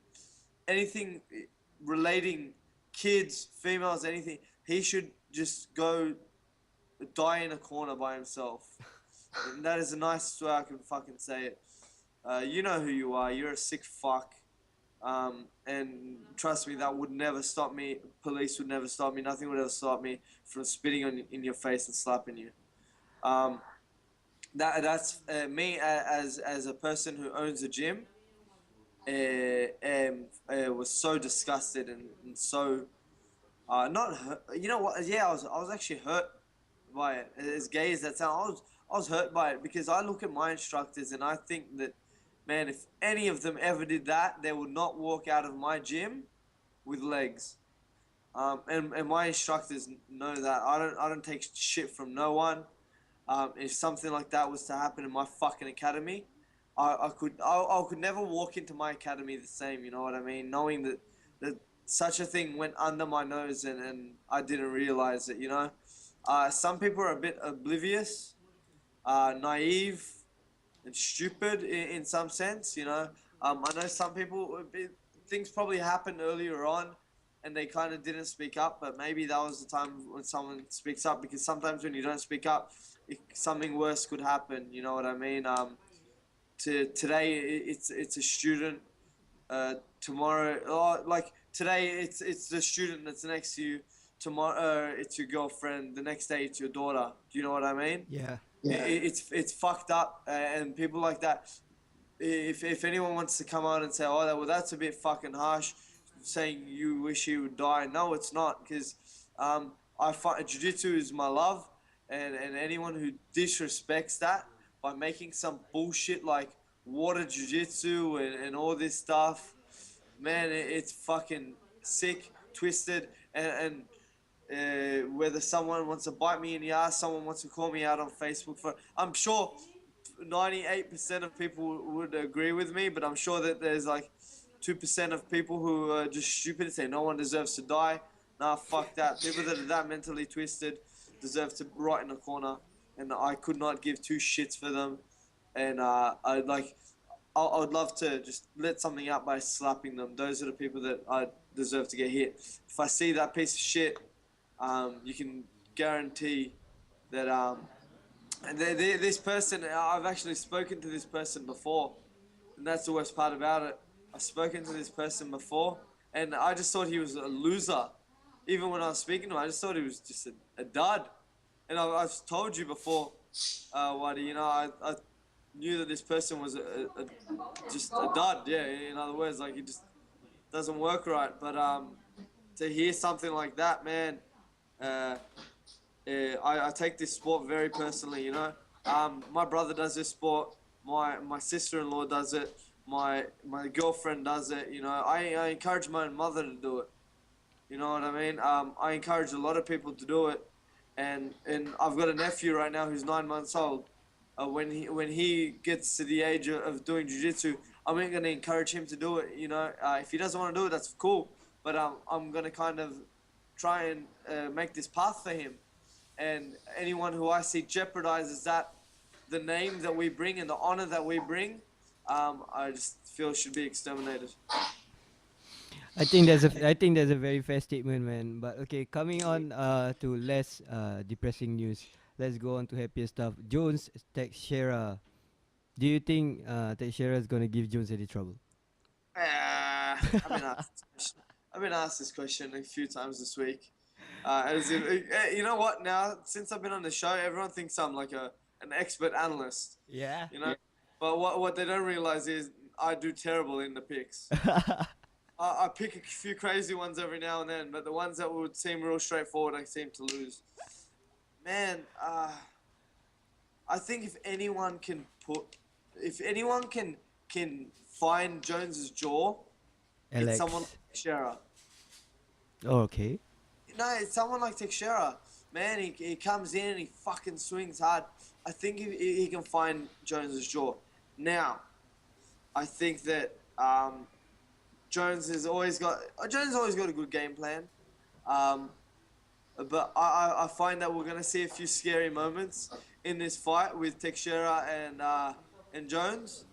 Speaker 2: relating kids, females, anything. He should just go die in a corner by himself. And that is the nicest way I can fucking say it. You know who you are. You're a sick fuck. And trust me, that would never stop me. Police would never stop me. Nothing would ever stop me from spitting in your face and slapping you. That's me as a person who owns a gym. Was so disgusted and so not hurt. You know what? Yeah, I was actually hurt by it. As gay as that sounds, I was hurt by it because I look at my instructors and I think that, man, if any of them ever did that, they would not walk out of my gym with legs. And my instructors know that I don't take shit from no one. If something like that was to happen in my fucking academy, I could never walk into my academy the same. You know what I mean? Knowing that such a thing went under my nose, and I didn't realize it. You know, some people are a bit oblivious, naive, and stupid in some sense. You know, I know some people, things probably happened earlier on, and they kind of didn't speak up, but maybe that was the time when someone speaks up, because sometimes when you don't speak up, something worse could happen. You know what I mean? Today it's a student. Tomorrow, like today it's the student that's next to you. Tomorrow it's your girlfriend. The next day it's your daughter. Do you know what I mean?
Speaker 1: Yeah.
Speaker 2: It's fucked up, and people like that. If anyone wants to come out and say, oh, well, that's a bit fucking harsh, saying you wish he would die. No, it's not, because I find jiu-jitsu is my love, and anyone who disrespects that by making some bullshit like water jiu-jitsu and all this stuff, man, it's fucking sick, twisted, and whether someone wants to bite me in the ass, someone wants to call me out on Facebook for, I'm sure 98% of people would agree with me, but I'm sure that there's like 2% of people who are just stupid and say no one deserves to die. Nah, fuck that. People that are that mentally twisted deserve to rot in a corner, and I could not give two shits for them. And I would love to just let something out by slapping them. Those are the people that I deserve to get hit. If I see that piece of shit, you can guarantee that and this person, I've actually spoken to this person before, and that's the worst part about it. I've spoken to this person before, and I just thought he was a loser. Even when I was speaking to him, I just thought he was just a dud. And I've told you before, Waddy, you know, I knew that this person was just a dud. Yeah, in other words, like, he just doesn't work right. But to hear something like that, man, I take this sport very personally, you know. My brother does this sport. My sister-in-law does it. My girlfriend does it. You know, I encourage my own mother to do it. You know what I mean? I encourage a lot of people to do it, and I've got a nephew right now who's 9 months old. When he gets to the age of doing jiu-jitsu, I'm going to encourage him to do it. You know, if he doesn't want to do it, that's cool. But I'm going to kind of try and make this path for him. And anyone who I see jeopardizes that, the name that we bring and the honor that we bring, I just feel should be exterminated.
Speaker 1: I think that's a very fair statement, man. But okay, coming on to less depressing news. Let's go on to happier stuff. Jones Texeira. Do you think Texeira is gonna give Jones any trouble?
Speaker 2: I've been asked this question a few times this week. As if, you know what? Now, since I've been on the show, everyone thinks I'm like an expert analyst.
Speaker 1: Yeah.
Speaker 2: You know, but what they don't realize is I do terrible in the picks. I pick a few crazy ones every now and then, but the ones that would seem real straightforward, I seem to lose. Man, I think if anyone can find Jones's jaw,
Speaker 1: Alex.
Speaker 2: it's someone like Texeira.
Speaker 1: Oh, okay.
Speaker 2: No, it's someone like Texeira. Man, he comes in and he fucking swings hard. I think he can find Jones's jaw. Now, I think that Jones has always got a good game plan. But I find that we're gonna see a few scary moments in this fight with Texeira and Jones.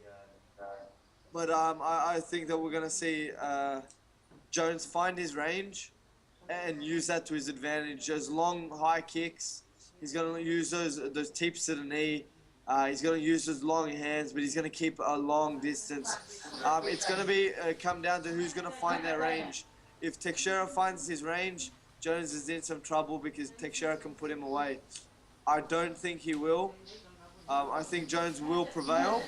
Speaker 2: But I think that we're gonna see Jones find his range and use that to his advantage. Those long high kicks, he's gonna use those teeps to the knee. He's gonna use those long hands, but he's gonna keep a long distance. It's gonna be come down to who's gonna find their range. If Texeira finds his range, Jones is in some trouble because Texeira can put him away. I don't think he will. I think Jones will prevail.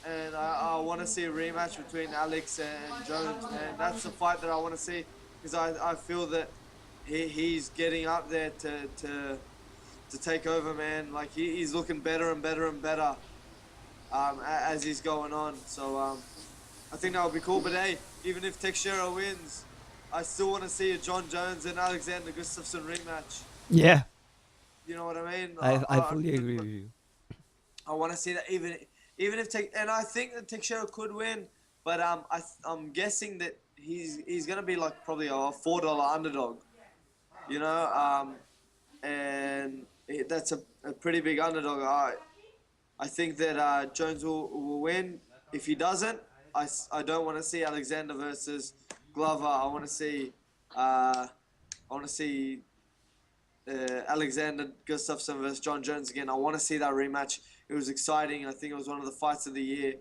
Speaker 2: And I want to see a rematch between Alex and Jones, and that's the fight that I want to see because I feel that he's getting up there to take over, man. Like he's looking better and better and better as he's going on. So I think that would be cool. But hey, even if Texeira wins, I still want to see a John Jones and Alexander Gustafsson rematch.
Speaker 1: Yeah.
Speaker 2: You know what I mean?
Speaker 1: I fully agree with you.
Speaker 2: I want to see that even if and I think that Texeira could win, but I'm guessing that he's gonna be like probably a $4 underdog. You know, and that's a pretty big underdog. I think that Jones will win. If he doesn't, I don't want to see Alexander versus Glover. I want to see Alexander Gustafsson versus John Jones again. I want to see that rematch. It was exciting. I think it was one of the fights of the year.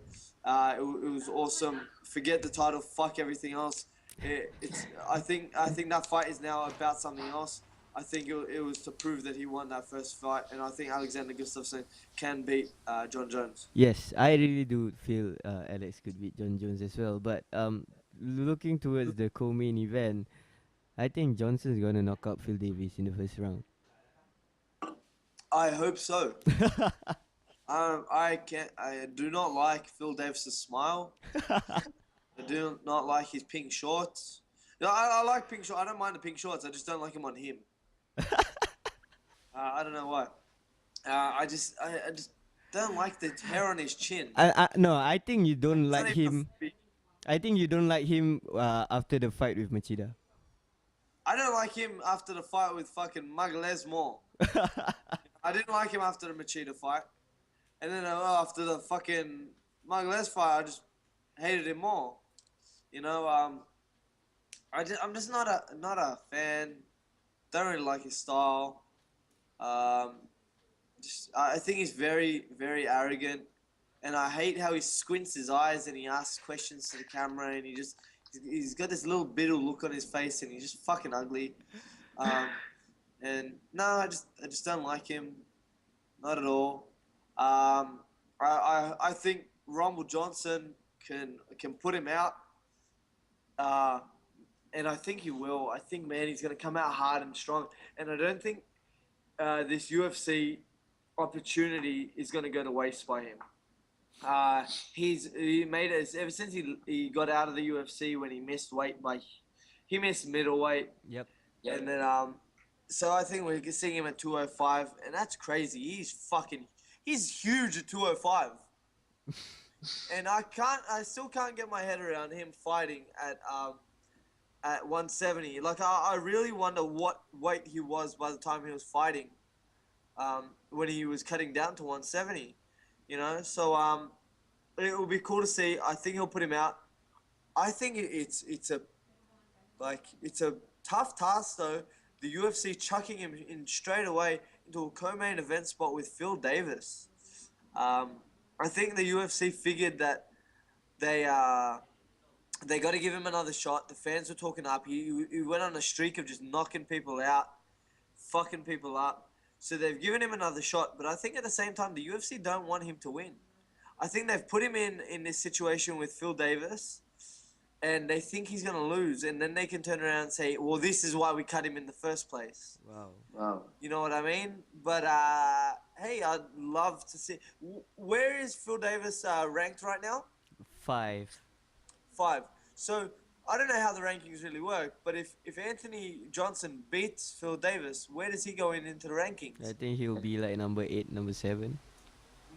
Speaker 2: It was awesome. Forget the title. Fuck everything else. I think that fight is now about something else. I think it was to prove that he won that first fight, and I think Alexander Gustafsson can beat John Jones.
Speaker 1: Yes, I really do feel Alex could beat John Jones as well. But looking towards the co-main event, I think Johnson's gonna knock out Phil Davis in the first round.
Speaker 2: I hope so. I do not like Phil Davis's smile. I do not like his pink shorts. No, I like pink shorts. I don't mind the pink shorts. I just don't like them on him. I don't know why. I just don't like the hair on his chin.
Speaker 1: No, I think you don't
Speaker 2: It's not
Speaker 1: like
Speaker 2: even
Speaker 1: him.
Speaker 2: big.
Speaker 1: I think you don't like him after the fight with Machida.
Speaker 2: I don't like him after the fight with fucking Magales more. I didn't like him after the Machida fight, and then after the fucking Magales fight, I just hated him more. You know, I'm just not a fan. Don't really like his style. Um, I think he's very very arrogant, and I hate how he squints his eyes and he asks questions to the camera, and he's got this little bitter look on his face, and he's just fucking ugly. And no, I just don't like him, not at all. I think Rumble Johnson can put him out, and I think he will. I think, man, he's gonna come out hard and strong, and I don't think this UFC opportunity is gonna go to waste by him. He made it ever since he got out of the UFC when he missed weight he missed middleweight.
Speaker 1: Yep.
Speaker 2: And then so I think we're seeing him at 205, and that's crazy. He's huge at 205. And I still can't get my head around him fighting at 170. Like I really wonder what weight he was by the time he was fighting, when he was cutting down to 170. You know, so it will be cool to see. I think he'll put him out. I think it's a tough task though. The UFC chucking him in straight away into a co-main event spot with Phil Davis. I think the UFC figured that they got to give him another shot. The fans were talking up. He went on a streak of just knocking people out, fucking people up. So they've given him another shot. But I think at the same time, the UFC don't want him to win. I think they've put him in this situation with Phil Davis, and they think he's going to lose. And then they can turn around and say, well, this is why we cut him in the first place.
Speaker 1: Wow.
Speaker 2: You know what I mean? But, hey, I'd love to see. Where is Phil Davis ranked right now?
Speaker 1: 5.
Speaker 2: 5. So I don't know how the rankings really work, but if Anthony Johnson beats Phil Davis, where does he go into the rankings?
Speaker 1: I think he'll be like number 8, number 7.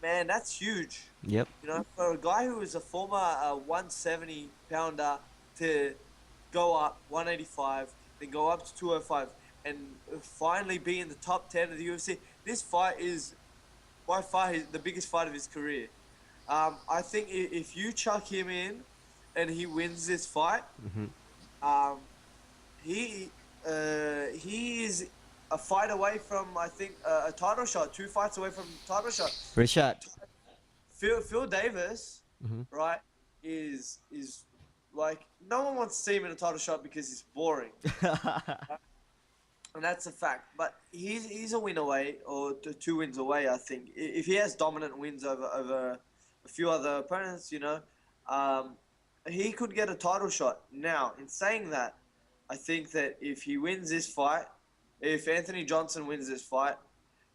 Speaker 2: Man, that's huge.
Speaker 1: Yep.
Speaker 2: You know, for a guy who is a former 170 pounder to go up 185, then go up to 205, and finally be in the top 10 of the UFC. This fight is by far the biggest fight of his career. I think if you chuck him in and he wins this fight, he is a fight away from, I think, a title shot. 2 fights away from title shot.
Speaker 1: Rashad.
Speaker 2: Phil Davis, right, is like, no one wants to see him in a title shot because he's boring. And that's a fact. But he's a win away, or 2 wins away, I think. If he has dominant wins over a few other opponents, you know, he could get a title shot. Now, in saying that, I think that if he wins this fight, if Anthony Johnson wins this fight,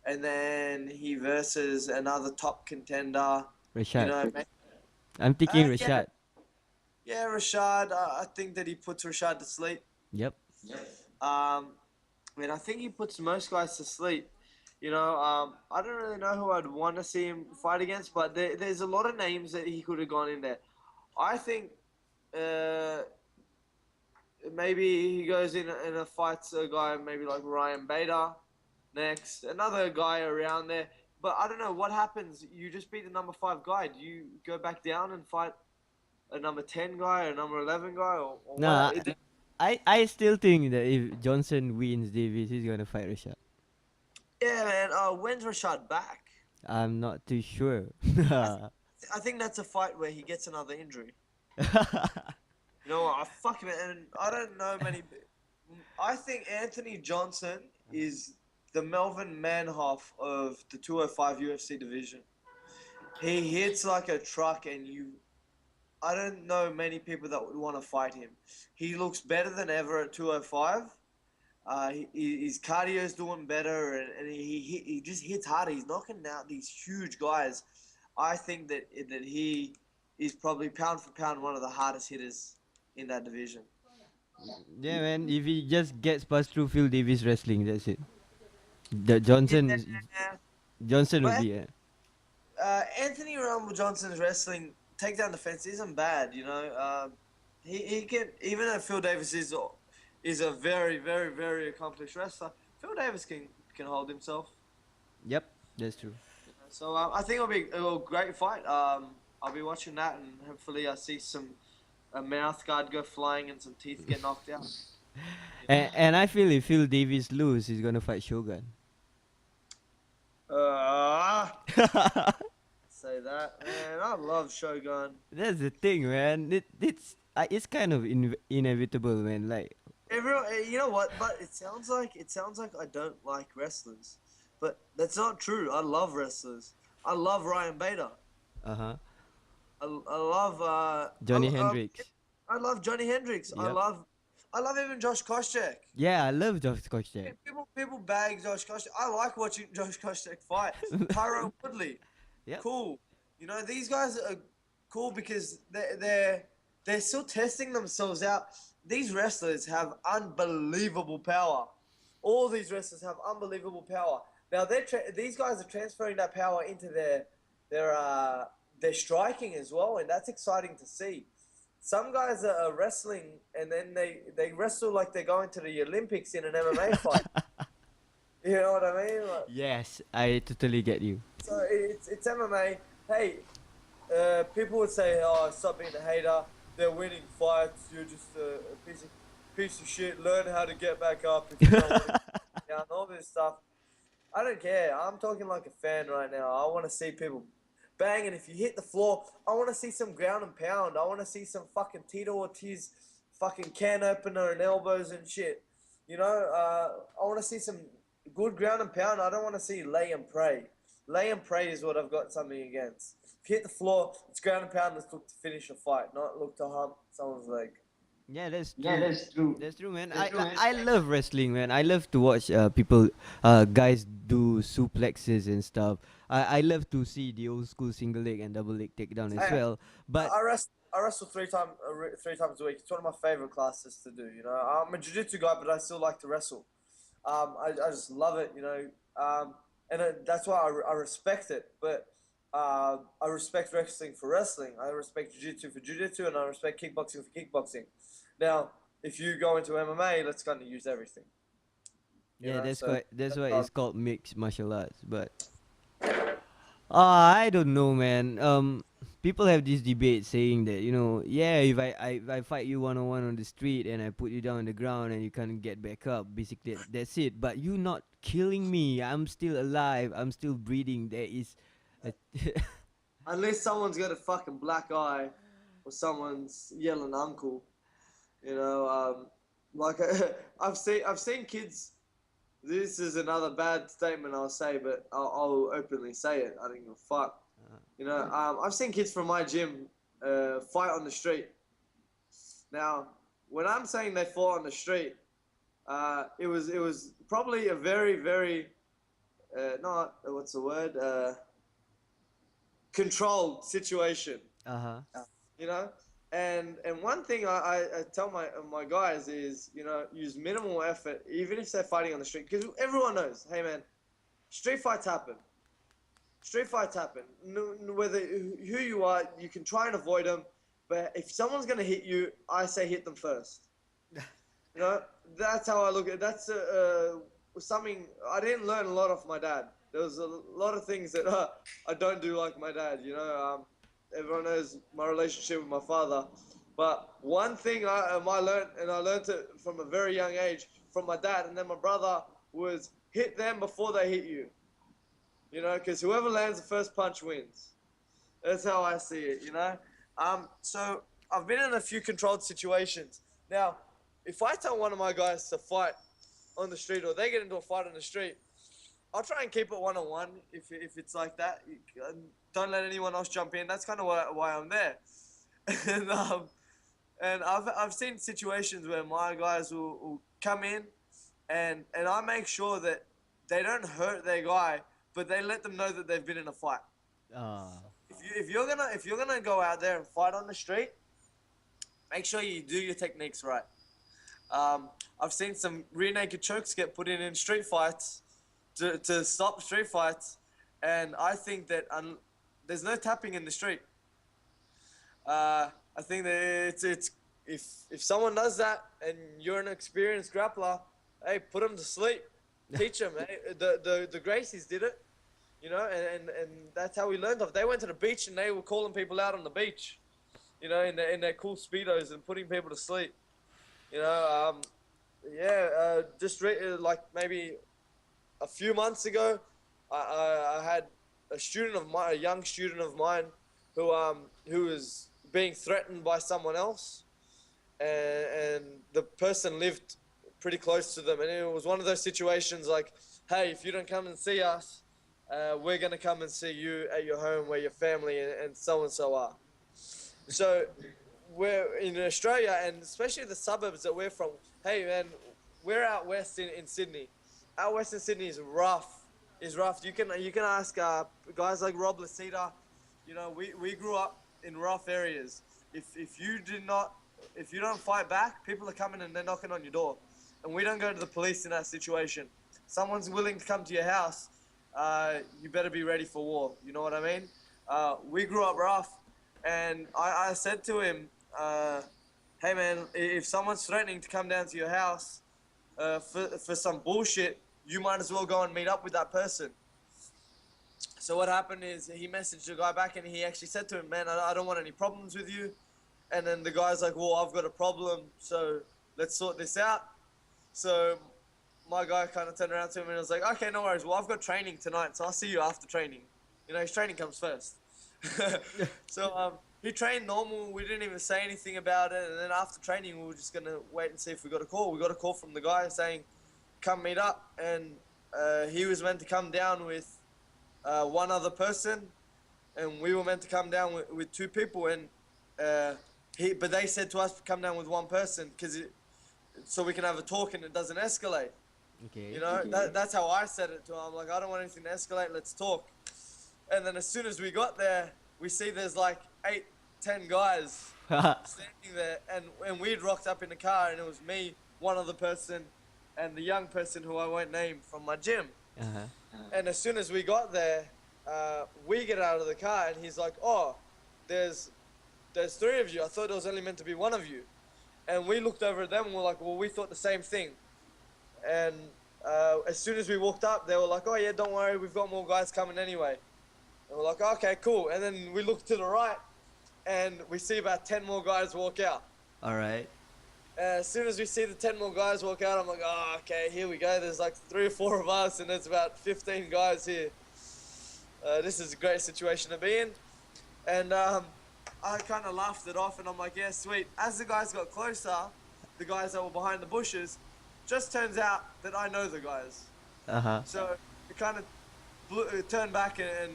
Speaker 2: and then he versus another top contender,
Speaker 1: Rashad.
Speaker 2: you know,
Speaker 1: I'm thinking Rashad.
Speaker 2: Yeah, Rashad. I think that he puts Rashad to sleep.
Speaker 1: Yep.
Speaker 2: And I think he puts most guys to sleep. You know, I don't really know who I'd want to see him fight against, but there's a lot of names that he could have gone in there. I think maybe he goes in a fights a guy maybe like Ryan Bader next, another guy around there. But I don't know what happens. You just beat the number 5 guy. Do you go back down and fight a number 10 guy or a number 11 guy? Or
Speaker 1: No,
Speaker 2: what?
Speaker 1: I still think that if Johnson wins Davis, he's gonna fight Rashad.
Speaker 2: Yeah, man. When's Rashad back?
Speaker 1: I'm not too sure.
Speaker 2: I think that's a fight where he gets another injury. You know what? Fuck him, and I don't know many. I think Anthony Johnson is the Melvin Manhoff of the 205 UFC division. He hits like a truck, and I don't know many people that would want to fight him. He looks better than ever at 205. His cardio's doing better, and he just hits harder. He's knocking out these huge guys. I think that he is probably pound for pound one of the hardest hitters in that division.
Speaker 1: Yeah, man. If he just gets past through Phil Davis wrestling, that's it. The Johnson.
Speaker 2: Yeah.
Speaker 1: Johnson would
Speaker 2: But
Speaker 1: be.
Speaker 2: Anthony Rumble Johnson's wrestling takedown defense isn't bad. You know, he can, even though Phil Davis is a very very very accomplished wrestler. Phil Davis can hold himself.
Speaker 1: Yep, that's true.
Speaker 2: So I think it'll be a great fight. I'll be watching that, and hopefully I see a mouth guard go flying and some teeth get knocked out.
Speaker 1: And I feel if Phil Davis lose, he's gonna fight Shogun.
Speaker 2: Say that, man. I love Shogun.
Speaker 1: That's the thing, man. It's kind of inevitable, man. Like,
Speaker 2: Everyone, you know what? But it sounds like I don't like wrestlers, but that's not true. I love wrestlers. I love Ryan Bader.
Speaker 1: uh-huh.
Speaker 2: I love
Speaker 1: Johnny Hendricks.
Speaker 2: I love Johnny Hendricks.
Speaker 1: Yep.
Speaker 2: I love even Josh Koscheck.
Speaker 1: Yeah, I love Josh Koscheck.
Speaker 2: People bag Josh Koscheck. I like watching Josh Koscheck fight. Tyron Woodley,
Speaker 1: Yep.
Speaker 2: cool. You know, these guys are cool because they're still testing themselves out. These wrestlers have unbelievable power. All these wrestlers have unbelievable power. Now these guys are transferring that power into their striking as well, and that's exciting to see. Some guys are wrestling, and then they wrestle like they're going to the Olympics in an MMA fight. You know what I mean? Like,
Speaker 1: Yes, I totally get you.
Speaker 2: so it's MMA. Hey, people would say, "Oh, stop being a hater. They're winning fights. You're just a piece of shit. Learn how to get back up if you don't win." Yeah, and all this stuff. I don't care. I'm talking like a fan right now. I want to see people bang, and if you hit the floor, I want to see some ground and pound. I want to see some fucking Tito Ortiz fucking can opener and elbows and shit. You know, I want to see some good ground and pound. I don't want to see lay and pray. Lay and pray is what I've got something against. If you hit the floor, it's ground and pound. Let's look to finish a fight, not look to hump someone's leg.
Speaker 1: Yeah, that's true.
Speaker 4: Yeah, that's true.
Speaker 1: That's true, man.
Speaker 4: That's true, man.
Speaker 1: I love wrestling, man. I love to watch people, guys do suplexes and stuff. I love to see the old school single leg and double leg takedown as well. But
Speaker 2: I wrestle three times a week. It's one of my favorite classes to do. You know, I'm a jiu-jitsu guy, but I still like to wrestle. I just love it. You know, and that's why I respect it. But I respect wrestling for wrestling. I respect jiu-jitsu for jiu-jitsu, and I respect kickboxing for kickboxing. Now, if you go into MMA, let's kind of use everything. You
Speaker 1: yeah,
Speaker 2: know,
Speaker 1: that's
Speaker 2: so
Speaker 1: why it's called mixed martial arts. But I don't know, man. People have this debate saying that, you know, yeah, if I fight you one-on-one on the street and I put you down on the ground and you can't get back up, basically that's it. But you not killing me. I'm still alive. I'm still breathing. There is
Speaker 2: unless someone's got a fucking black eye or someone's yelling uncle, you know, like I've seen kids. This is another bad statement I'll say, but I'll openly say it. I don't give a fuck. You know, I've seen kids from my gym fight on the street. Now, when I'm saying they fought on the street, it was probably a very, very not what's the word, controlled situation. You know, and one thing I tell my guys is, you know, use minimal effort, even if they're fighting on the street, because everyone knows, hey man, street fights happen. Street fights happen. Whether who you are, you can try and avoid them, but if someone's gonna hit you, I say hit them first. You know, that's how I look at it. That's something I didn't learn a lot of my dad. There was a lot of things that I don't do like my dad. You know, everyone knows my relationship with my father, but one thing I learned, and I learned it from a very young age from my dad and then my brother, was hit them before they hit you. You know, because whoever lands the first punch wins. That's how I see it, you know. So I've been in a few controlled situations. Now, if I tell one of my guys to fight on the street, or they get into a fight on the street, I'll try and keep it one-on-one if it's like that. Don't let anyone else jump in. That's kind of why I'm there. And I've seen situations where my guys will come in, and I make sure that they don't hurt their guy, but they let them know that they've been in a fight. If you're gonna go out there and fight on the street, make sure you do your techniques right. I've seen some rear naked chokes get put in street fights to stop street fights, And I think that there's no tapping in the street. I think that it's if someone does that and you're an experienced grappler, hey, put them to sleep, teach them. Hey, the Gracies did it, you know, and that's how we learned of. They went to the beach and they were calling people out on the beach, you know, in their cool speedos and putting people to sleep, you know. Like maybe a few months ago, I had a young student of mine, who was being threatened by someone else, and the person lived pretty close to them, and it was one of those situations like, hey, if you don't come and see us, we're gonna come and see you at your home where your family and so and so are. So we're in Australia, and especially the suburbs that we're from. Hey man, we're out west in Sydney. Out west in Sydney is rough. You can ask guys like Rob Lisita. You know, we grew up in rough areas. If you don't fight back, people are coming and they're knocking on your door, and we don't go to the police in that situation. Someone's willing to come to your house, you better be ready for war. You know what I mean? We grew up rough, and I said to him, hey man, if someone's threatening to come down to your house for some bullshit, you might as well go and meet up with that person. So what happened is he messaged the guy back, and he actually said to him, man, I don't want any problems with you. And then the guy's like, well, I've got a problem, so let's sort this out. So my guy kind of turned around to him and was like, okay, no worries. Well, I've got training tonight, so I'll see you after training. You know, his training comes first. So he trained normal. We didn't even say anything about it. And then after training, we were just going to wait and see if we got a call. We got a call from the guy saying, come meet up. And he was meant to come down with one other person, and we were meant to come down with two people. And but they said to us to come down with one person so we can have a talk and it doesn't escalate.
Speaker 1: Okay.
Speaker 2: You know, that's how I said it to him. I'm like, I don't want anything to escalate. Let's talk. And then as soon as we got there, we see there's like 8-10 guys standing there, and we'd rocked up in the car, and it was me, one other person, and the young person who I won't name from my gym. And as soon as we got there, we get out of the car, and he's like, oh, there's 3 of you. I thought it was only meant to be 1 of you. And we looked over at them and we're like, well, we thought the same thing. And as soon as we walked up, they were like, oh yeah, don't worry, we've got more guys coming anyway. And we're like, okay, cool. And then we look to the right, and we see about 10 more guys walk out.
Speaker 1: All right.
Speaker 2: As soon as we see the 10 more guys walk out, I'm like, oh, okay, here we go. There's like 3 or 4 of us, and there's about 15 guys here. This is a great situation to be in. And I kind of laughed it off, and I'm like, yeah, sweet. As the guys got closer, the guys that were behind the bushes, just turns out that I know the guys. So it kind of turned back and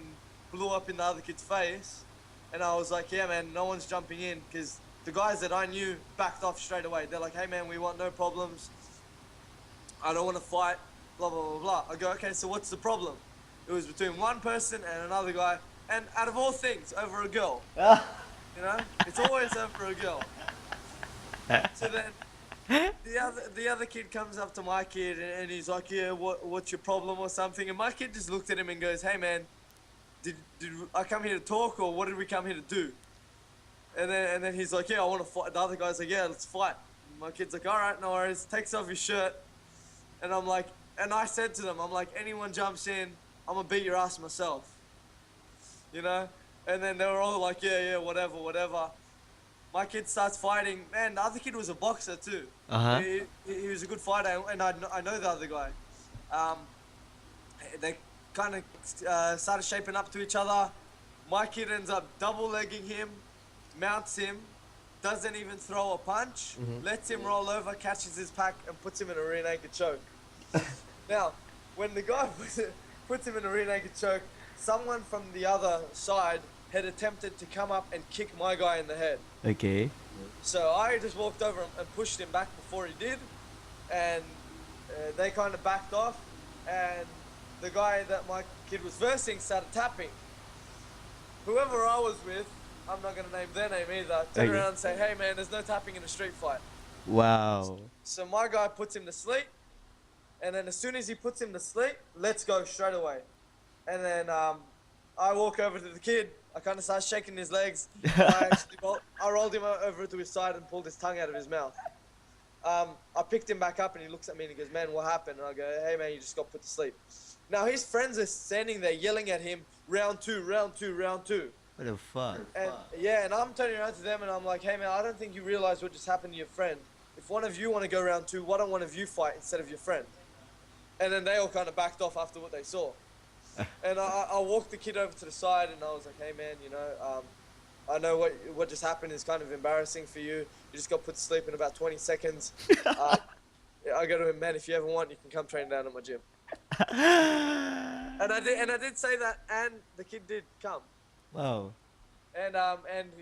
Speaker 2: blew up in the other kid's face. And I was like, yeah, man, no one's jumping in, because the guys that I knew backed off straight away. They're like, hey, man, we want no problems. I don't want to fight, blah, blah, blah, blah. I go, okay, so what's the problem? It was between one person and another guy, and out of all things, over a girl. You know, it's always over a girl. So then the other kid comes up to my kid, and he's like, yeah, what's your problem or something? And my kid just looked at him and goes, hey, man, did I come here to talk, or what did we come here to do? And then he's like, yeah, I want to fight. The other guy's like, yeah, let's fight. And my kid's like, all right, no worries. Takes off his shirt. And I'm like, and I said to them, I'm like, anyone jumps in, I'm going to beat your ass myself. You know? And then they were all like, yeah, whatever. My kid starts fighting. Man, the other kid was a boxer too. He was a good fighter, and I know the other guy. They kind of started shaping up to each other. My kid ends up double-legging him, mounts him, doesn't even throw a punch, lets him roll over, catches his pack, and puts him in a rear naked choke. Now, when the guy puts him in a rear naked choke, someone from the other side had attempted to come up and kick my guy in the head.
Speaker 1: Okay.
Speaker 2: So I just walked over and pushed him back before he did, and they kind of backed off, and the guy that my kid was versing started tapping. Whoever I was with, I'm not going to name their name either, turn around and say, hey man, there's no tapping in a street fight.
Speaker 1: Wow.
Speaker 2: So my guy puts him to sleep, and then as soon as he puts him to sleep, let's go straight away. And then I walk over to the kid. I kind of start shaking his legs. And I rolled him over to his side and pulled his tongue out of his mouth. I picked him back up and he looks at me and he goes, "Man, what happened?" And I go, "Hey, man, you just got put to sleep." Now his friends are standing there yelling at him, "Round two, round two, round two."
Speaker 1: What the fuck?
Speaker 2: And yeah, and I'm turning around to them and I'm like, "Hey, man, I don't think you realize what just happened to your friend. If one of you want to go round two, why don't one of you fight instead of your friend?" And then they all kind of backed off after what they saw. And I walked the kid over to the side and I was like, "Hey, man, you know, I know what just happened is kind of embarrassing for you. You just got put to sleep in about 20 seconds. I go to him, man, if you ever want, you can come train down at my gym." And I did say that, and the kid did come.
Speaker 1: Wow.
Speaker 2: And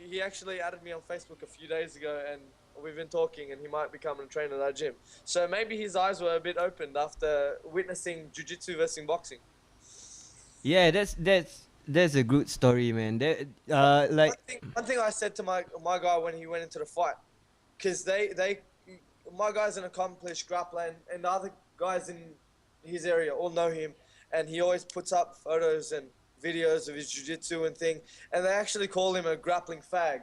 Speaker 2: he actually added me on Facebook a few days ago, and we've been talking, and he might be coming to train at our gym. So maybe his eyes were a bit opened after witnessing jiu-jitsu versus boxing.
Speaker 1: Yeah, that's a good story, man. That like
Speaker 2: one thing I said to my guy when he went into the fight, because my guy's an accomplished grappler, and the other guys in his area all know him, and he always puts up photos and videos of his jiu-jitsu and thing, and they actually call him a grappling fag.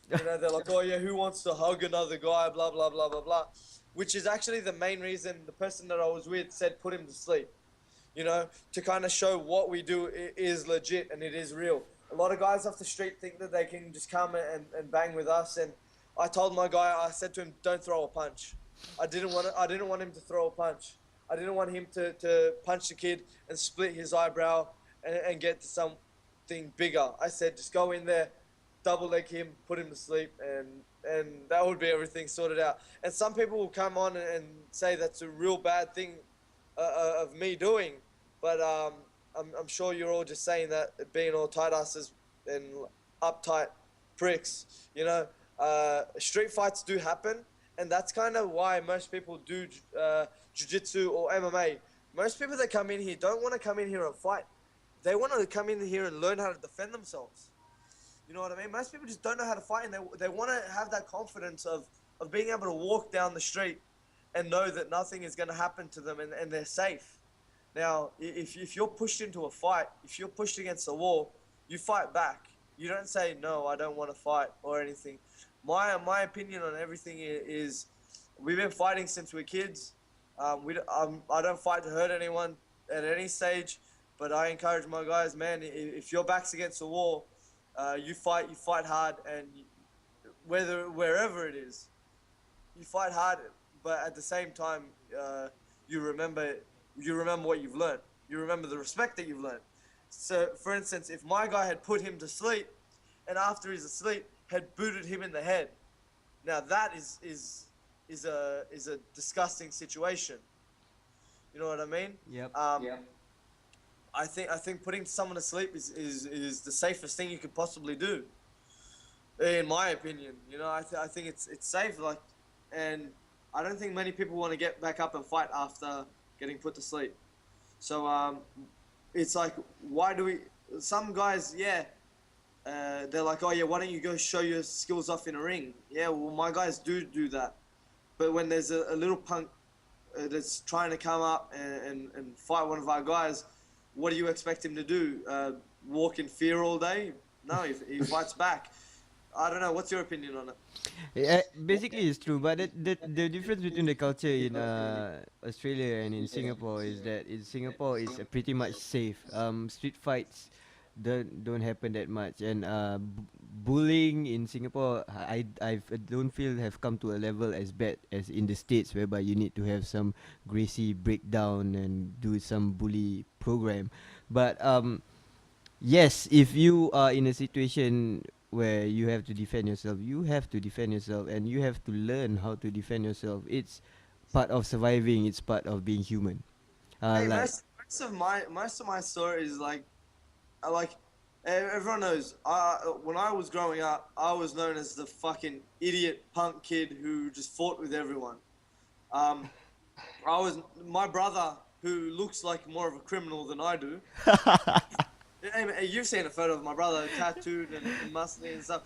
Speaker 2: You know, they're like, "Oh yeah, who wants to hug another guy, blah blah blah blah blah," which is actually the main reason the person that I was with said put him to sleep. You know, to kind of show what we do is legit and it is real. A lot of guys off the street think that they can just come and bang with us, and I told my guy, I said to him, "Don't throw a punch." I didn't want him to throw a punch. I didn't want him to punch the kid and split his eyebrow and get to something bigger. I said, just go in there, double leg him, put him to sleep, and that would be everything sorted out. And some people will come on and say that's a real bad thing of me doing, but I'm sure you're all just saying that being all tight asses and uptight pricks, you know. Street fights do happen, and that's kind of why most people do jiu-jitsu or MMA. Most people that come in here don't want to come in here and fight. They want to come in here and learn how to defend themselves. You know what I mean? Most people just don't know how to fight, and they want to have that confidence of being able to walk down the street and know that nothing is going to happen to them, and they're safe. Now, if you're pushed into a fight, if you're pushed against a wall, you fight back. You don't say, "No, I don't want to fight," or anything. My opinion on everything is we've been fighting since we're kids. I don't fight to hurt anyone at any stage, but I encourage my guys, man, if your back's against the wall, you fight hard, and wherever it is, you fight hard, but at the same time, you remember what you've learned. You remember the respect that you've learned. So, for instance, if my guy had put him to sleep, and after he's asleep, had booted him in the head, now that is a disgusting situation. You know what I mean?
Speaker 1: Yep.
Speaker 2: Yeah. I think putting someone to sleep is the safest thing you could possibly do, in my opinion. You know, I think it's safe, like, and I don't think many people want to get back up and fight after getting put to sleep. So it's like, why do we? Some guys, yeah, they're like, "Oh yeah, why don't you go show your skills off in a ring?" Yeah, well, my guys do that, but when there's a little punk that's trying to come up and fight one of our guys, what do you expect him to do? Walk in fear all day? No, he fights back. I don't know. What's your opinion on it?
Speaker 1: Yeah, basically, it's true. But the difference between the culture in Australia and in Singapore is that in Singapore it's pretty much safe. Street fights don't happen that much, and bullying in Singapore, I don't feel have come to a level as bad as in the States, whereby you need to have some Gracie breakdown and do some bully program. But yes, if you are in a situation where you have to defend yourself, you have to defend yourself, and you have to learn how to defend yourself. It's part of surviving. It's part of being human.
Speaker 2: Hey,
Speaker 1: Like
Speaker 2: most of my story is like everyone knows. When I was growing up, I was known as the fucking idiot punk kid who just fought with everyone. My brother, who looks like more of a criminal than I do. Hey, you've seen a photo of my brother, tattooed and muscly and stuff.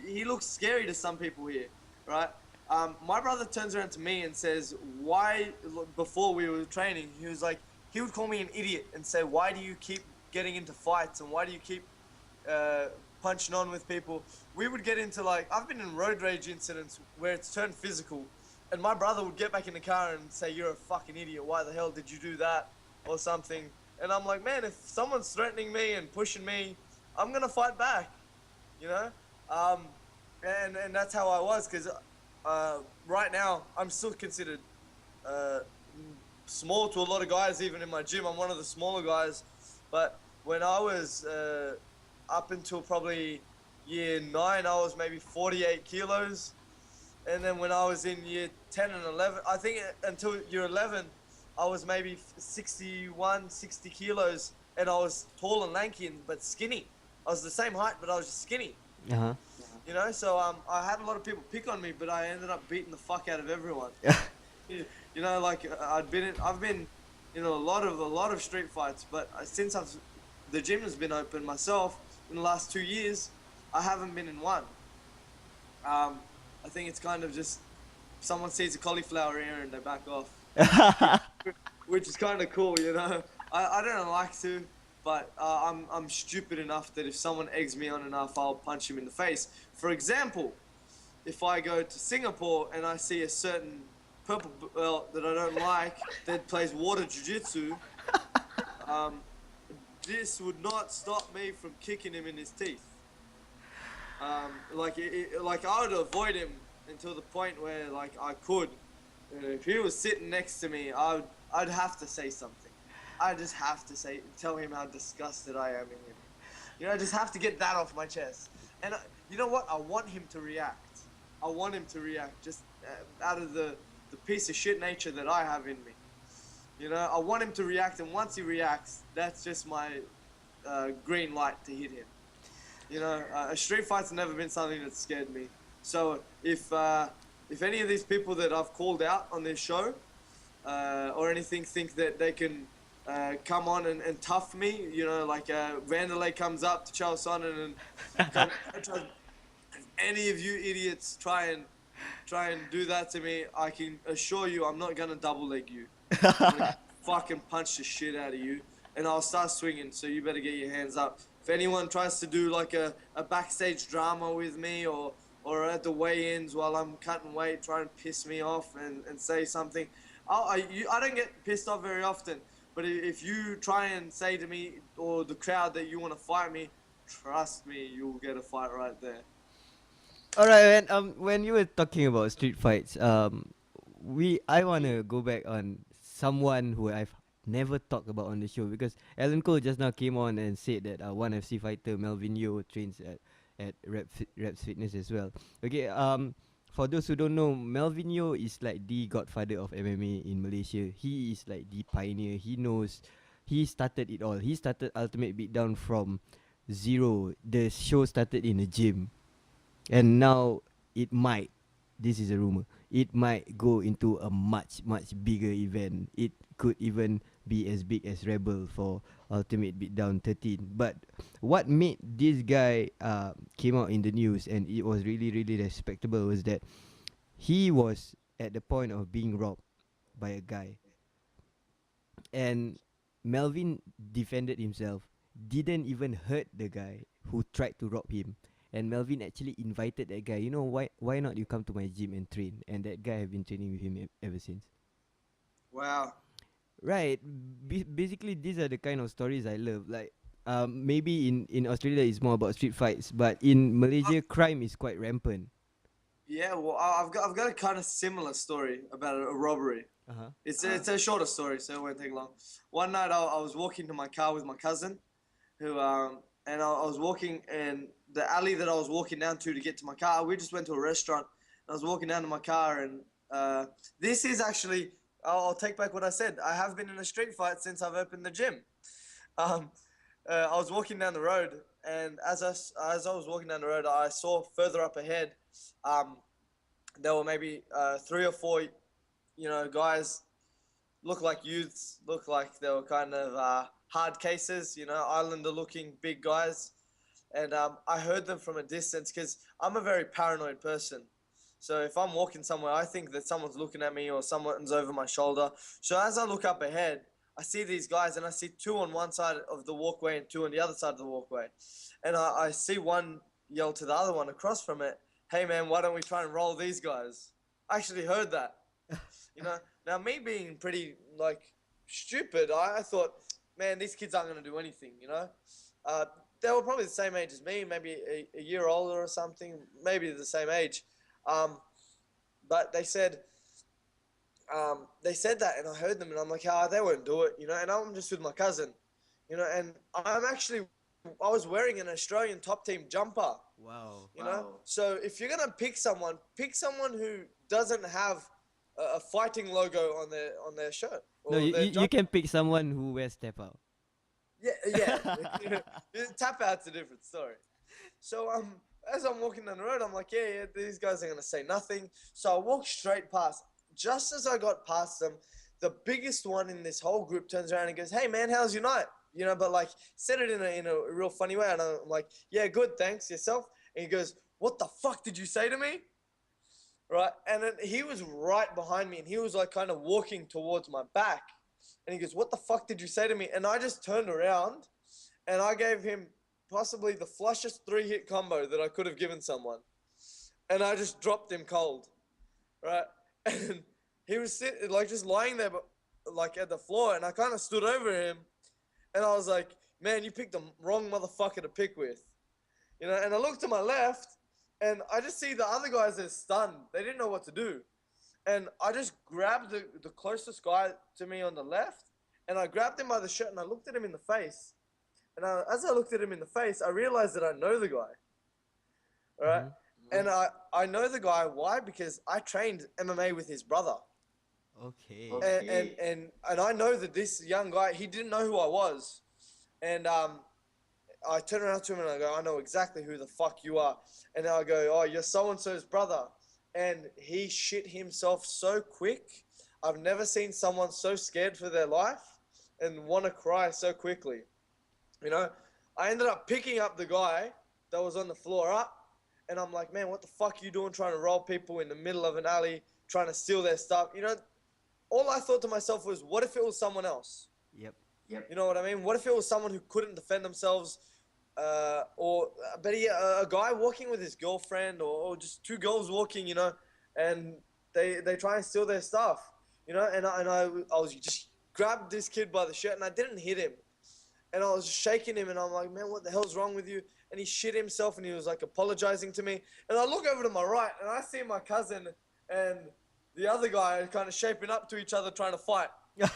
Speaker 2: He looks scary to some people here, right? My brother turns around to me and says, "Why?" Before we were training, he was like, he would call me an idiot and say, "Why do you keep getting into fights and why do you keep punching on with people? We would get into like, I've been in road rage incidents where it's turned physical, and my brother would get back in the car and say, "You're a fucking idiot. Why the hell did you do that?" or something. And I'm like, man, if someone's threatening me and pushing me, I'm gonna fight back, you know. And that's how I was, because right now I'm still considered small to a lot of guys. Even in my gym, I'm one of the smaller guys. But when I was up until probably year 9, I was maybe 48 kilos. And then when I was in year 10 and 11, I think until year 11, I was maybe 61, 60 kilos. And I was tall and lanky, but skinny. I was the same height, but I was just skinny.
Speaker 1: Uh-huh.
Speaker 2: You know, so I had a lot of people pick on me, but I ended up beating the fuck out of everyone. You know, like I've been in a lot of street fights, but since the gym has been open myself in the last 2 years, I haven't been in one. I think it's kind of just someone sees a cauliflower ear and they back off, which is kind of cool, you know. I don't like to, but I'm stupid enough that if someone eggs me on enough, I'll punch him in the face. For example, if I go to Singapore and I see a certain purple belt that I don't like that plays water jiu-jitsu, this would not stop me from kicking him in his teeth. Like I would avoid him until the point where like I could. And if he was sitting next to me, I'd have to say something. I just have to tell him how disgusted I am in him. You know, I just have to get that off my chest. And you know what? I want him to react. I want him to react just out of the piece of shit nature that I have in me. You know, I want him to react, and once he reacts, that's just my green light to hit him. You know, a street fight's never been something that scared me. So if any of these people that I've called out on this show or anything think that they can come on and tough me, you know, like Vanderlei comes up to Charles Sonnen and if any of you idiots try and do that to me, I can assure you I'm not gonna double leg you. I'm gonna fucking punch the shit out of you, and I'll start swinging, so you better get your hands up. If anyone tries to do like a backstage drama with me or at the weigh-ins while I'm cutting weight, try and piss me off and say something, I don't get pissed off very often. But if you try and say to me or the crowd that you want to fight me, trust me, you'll get a fight right there.
Speaker 1: All right, man. When you were talking about street fights, I wanna go back on someone who I've never talked about on the show, because Alan Cole just now came on and said that one FC fighter, Melvin Yeoh, trains at Reps Fitness as well. Okay. For those who don't know, Melvin Yeoh is like the godfather of MMA in Malaysia. He is like the pioneer. He started it all. He started Ultimate Beatdown from zero. The show started in a gym. And now this is a rumor, it might go into a much bigger event. It could even be as big as Rebel for Ultimate Beatdown 13. But what made this guy came out in the news, and it was really respectable, was that he was at the point of being robbed by a guy, and Melvin defended himself, didn't even hurt the guy who tried to rob him. And Melvin actually invited that guy, you know, why not you come to my gym and train? And that guy have been training with him ever since.
Speaker 2: Wow.
Speaker 1: Right. Basically, these are the kind of stories I love. Like, maybe in Australia it's more about street fights, but in Malaysia, crime is quite rampant.
Speaker 2: Yeah, well, I've got a kind of similar story about a robbery. It's a shorter story, so it won't take long. One night I was walking to my car with my cousin, who and I was walking, and the alley that I was walking down to get to my car, we just went to a restaurant. I was walking down to my car, and this is actually, I'll take back what I said. I have been in a street fight since I've opened the gym. I was walking down the road, and as I was walking down the road, I saw further up ahead, there were maybe 3 or 4, you know, guys, look like youths, look like they were kind of hard cases, you know, Islander-looking big guys. And I heard them from a distance, because I'm a very paranoid person. So if I'm walking somewhere, I think that someone's looking at me or someone's over my shoulder. So as I look up ahead, I see these guys, and I see 2 on one side of the walkway and 2 on the other side of the walkway. And I see one yell to the other one across from it, "Hey man, why don't we try and roll these guys?" I actually heard that. You know, now me being pretty like stupid, I thought, man, these kids aren't gonna do anything. You know, they were probably the same age as me, maybe a year older or something, maybe the same age. But they said that, and I heard them, and I'm like, they won't do it, you know. And I'm just with my cousin, you know, and I was wearing an Australian top team jumper.
Speaker 1: Wow.
Speaker 2: You know, so if you're gonna pick someone who doesn't have a fighting logo on their shirt. Or
Speaker 1: No,
Speaker 2: their
Speaker 1: you can pick someone who wears step out.
Speaker 2: Yeah. Tap out's a different story. So as I'm walking down the road, I'm like, yeah, these guys are gonna say nothing. So I walk straight past. Just as I got past them, the biggest one in this whole group turns around and goes, "Hey man, how's your night?" You know, but like said it in a real funny way, and I'm like, "Yeah, good, thanks. Yourself?" And he goes, "What the fuck did you say to me?" Right, and then he was right behind me, and he was like kind of walking towards my back, and he goes, "What the fuck did you say to me?" And I just turned around, and I gave him possibly the flushest 3-hit combo that I could have given someone, and I just dropped him cold, right? And he was sitting like just lying there, but like at the floor, and I kind of stood over him, and I was like, "Man, you picked the wrong motherfucker to pick with," you know. And I looked to my left, and I just see the other guys are stunned. They didn't know what to do. And I just grabbed the closest guy to me on the left, and I grabbed him by the shirt, and I looked at him in the face. And as I looked at him in the face, I realized that I know the guy. All right?
Speaker 1: Mm-hmm.
Speaker 2: And I know the guy. Why? Because I trained MMA with his brother.
Speaker 1: Okay.
Speaker 2: And I know that this young guy, he didn't know who I was. And I turn around to him and I go, "I know exactly who the fuck you are." And I go, "Oh, you're so-and-so's brother." And he shit himself so quick. I've never seen someone so scared for their life and want to cry so quickly. You know, I ended up picking up the guy that was on the floor up. And I'm like, "Man, what the fuck are you doing trying to roll people in the middle of an alley, trying to steal their stuff?" You know, all I thought to myself was, what if it was someone else?
Speaker 1: Yep.
Speaker 2: You know what I mean? What if it was someone who couldn't defend themselves, or a guy walking with his girlfriend, or just 2 girls walking, you know, and they try and steal their stuff, you know? And I was just grabbed this kid by the shirt, and I didn't hit him, and I was shaking him, and I'm like, "Man, what the hell's wrong with you?" And he shit himself, and he was like apologizing to me, and I look over to my right, and I see my cousin and the other guy kind of shaping up to each other, trying to fight.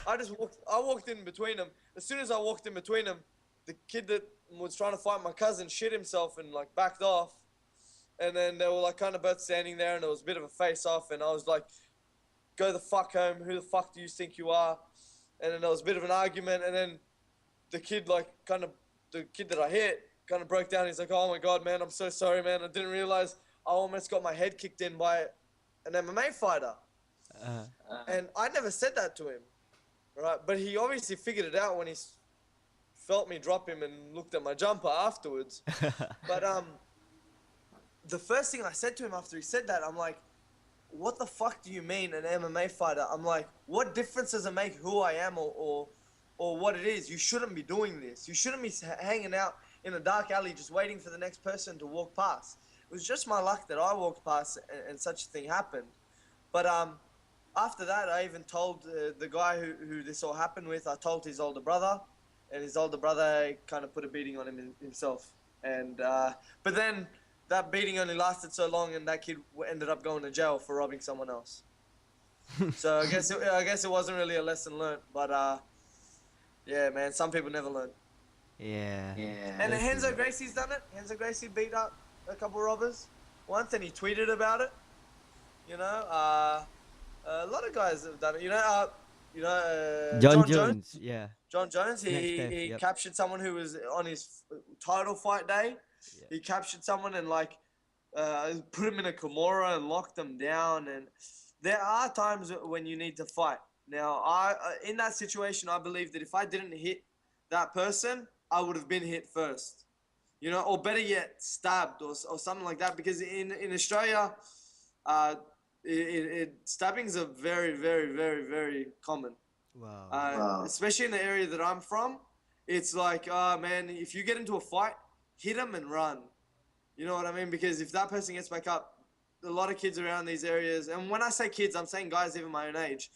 Speaker 2: I walked in between them. As soon as I walked in between them, the kid that was trying to fight my cousin shit himself and like backed off. And then they were like kind of both standing there, and there was a bit of a face off, and I was like, "Go the fuck home. Who the fuck do you think you are?" And then there was a bit of an argument, and then the kid that I hit kind of broke down. He's like, "Oh my God, man, I'm so sorry, man. I didn't realize I almost got my head kicked in by an MMA fighter." And I never said that to him, right? But he obviously figured it out when he felt me drop him and looked at my jumper afterwards. But the first thing I said to him after he said that, I'm like, "What the fuck do you mean an MMA fighter?" I'm like, "What difference does it make who I am or what it is? You shouldn't be doing this. You shouldn't be hanging out in a dark alley just waiting for the next person to walk past." It was just my luck that I walked past and such a thing happened. But after that, I even told the guy who this all happened with, I told his older brother, and his older brother kind of put a beating on him himself. And but then that beating only lasted so long, and that kid ended up going to jail for robbing someone else. So I guess it wasn't really a lesson learned. But yeah, man, some people never learn.
Speaker 1: Yeah.
Speaker 2: And Renzo Gracie's done it. Renzo Gracie beat up a couple robbers once, and he tweeted about it. You know, a lot of guys have done it. You know,
Speaker 1: John Jones. Yeah.
Speaker 2: John Jones. He
Speaker 1: Yep.
Speaker 2: captured someone who was on his title fight day.
Speaker 1: Yep.
Speaker 2: He captured someone and like put him in a Kimura and locked them down. And there are times when you need to fight. Now, in that situation, I believe that if I didn't hit that person, I would have been hit first. You know, or better yet, stabbed or something like that. Because in Australia, stabbings are very, very, very, very common.
Speaker 1: Wow.
Speaker 2: Especially in the area that I'm from. It's like, man, if you get into a fight, hit them and run. You know what I mean? Because if that person gets back up, a lot of kids around these areas, and when I say kids, I'm saying guys even my own age,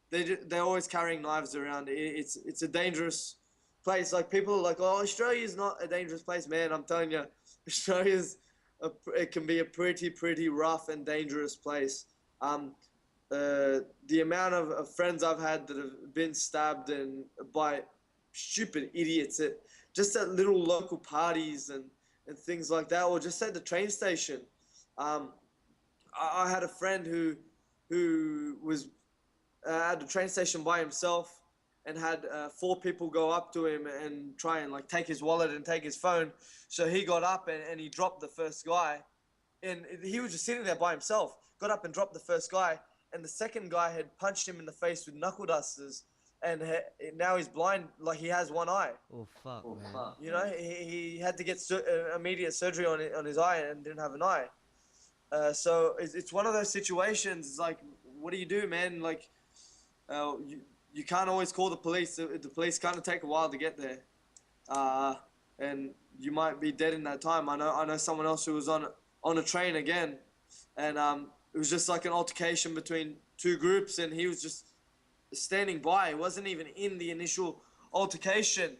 Speaker 2: they're always carrying knives around. It's a dangerous place. Like people are like, oh, Australia is not a dangerous place, man. I'm telling you, it can be a pretty rough and dangerous place. The amount of friends I've had that have been stabbed and by stupid idiots at little local parties and things like that, or just at the train station. Um, I had a friend who was at the train station by himself and had four people go up to him and try and like take his wallet and take his phone. So he got up and he dropped the first guy, and he was just sitting there by himself. Got up and dropped the first guy, and the second guy had punched him in the face with knuckle dusters, and now he's blind, like he has one eye.
Speaker 1: Oh fuck, man.
Speaker 2: You know, he had to get immediate surgery on his eye and didn't have an eye. So it's one of those situations. It's like, what do you do, man? Like, you can't always call the police. The police kind of take a while to get there, and you might be dead in that time. I know someone else who was on a train again, and it was just like an altercation between two groups, and he was just standing by. He wasn't even in the initial altercation,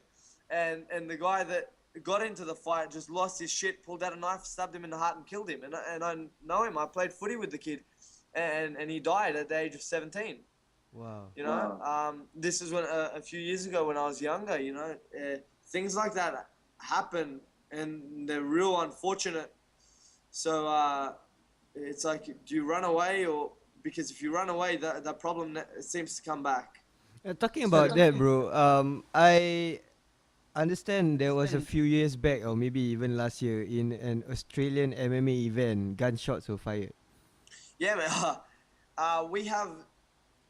Speaker 2: and the guy that got into the fight just lost his shit, pulled out a knife, stabbed him in the heart, and killed him. And I know him. I played footy with the kid, and he died at the age of 17.
Speaker 1: Wow.
Speaker 2: You know, this is when a few years ago when I was younger. You know, things like that happen, and they're real unfortunate. So it's like, do you run away, or because if you run away, that problem seems to come back.
Speaker 1: Talking about that, bro. I understand there was a few years back, or maybe even last year, in an Australian MMA event, gunshots were fired.
Speaker 2: Yeah, man.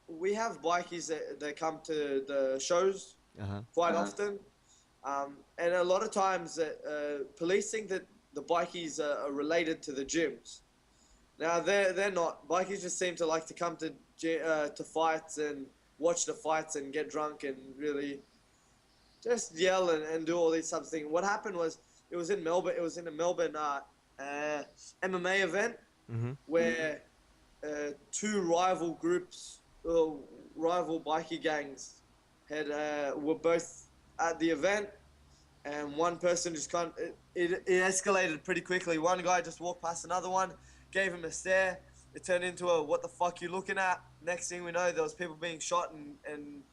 Speaker 2: We have bikies that come to the shows quite often, and a lot of times police think that the bikies are related to the gyms. Now they're not. Bikies just seem to like to come to fights and watch the fights and get drunk and really just yell and do all these types of things. What happened was, it was in Melbourne. It was in a Melbourne MMA event where two rival groups, rival bikie gangs, were both at the event, and one person just it escalated pretty quickly. One guy just walked past another one, gave him a stare. It turned into a "what the fuck you looking at?" Next thing we know, there was people being shot and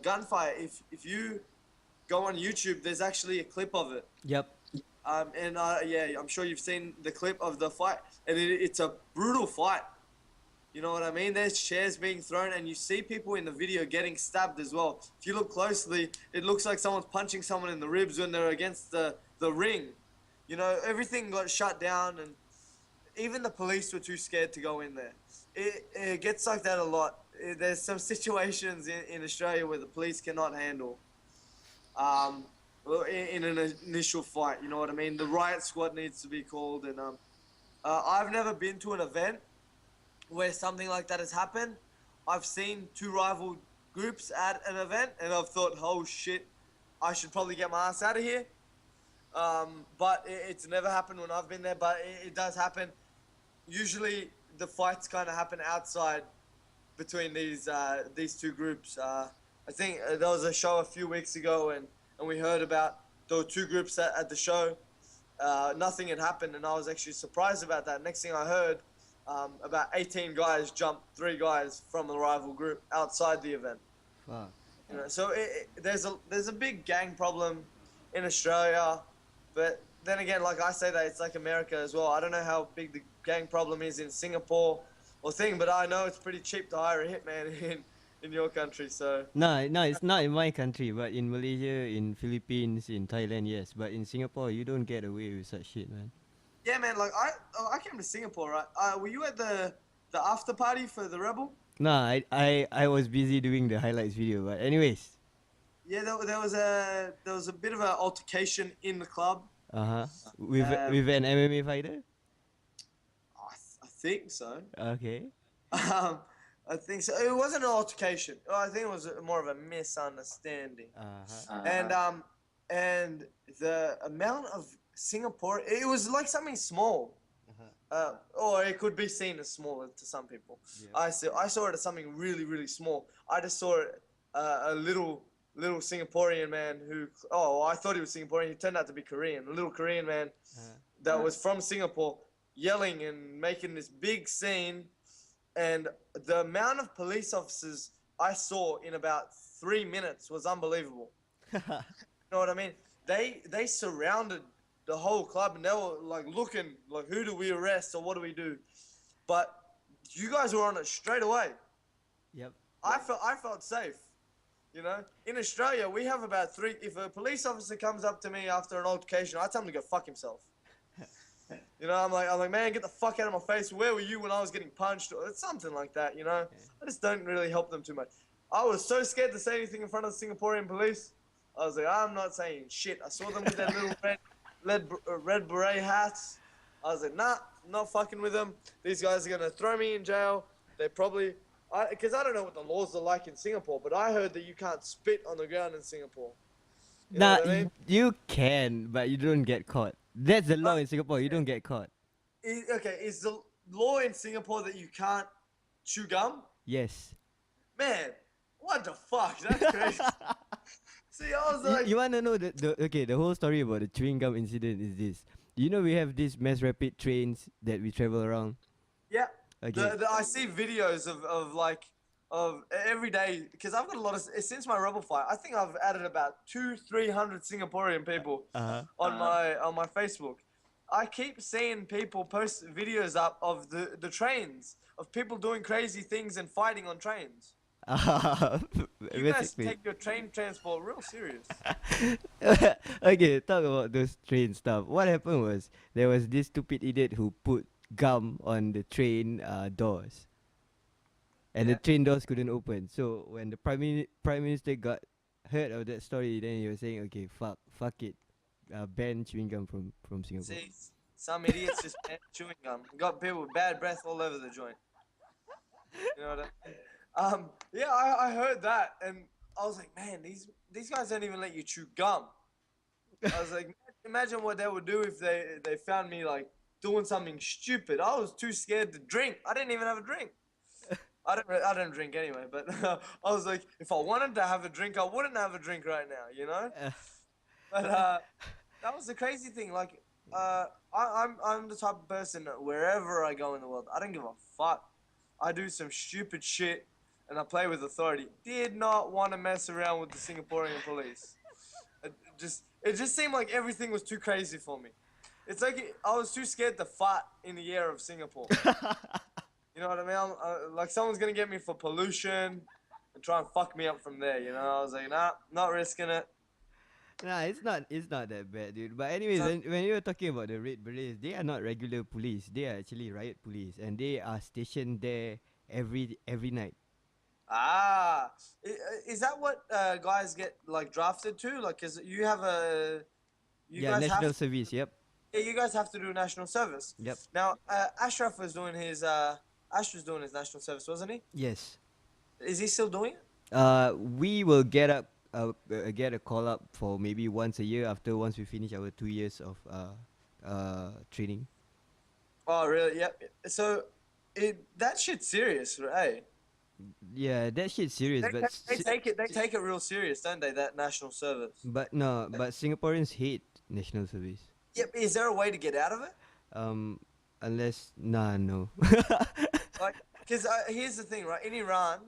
Speaker 2: gunfire. If you go on YouTube, there's actually a clip of it.
Speaker 1: Yep.
Speaker 2: Yeah, I'm sure you've seen the clip of the fight, and it's a brutal fight. You know what I mean? There's chairs being thrown, and you see people in the video getting stabbed as well. If you look closely, it looks like someone's punching someone in the ribs when they're against the ring. You know, everything got shut down, and even the police were too scared to go in there. It gets like that a lot. There's some situations in Australia where the police cannot handle in an initial fight. You know what I mean? The riot squad needs to be called, and I've never been to an event where something like that has happened. I've seen two rival groups at an event, and I've thought, oh shit, I should probably get my ass out of here. But it's never happened when I've been there, but it does happen. Usually the fights kind of happen outside between these two groups. I think there was a show a few weeks ago, and we heard about there were two groups at the show. Nothing had happened, and I was actually surprised about that. Next thing I heard, about 18 guys jumped 3 guys from the rival group outside the event.
Speaker 1: Wow.
Speaker 2: You know, so there's a big gang problem in Australia, but then again, like I say, that it's like America as well. I don't know how big the gang problem is in Singapore or thing, but I know it's pretty cheap to hire a hitman in your country. So
Speaker 1: No, it's not in my country, but in Malaysia, in Philippines, in Thailand, yes. But in Singapore, you don't get away with such shit, man.
Speaker 2: yeah, man. Like I came to Singapore, right? Were you at the after party for the Rebel?
Speaker 1: Nah, I was busy doing the highlights video, but anyways.
Speaker 2: Yeah, there was a bit of an altercation in the club.
Speaker 1: With an MMA fighter.
Speaker 2: I think so.
Speaker 1: Okay.
Speaker 2: I think so. It wasn't an altercation. I think it was more of a misunderstanding. And the amount of Singapore, it was like something small. Or it could be seen as small to some people.
Speaker 1: Yeah.
Speaker 2: I saw it as something really, really small. I just saw it a little Singaporean man who, I thought he was Singaporean. He turned out to be Korean. A little Korean man that was from Singapore, yelling and making this big scene. And the amount of police officers I saw in about 3 minutes was unbelievable. You know what I mean? They surrounded the whole club and they were like looking like, who do we arrest or what do we do? But you guys were on it straight away.
Speaker 1: Yep.
Speaker 2: I felt safe. You know, in Australia we have about 3. If a police officer comes up to me after an altercation, I tell him to go fuck himself. You know, I'm like, man, get the fuck out of my face. Where were you when I was getting punched? Or something like that, you know? I just don't really help them too much. I was so scared to say anything in front of the Singaporean police. I was like, I'm not saying shit. I saw them with their little red beret hats. I was like, nah, not fucking with them. These guys are going to throw me in jail. They probably... Because I don't know what the laws are like in Singapore, but I heard that you can't spit on the ground in Singapore. You know what I mean?
Speaker 1: You can, but you don't get caught. That's the law in Singapore. You don't get caught.
Speaker 2: Is the law in Singapore that you can't chew gum?
Speaker 1: Yes.
Speaker 2: Man, what the fuck? That's crazy. See, I was like...
Speaker 1: You want to know the whole story about the chewing gum incident is this. You know we have these mass rapid trains that we travel around?
Speaker 2: Yeah.
Speaker 1: Okay.
Speaker 2: I see videos of every day, because I've got a lot of, since my rebel fight, I think I've added about 200-300 Singaporean people on my Facebook. I keep seeing people post videos up of the trains, of people doing crazy things and fighting on trains. You guys take your train transport real serious.
Speaker 1: Okay, talk about those train stuff. What happened was there was this stupid idiot who put gum on the train doors. And the train doors couldn't open. So when the prime minister got heard of that story, then he was saying, okay, fuck it, ban chewing gum from Singapore.
Speaker 2: See, some idiots just ban chewing gum. Got people with bad breath all over the joint. You know what I mean? Yeah, I heard that, and I was like, man, these guys don't even let you chew gum. I was like, imagine what they would do if they found me like doing something stupid. I was too scared to drink. I didn't even have a drink. I don't drink anyway, but I was like, if I wanted to have a drink, I wouldn't have a drink right now, you know? But that was the crazy thing. Like, I'm the type of person that wherever I go in the world, I don't give a fuck. I do some stupid shit, and I play with authority. Did not want to mess around with the Singaporean police. It just seemed like everything was too crazy for me. It's like I was too scared to fight in the air of Singapore. You know what I mean? Like someone's gonna get me for pollution and try and fuck me up from there. You know, I was like, nah, not risking it.
Speaker 1: Nah, it's not that bad, dude. But anyways, when you were talking about the Red Berets, they are not regular police. They are actually riot police, and they are stationed there every night.
Speaker 2: Ah, is that what guys get like drafted to? Like, cause you have
Speaker 1: national service. Yep.
Speaker 2: Yeah, you guys have to do national service.
Speaker 1: Yep.
Speaker 2: Now, Ashraf was doing his national service, wasn't he?
Speaker 1: Yes.
Speaker 2: Is he still doing it?
Speaker 1: We will get a call up for maybe once a year once we finish our 2 years of training.
Speaker 2: Oh, really? Yep. So, that shit's serious, right?
Speaker 1: Yeah, that shit's serious.
Speaker 2: They take it real serious, don't they? That national service.
Speaker 1: But Singaporeans hate national service.
Speaker 2: Yep. Is there a way to get out of it?
Speaker 1: No.
Speaker 2: Like, because here's the thing, right? In Iran,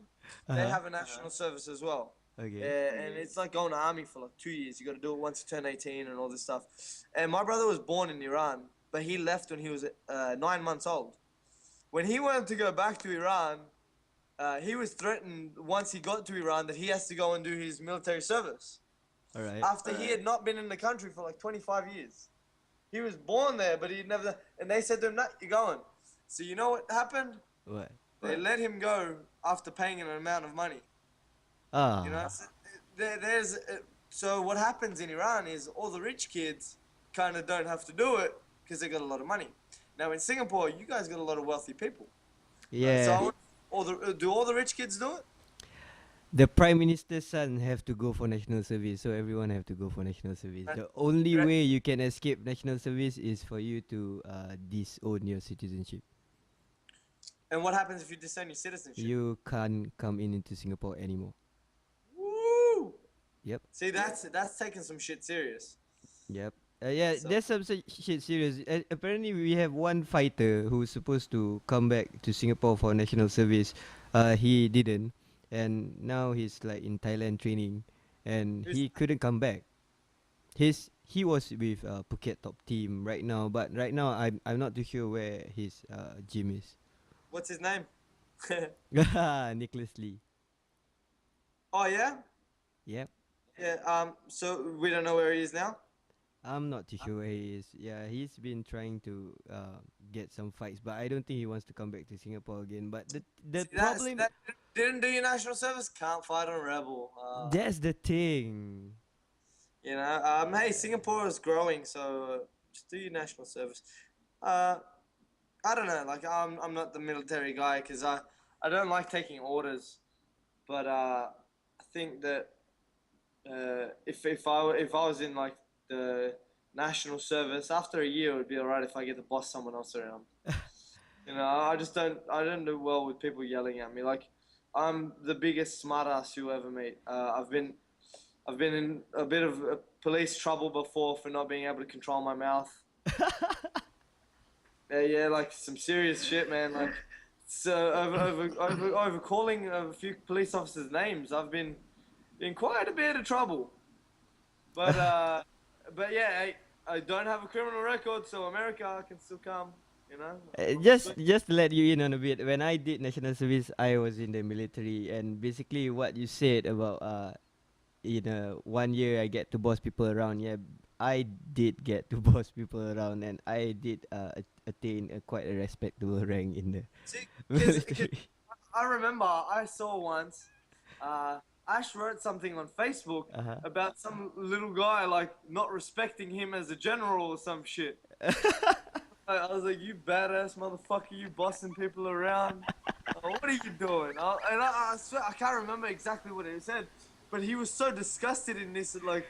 Speaker 2: they have a national service as well.
Speaker 1: Okay.
Speaker 2: And it's like going to army for like 2 years. You got to do it once you turn 18 and all this stuff. And my brother was born in Iran, but he left when he was 9 months old. When he wanted to go back to Iran, he was threatened once he got to Iran that he has to go and do his military service.
Speaker 1: All right.
Speaker 2: After he had not been in the country for like 25 years. He was born there, but he'd never... And they said to him, nah, you're going. So you know what happened?
Speaker 1: What?
Speaker 2: They let him go after paying an amount of money.
Speaker 1: Ah.
Speaker 2: You know, so what happens in Iran is all the rich kids kind of don't have to do it because they got a lot of money. Now in Singapore, you guys got a lot of wealthy people.
Speaker 1: Yeah.
Speaker 2: So Do all the rich kids do it?
Speaker 1: The prime minister's son have to go for national service, so everyone have to go for national service.
Speaker 2: Right.
Speaker 1: The only
Speaker 2: Right.
Speaker 1: way you can escape national service is for you to disown your citizenship.
Speaker 2: And what happens if you disown your citizenship?
Speaker 1: You can't come into Singapore anymore.
Speaker 2: Woo!
Speaker 1: Yep.
Speaker 2: See, that's taking some shit serious.
Speaker 1: Yep. Yeah,
Speaker 2: So-
Speaker 1: there's some shit serious. Apparently, we have one fighter who's supposed to come back to Singapore for national service. He didn't, and now he's like in Thailand training, and
Speaker 2: Who's
Speaker 1: he couldn't come back. He was with Phuket top team right now, but right now I'm not too sure where his gym is.
Speaker 2: What's his name?
Speaker 1: Nicholas Lee.
Speaker 2: Oh yeah,
Speaker 1: Yep.
Speaker 2: yeah. So we don't know where he is now.
Speaker 1: I'm not too sure where he is. Yeah, he's been trying to get some fights, but I don't think he wants to come back to Singapore again. But the
Speaker 2: See, that's-
Speaker 1: problem,
Speaker 2: that didn't do your national service. Can't fight on rebel.
Speaker 1: that's the thing.
Speaker 2: You know. Hey, Singapore is growing, so just do your national service. I don't know. Like I'm not the military guy because I don't like taking orders, but I think that if I was in like the national service after a year, it would be alright if I get to boss someone else around. You know, I don't do well with people yelling at me. Like I'm the biggest smartass you'll ever meet. I've been in a bit of police trouble before for not being able to control my mouth. Yeah, like some serious shit, man. Like, so over calling a few police officers' names, I've been in quite a bit of trouble. But yeah, I don't have a criminal record, so America can still come. You know.
Speaker 1: Just to let you in on a bit, when I did national service, I was in the military, and basically what you said about in 1 year I get to boss people around. Yeah, I did get to boss people around, and I did attain quite a respectable rank in the
Speaker 2: See, 'cause
Speaker 1: military.
Speaker 2: I remember I saw once, Ash wrote something on Facebook
Speaker 1: Uh-huh.
Speaker 2: about some little guy like not respecting him as a general or some shit. I was like, you badass motherfucker, you bossing people around. What are you doing? I swear I can't remember exactly what it said, but he was so disgusted in this like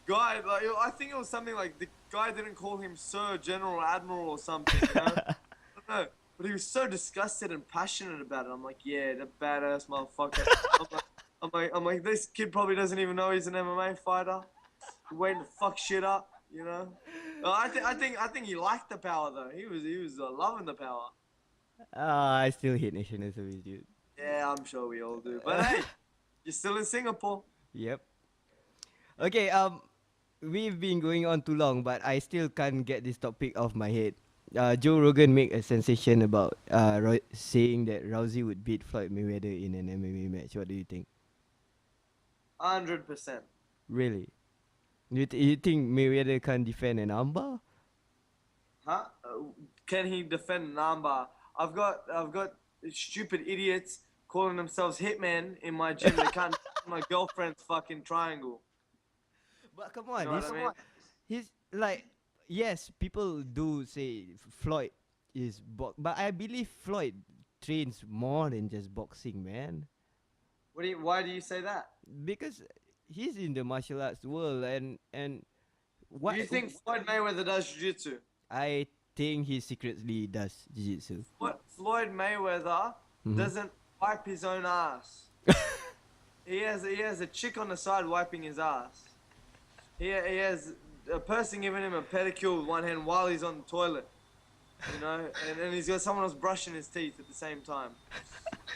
Speaker 2: guy. Like I think it was something like the guy didn't call him Sir, General, Admiral or something. You know? I don't know. But he was so disgusted and passionate about it. I'm like, yeah, the badass motherfucker. I'm like, this kid probably doesn't even know he's an MMA fighter. Waiting to fuck shit up, you know. I think he liked the power though. He was loving the power.
Speaker 1: I still hate national service, dude.
Speaker 2: Yeah, I'm sure we all do. But hey, you're still in Singapore.
Speaker 1: Yep. Okay, we've been going on too long, but I still can't get this topic off my head. Joe Rogan made a sensation about saying that Rousey would beat Floyd Mayweather in an MMA match. What do you think?
Speaker 2: 100%.
Speaker 1: Really? You think Mayweather can defend an armbar?
Speaker 2: Huh? Can he defend an armbar? I've got stupid idiots calling themselves hitmen in my gym. They can't defend my girlfriend's fucking triangle.
Speaker 1: But come on,
Speaker 2: You know what I mean?
Speaker 1: he's like, yes, people do say Floyd is but I believe Floyd trains more than just boxing, man.
Speaker 2: Why do you say that?
Speaker 1: Because he's in the martial arts world, and what
Speaker 2: Do you think Floyd Mayweather does jiu-jitsu?
Speaker 1: I think he secretly does jiu-jitsu.
Speaker 2: Floyd Mayweather
Speaker 1: Mhm.
Speaker 2: doesn't wipe his own ass. He has a chick on the side wiping his ass. He has a person giving him a pedicure with one hand while he's on the toilet. You know, and he's got someone else brushing his teeth at the same time.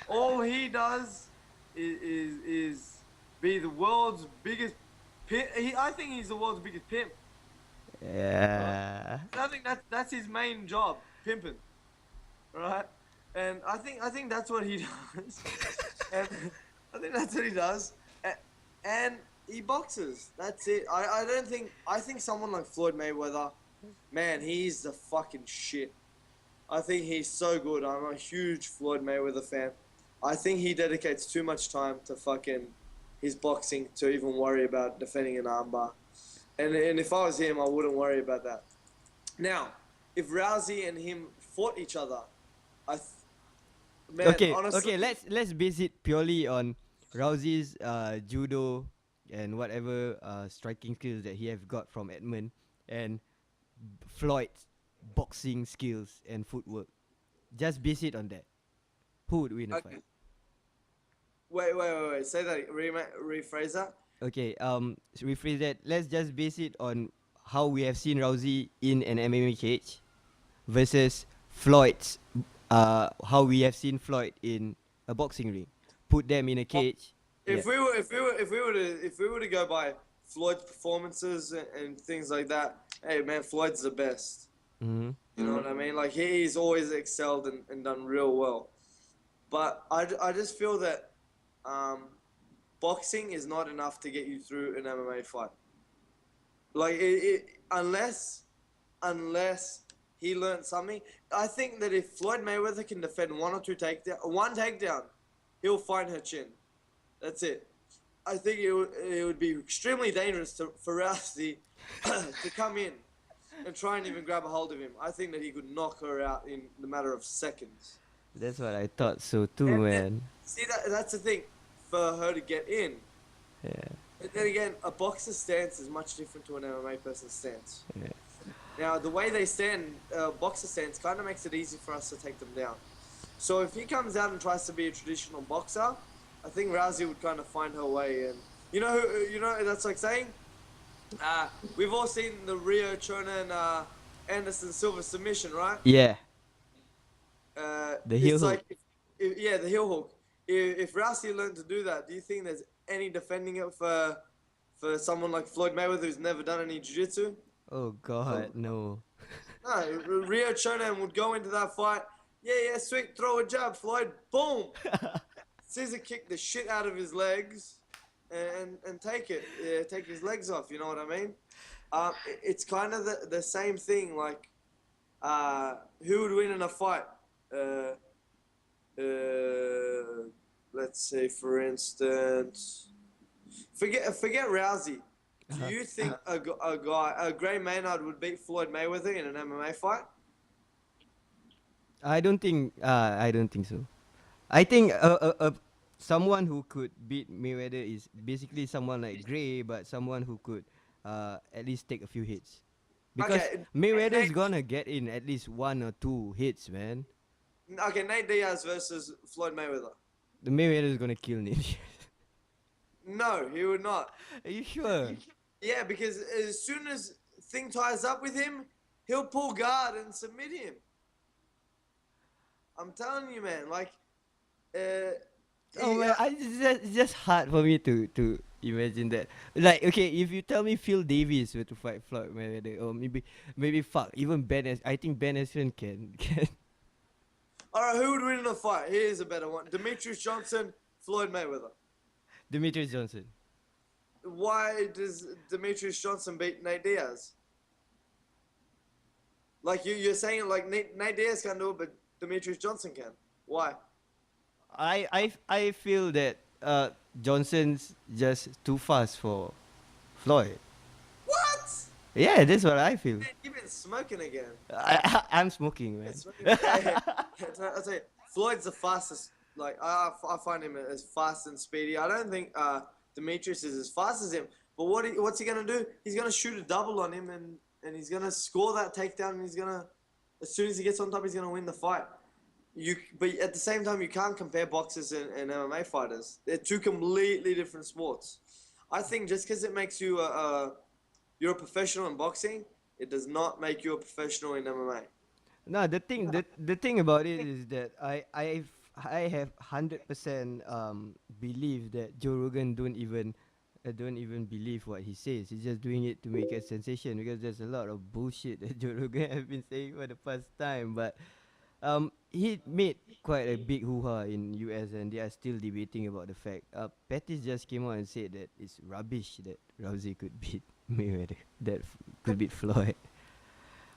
Speaker 2: All he does is be the world's biggest pimp. I think he's the world's biggest pimp.
Speaker 1: Yeah.
Speaker 2: I think that's his main job, pimping, right? And I think that's what he does. And I think that's what he does. And he boxes. That's it. I think someone like Floyd Mayweather, man, he's the fucking shit. I think he's so good. I'm a huge Floyd Mayweather fan. I think he dedicates too much time to fucking his boxing to even worry about defending an armbar. And if I was him, I wouldn't worry about that. Now, if Rousey and him fought each other, Man,
Speaker 1: Okay,
Speaker 2: honestly,
Speaker 1: okay. Let's base it purely on Rousey's judo and whatever striking skills that he have got from Edmund, and Floyd's boxing skills and footwork. Just base it on that. Who would win a
Speaker 2: okay.
Speaker 1: fight?
Speaker 2: Wait. Say that. Rephrase that.
Speaker 1: Okay. Rephrase that. Let's just base it on how we have seen Rousey in an MMA cage versus Floyd's. How we have seen Floyd in a boxing ring. Put them in a cage.
Speaker 2: If we were to go by Floyd's performances and things like that, hey man, Floyd's the best.
Speaker 1: Mm-hmm.
Speaker 2: You know what I mean? Like he's always excelled and done real well. But I just feel that boxing is not enough to get you through an MMA fight. Like unless he learned something. I think that if Floyd Mayweather can defend one takedown, he'll find her chin. That's it. I think it would be extremely dangerous for Rousey to come in and try and even grab a hold of him. I think that he could knock her out in the matter of seconds.
Speaker 1: That's what I thought so too,
Speaker 2: And
Speaker 1: man.
Speaker 2: see, that's the thing for her to get in.
Speaker 1: Yeah.
Speaker 2: And then again, a boxer's stance is much different to an MMA person's stance.
Speaker 1: Yeah.
Speaker 2: Now, the way they stand, boxer stance, kind of makes it easy for us to take them down. So if he comes out and tries to be a traditional boxer, I think Rousey would kind of find her way. And you know, that's like saying, we've all seen the Rey Docyogen Anderson Silva submission, right?
Speaker 1: Yeah. The heel
Speaker 2: it's
Speaker 1: hook.
Speaker 2: like, the heel hook. If Rousey learned to do that, do you think there's any defending it for someone like Floyd Mayweather who's never done any jiu-jitsu?
Speaker 1: Oh God, no.
Speaker 2: No, Rey Docyogen would go into that fight. Yeah, sweet, throw a jab, Floyd, boom, scissor kick the shit out of his legs, and take his legs off. You know what I mean? It's kind of the same thing. Like, who would win in a fight? Let's say, for instance, forget Rousey. Do you think a Gray Maynard would beat Floyd Mayweather in an MMA fight?
Speaker 1: I don't think so. I think someone who could beat Mayweather is basically someone like Gray, but someone who could at least take a few hits. Because
Speaker 2: Okay,
Speaker 1: Mayweather's gonna get in at least 1 or 2 hits, man.
Speaker 2: Okay, Nate Diaz versus Floyd Mayweather.
Speaker 1: The Mayweather's gonna kill Nate.
Speaker 2: No, he would not.
Speaker 1: Are you sure?
Speaker 2: Yeah, because as soon as thing ties up with him, he'll pull guard and submit him. I'm telling you, man. Like,
Speaker 1: Oh man, it's just hard for me to imagine that. Like, okay, if you tell me Phil Davis were to fight Floyd Mayweather, or maybe fuck even I think Ben Askren can.
Speaker 2: All right, who would win in a fight? Here's a better one: Demetrius Johnson, Floyd Mayweather.
Speaker 1: Demetrius Johnson.
Speaker 2: Why does Demetrius Johnson beat Nate Diaz? Like you're saying, like Nate Diaz can do it, but Demetrius Johnson can. Why?
Speaker 1: I feel that Johnson's just too fast for Floyd.
Speaker 2: What?
Speaker 1: Yeah, that's what I feel.
Speaker 2: Man, you've been smoking again.
Speaker 1: I'm smoking, man.
Speaker 2: I'll tell you, Floyd's the fastest. Like I find him as fast and speedy. I don't think Demetrius is as fast as him. But what's he gonna do? He's gonna shoot a double on him, and he's gonna score that takedown. And he's gonna, as soon as he gets on top, he's gonna win the fight. But at the same time, you can't compare boxers and MMA fighters. They're two completely different sports. I think just because it makes you you're a professional in boxing, it does not make you a professional in MMA.
Speaker 1: No, the thing about it is that I have 100% belief that Joe Rogan don't even believe what he says. He's just doing it to make a sensation, because there's a lot of bullshit that Joe Rogan has been saying for the past time. But he made quite a big hoo-ha in US, and they are still debating about the fact. Pettis just came out and said that it's rubbish that Rousey could beat Mayweather, could beat Floyd.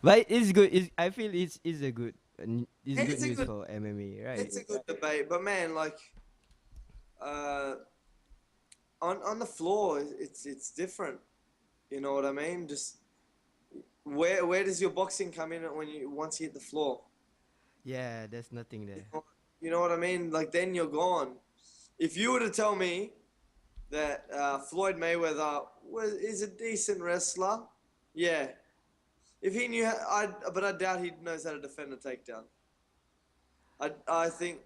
Speaker 1: But it's good. I feel it's a good. It's good news for MMA, right?
Speaker 2: It's a good debate, but man, like, on the floor, it's different. You know what I mean? Just where does your boxing come in once you hit the floor?
Speaker 1: Yeah, there's nothing there.
Speaker 2: you know what I mean? Like, then you're gone. If you were to tell me that Floyd Mayweather is a decent wrestler, yeah. If he knew, but I doubt he knows how to defend a takedown. I think,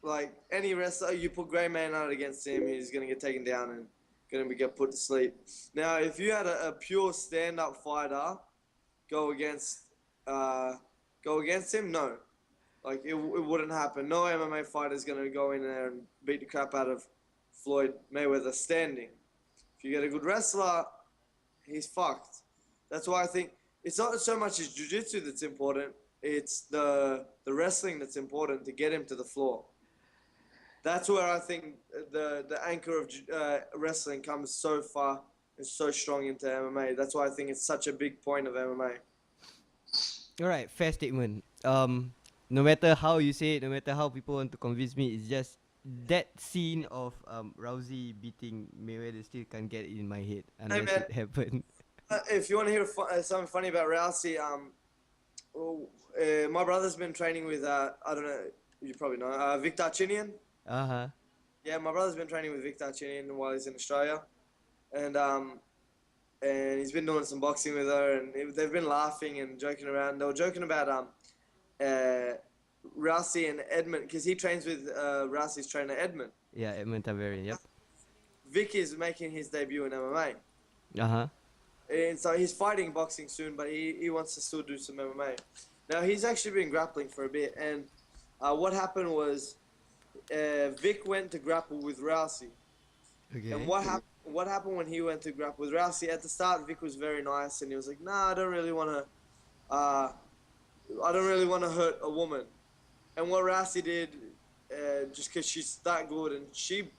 Speaker 2: like, any wrestler, you put Grey Man out against him, he's gonna get taken down and gonna get put to sleep. Now, if you had a pure stand-up fighter go against him, no. Like, it wouldn't happen. No MMA fighter is going to go in there and beat the crap out of Floyd Mayweather standing. If you get a good wrestler, he's fucked. That's why I think it's not so much as jiu-jitsu that's important. It's the wrestling that's important to get him to the floor. That's where I think the anchor of wrestling comes so far and so strong into MMA. That's why I think it's such a big point of MMA.
Speaker 1: All right, fair statement. No matter how you say it, no matter how people want to convince me, it's just that scene of Rousey beating Mayweather still can't get it in my head unless it happened.
Speaker 2: If you want to hear something funny about Rousey, my brother's been training with I don't know, you probably know, Vic Darchinyan. Yeah, my brother's been training with Vic Darchinyan while he's in Australia, and he's been doing some boxing with her, and they've been laughing and joking around. They were joking about Rousey and Edmund, because he trains with Rousey's trainer Edmund.
Speaker 1: Yeah, Edmund Taveri, yep.
Speaker 2: Vic is making his debut in MMA.
Speaker 1: Uh-huh.
Speaker 2: And so he's fighting boxing soon, but he wants to still do some MMA. Now, he's actually been grappling for a bit, and what happened was Vic went to grapple with Rousey.
Speaker 1: Okay.
Speaker 2: And what happened when he went to grapple with Rousey? At the start, Vic was very nice, and he was like, "Nah, I don't really want to hurt a woman." And what Rousey did, just because she's that good, and she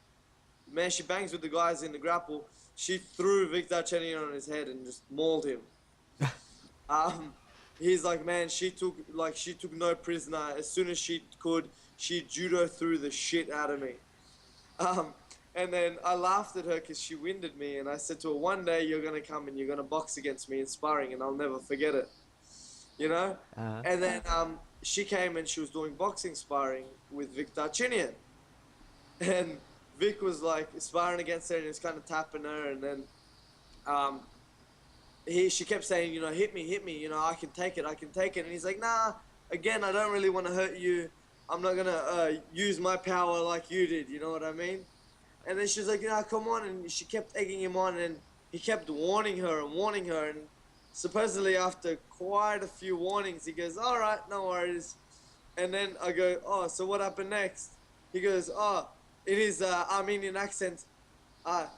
Speaker 2: bangs with the guys in the grapple, she threw Vic Darchinyan on his head and just mauled him. He's like, man, she took no prisoner. As soon as she could, she judo threw the shit out of me. And then I laughed at her because she winded me, and I said to her, one day you're going to come and you're going to box against me in sparring, and I'll never forget it. You know?
Speaker 1: Uh-huh.
Speaker 2: And then she came and she was doing boxing sparring with Vic Darchinyan. And Vic was like sparring against her and he was kind of tapping her, and then she kept saying, you know, hit me, you know, I can take it. And he's like, nah, again, I don't really want to hurt you. I'm not going to use my power like you did, you know what I mean? And then she's like, you know, come on. And she kept egging him on, and he kept warning her. And supposedly after quite a few warnings, he goes, all right, no worries. And then I go, oh, so what happened next? He goes, oh, in his Armenian accent,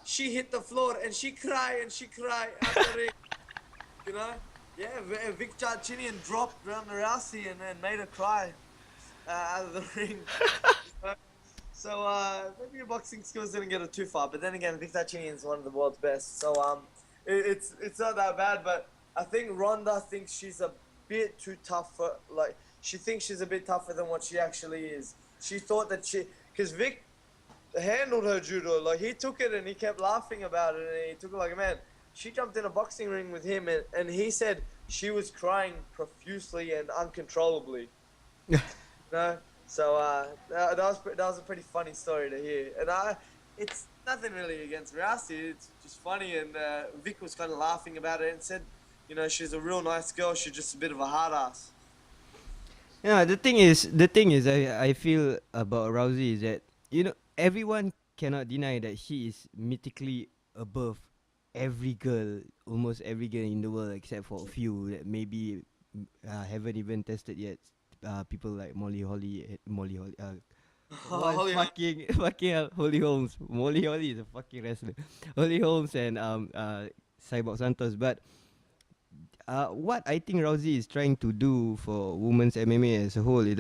Speaker 2: she hit the floor and she cried out the ring. You know? Yeah, Vic Darchinyan dropped Ronda Rousey and then made her cry out of the ring. So maybe your boxing skills didn't get her too far, but then again, Vic Darchinyan is one of the world's best. So it's not that bad, but I think Ronda thinks she's a bit too tough for, like, she thinks she's a bit tougher than what she actually is. She thought that because Vic handled her judo, like, he took it and he kept laughing about it, and he took it like a man. She jumped in a boxing ring with him, and he said she was crying profusely and uncontrollably. You know? So that was a pretty funny story to hear. And it's nothing really against Rousey, it's just funny, and Vic was kind of laughing about it and said, you know, she's a real nice girl, she's just a bit of a hard ass.
Speaker 1: Yeah, the thing is, I feel about Rousey is that, you know, everyone cannot deny that she is mythically above every girl, almost every girl in the world, except for a few that maybe haven't even tested yet. People like Holly Holmes. Molly Holly is a fucking wrestler. Holly Holmes and Cyborg Santos. But what I think Rousey is trying to do for women's MMA as a whole is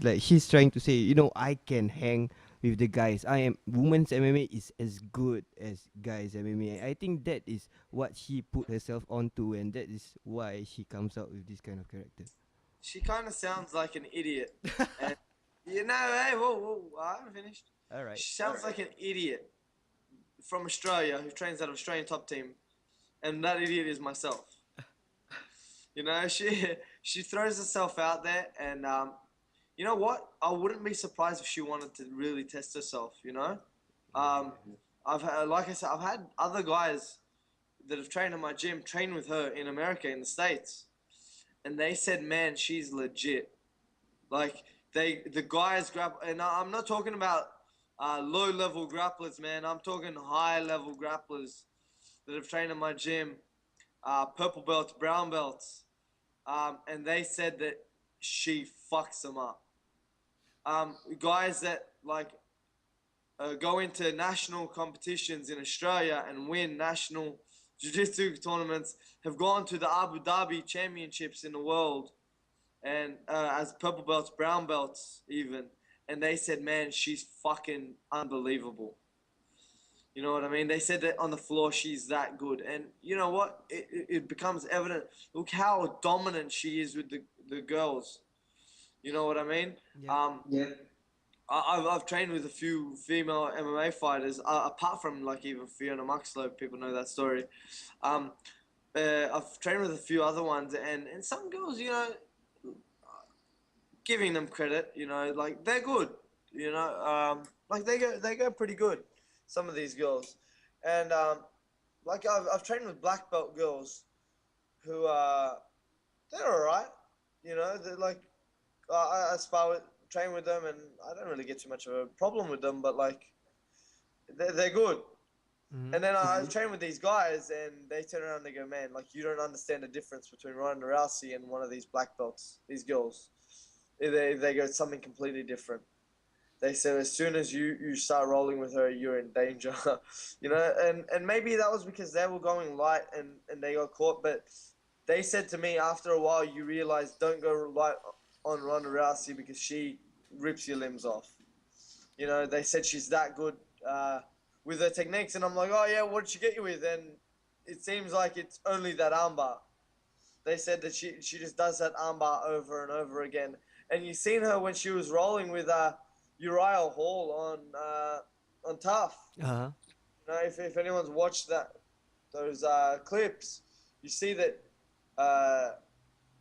Speaker 1: like she's trying to say, you know, I can hang with the guys. Women's MMA is as good as guys MMA. I think that is what she put herself onto, and that is why she comes out with this kind of character.
Speaker 2: She kind of sounds like an idiot. And, you know, hey, whoa, I haven't finished.
Speaker 1: All right.
Speaker 2: She sounds like an idiot from Australia who trains at an Australian top team, and that idiot is myself. You know, she throws herself out there, and you know what? I wouldn't be surprised if she wanted to really test herself. You know, I've had, like I said, I've had other guys that have trained in my gym train with her in America, in the States, and they said, man, she's legit. Like the guys grab, and I'm not talking about low level grapplers, man. I'm talking high level grapplers that have trained in my gym, purple belts, brown belts, and they said that she fucks them up. Guys that like go into national competitions in Australia and win national jiu-jitsu tournaments have gone to the Abu Dhabi championships in the world and as purple belts, brown belts even, and they said, man, she's fucking unbelievable. You know what I mean? They said that on the floor she's that good, and you know what? It becomes evident. Look how dominant she is with the girls. You know what I mean?
Speaker 1: Yeah.
Speaker 2: Yeah. I've trained with a few female MMA fighters, apart from like even Fiona Muxlow. People know that story. Um, I've trained with a few other ones, and some girls, you know, giving them credit, you know, like they're good, you know, like they go pretty good. Some of these girls, and like I've trained with black belt girls, who they're all right, you know, they're like I spar with train with them, and I don't really get too much of a problem with them, but like they're good.
Speaker 1: Mm-hmm.
Speaker 2: And then I train with these guys, and they turn around and they go, "Man, like you don't understand the difference between Ronda Rousey and one of these black belts. These girls, they go something completely different." They said as soon as you start rolling with her, you're in danger, you know. And maybe that was because they were going light and they got caught. But they said to me after a while, you realize don't go light on Ronda Rousey because she rips your limbs off. You know, they said she's that good with her techniques, and I'm like, oh yeah, what did she get you with? And it seems like it's only that armbar. They said that she just does that armbar over and over again. And you seen her when she was rolling with Uriah Hall on TUF.
Speaker 1: Uh-huh.
Speaker 2: You know, if anyone's watched those clips, you see that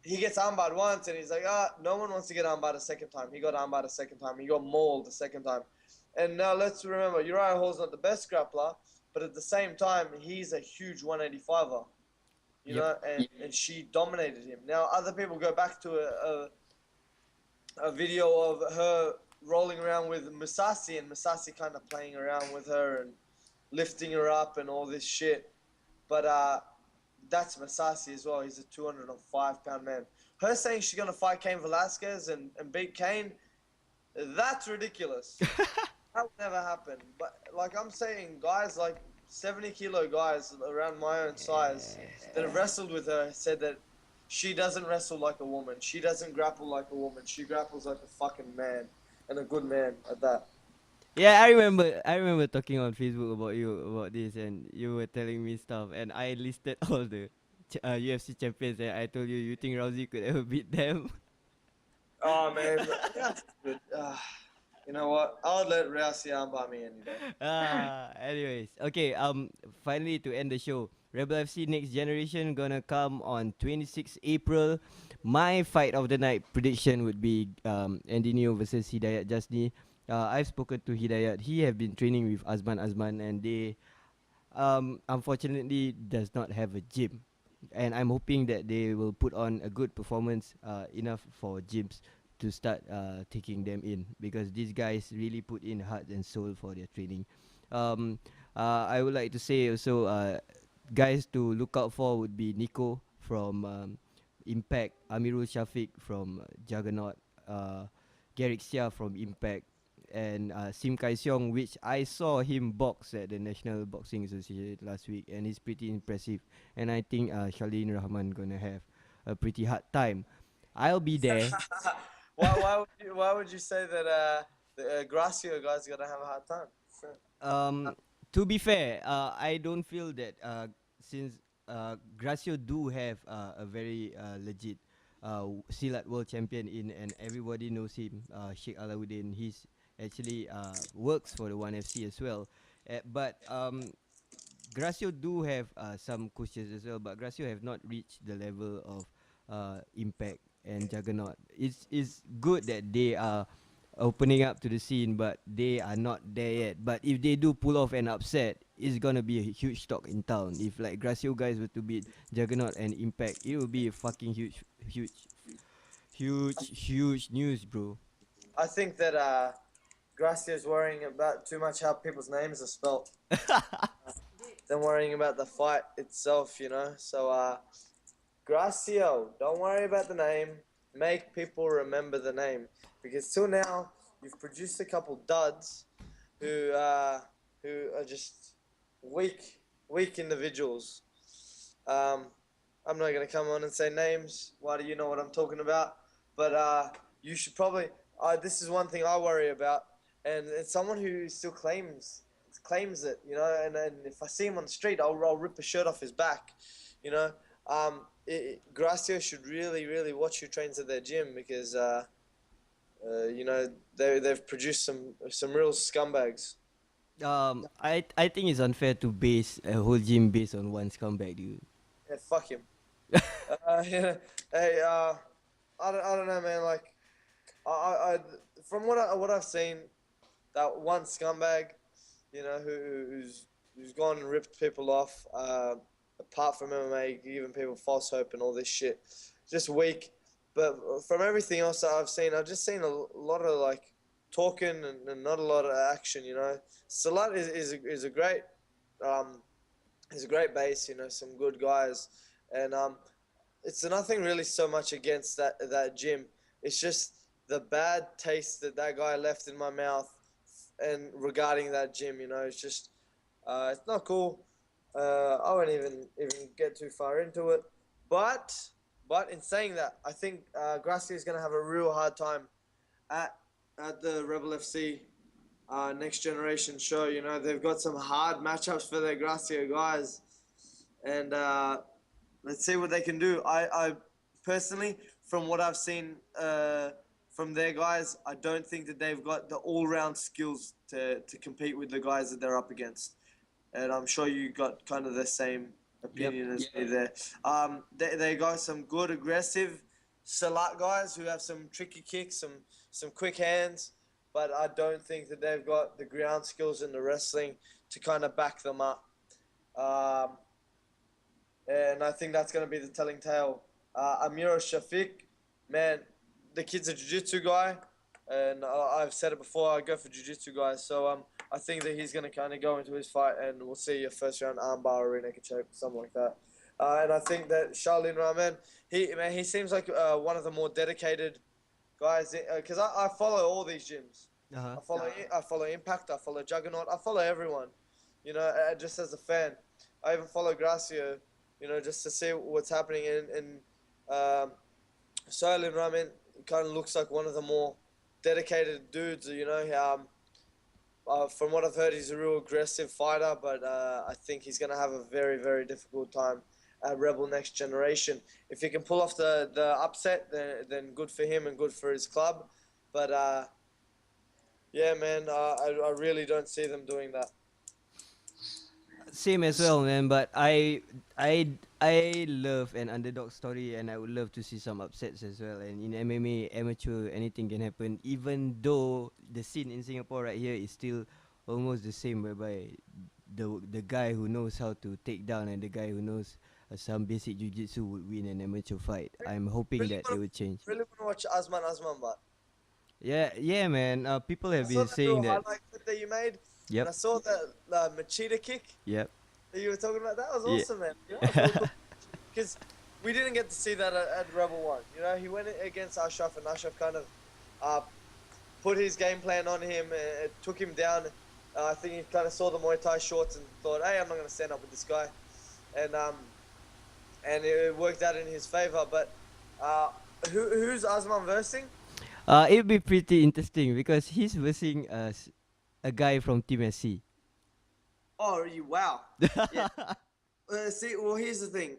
Speaker 2: he gets armbarred once, and he's like, no one wants to get armbarred a second time. He got armbarred a second time. He got mauled a second time. And now let's remember, Uriah Hall's not the best grappler, but at the same time, he's a huge 185er. You
Speaker 1: Yep.
Speaker 2: know, and she dominated him. Now, other people go back to a video of her rolling around with Musashi, and Musashi kind of playing around with her and lifting her up and all this shit. But that's Musashi as well. He's a 205-pound man. Her saying she's going to fight Cain Velasquez and beat Cain, that's ridiculous. That would never happen. But like I'm saying, guys like 70-kilo guys around my own size that have wrestled with her said that she doesn't wrestle like a woman. She doesn't grapple like a woman. She grapples like a fucking man, and a good man at that.
Speaker 1: Yeah, I remember talking on Facebook about you about this, and you were telling me stuff, and I listed all the UFC champions, and I told you you think Rousey could ever beat them.
Speaker 2: Oh man, that's good. You know what? I would let Rousey armbar me any day.
Speaker 1: Anyways, okay. Finally to end the show, Rebel FC Next Generation gonna come on 26 April. My fight of the night prediction would be Andy Neo versus Hidayat Jasni. I've spoken to Hidayat. He have been training with Azman, and they unfortunately does not have a gym, and I'm hoping that they will put on a good performance enough for gyms to start taking them in, because these guys really put in heart and soul for their training. Um, I would like to say also, guys to look out for would be Nico from Impact, Amirul Shafiq from Juggernaut, Garrick Sia from Impact, and Sim Kai Seong, which I saw him box at the National Boxing Association last week, and he's pretty impressive. And I think Shalin Rahman gonna have a pretty hard time. I'll be there.
Speaker 2: Why would you say that the Gracio guy's gonna have a hard time?
Speaker 1: Um, to be fair, I don't feel that since Gracio do have a very legit Silat world champion in, and everybody knows him, Sheikh Alauddin. He's actually works for the One FC as well. But Gracio do have some coaches as well, but Gracio have not reached the level of Impact and Juggernaut. It's good that they are opening up to the scene, but they are not there yet. But if they do pull off an upset, it's gonna be a huge talk in town. If like Gracio guys were to beat Juggernaut and Impact, it will be a fucking huge news, bro.
Speaker 2: I think that Gracio's worrying about too much how people's names are spelt than worrying about the fight itself, you know. So Gracio, don't worry about the name. Make people remember the name, because till now you've produced a couple duds who are just weak individuals. I'm not gonna come on and say names. Why do you know what I'm talking about? But you should probably. This is one thing I worry about, and it's someone who still claims it, you know. And if I see him on the street, I'll rip a shirt off his back, you know. Gracio should really watch who trains at their gym, because you know, they've produced some real scumbags.
Speaker 1: I think it's unfair to base a whole gym based on one scumbag, dude.
Speaker 2: Yeah, fuck him. Yeah, hey, I don't know, man. Like, I from what I've seen, that one scumbag, you know, who's gone and ripped people off. Apart from MMA, giving people false hope and all this shit, just weak. But from everything else that I've seen, I've just seen a lot of like talking and not a lot of action. You know, Salat is a great base. You know, some good guys, and it's nothing really so much against that gym. It's just the bad taste that guy left in my mouth, and regarding that gym, you know, it's just it's not cool. I won't even get too far into it, but in saying that, I think Gracie is gonna have a real hard time at the Rebel FC Next Generation show. You know, they've got some hard matchups for their Gracio guys, and let's see what they can do. I personally, from what I've seen from their guys, I don't think that they've got the all-round skills to compete with the guys that they're up against. And I'm sure you got kind of the same opinion as me there. They got some good, aggressive Salat guys who have some tricky kicks, some quick hands, but I don't think that they've got the ground skills and the wrestling to kind of back them up. And I think that's going to be the telling tale. Amir Shafiq, man, the kid's a jiu-jitsu guy, and I've said it before, I go for jiu-jitsu guys, so I think that he's going to kind of go into his fight, and we'll see a first-round armbar or rear naked choke, something like that. And I think that Charlene Rahman, he seems like one of the more dedicated guys, because I follow all these gyms.
Speaker 1: Uh-huh.
Speaker 2: I follow Impact, I follow Juggernaut, I follow everyone, you know, just as a fan. I even follow Gracio, you know, just to see what's happening. And Charlene Rahman kind of looks like one of the more dedicated dudes, you know. From what I've heard, he's a real aggressive fighter, but I think he's going to have a very difficult time at Rebel Next Generation. If he can pull off the upset, then good for him and good for his club. But yeah, man, I really don't see them doing that.
Speaker 1: Same as well, man. But I love an underdog story, and I would love to see some upsets as well. And in MMA, amateur, anything can happen. Even though the scene in Singapore right here is still almost the same, whereby the guy who knows how to take down and the guy who knows some basic jiu-jitsu would win an amateur fight. I'm hoping that it would change.
Speaker 2: Really want to watch Asman, but
Speaker 1: Yeah, man. People have
Speaker 2: I
Speaker 1: been
Speaker 2: saw
Speaker 1: saying
Speaker 2: the
Speaker 1: that.
Speaker 2: highlight clip that you made.
Speaker 1: Yep.
Speaker 2: And I saw the Machida kick
Speaker 1: Yep.
Speaker 2: that you were talking about. That was
Speaker 1: Yeah.
Speaker 2: awesome, man. You know, because we didn't get to see that at Rebel 1. You know, he went against Ashraf, and Ashraf kind of put his game plan on him and took him down. I think he kind of saw the Muay Thai shorts and thought, hey, I'm not going to stand up with this guy. And it worked out in his favor. But who's Asman versing?
Speaker 1: It would be pretty interesting because he's versing a guy from Team SC.
Speaker 2: Oh, wow. Yeah. See, well, here's the thing.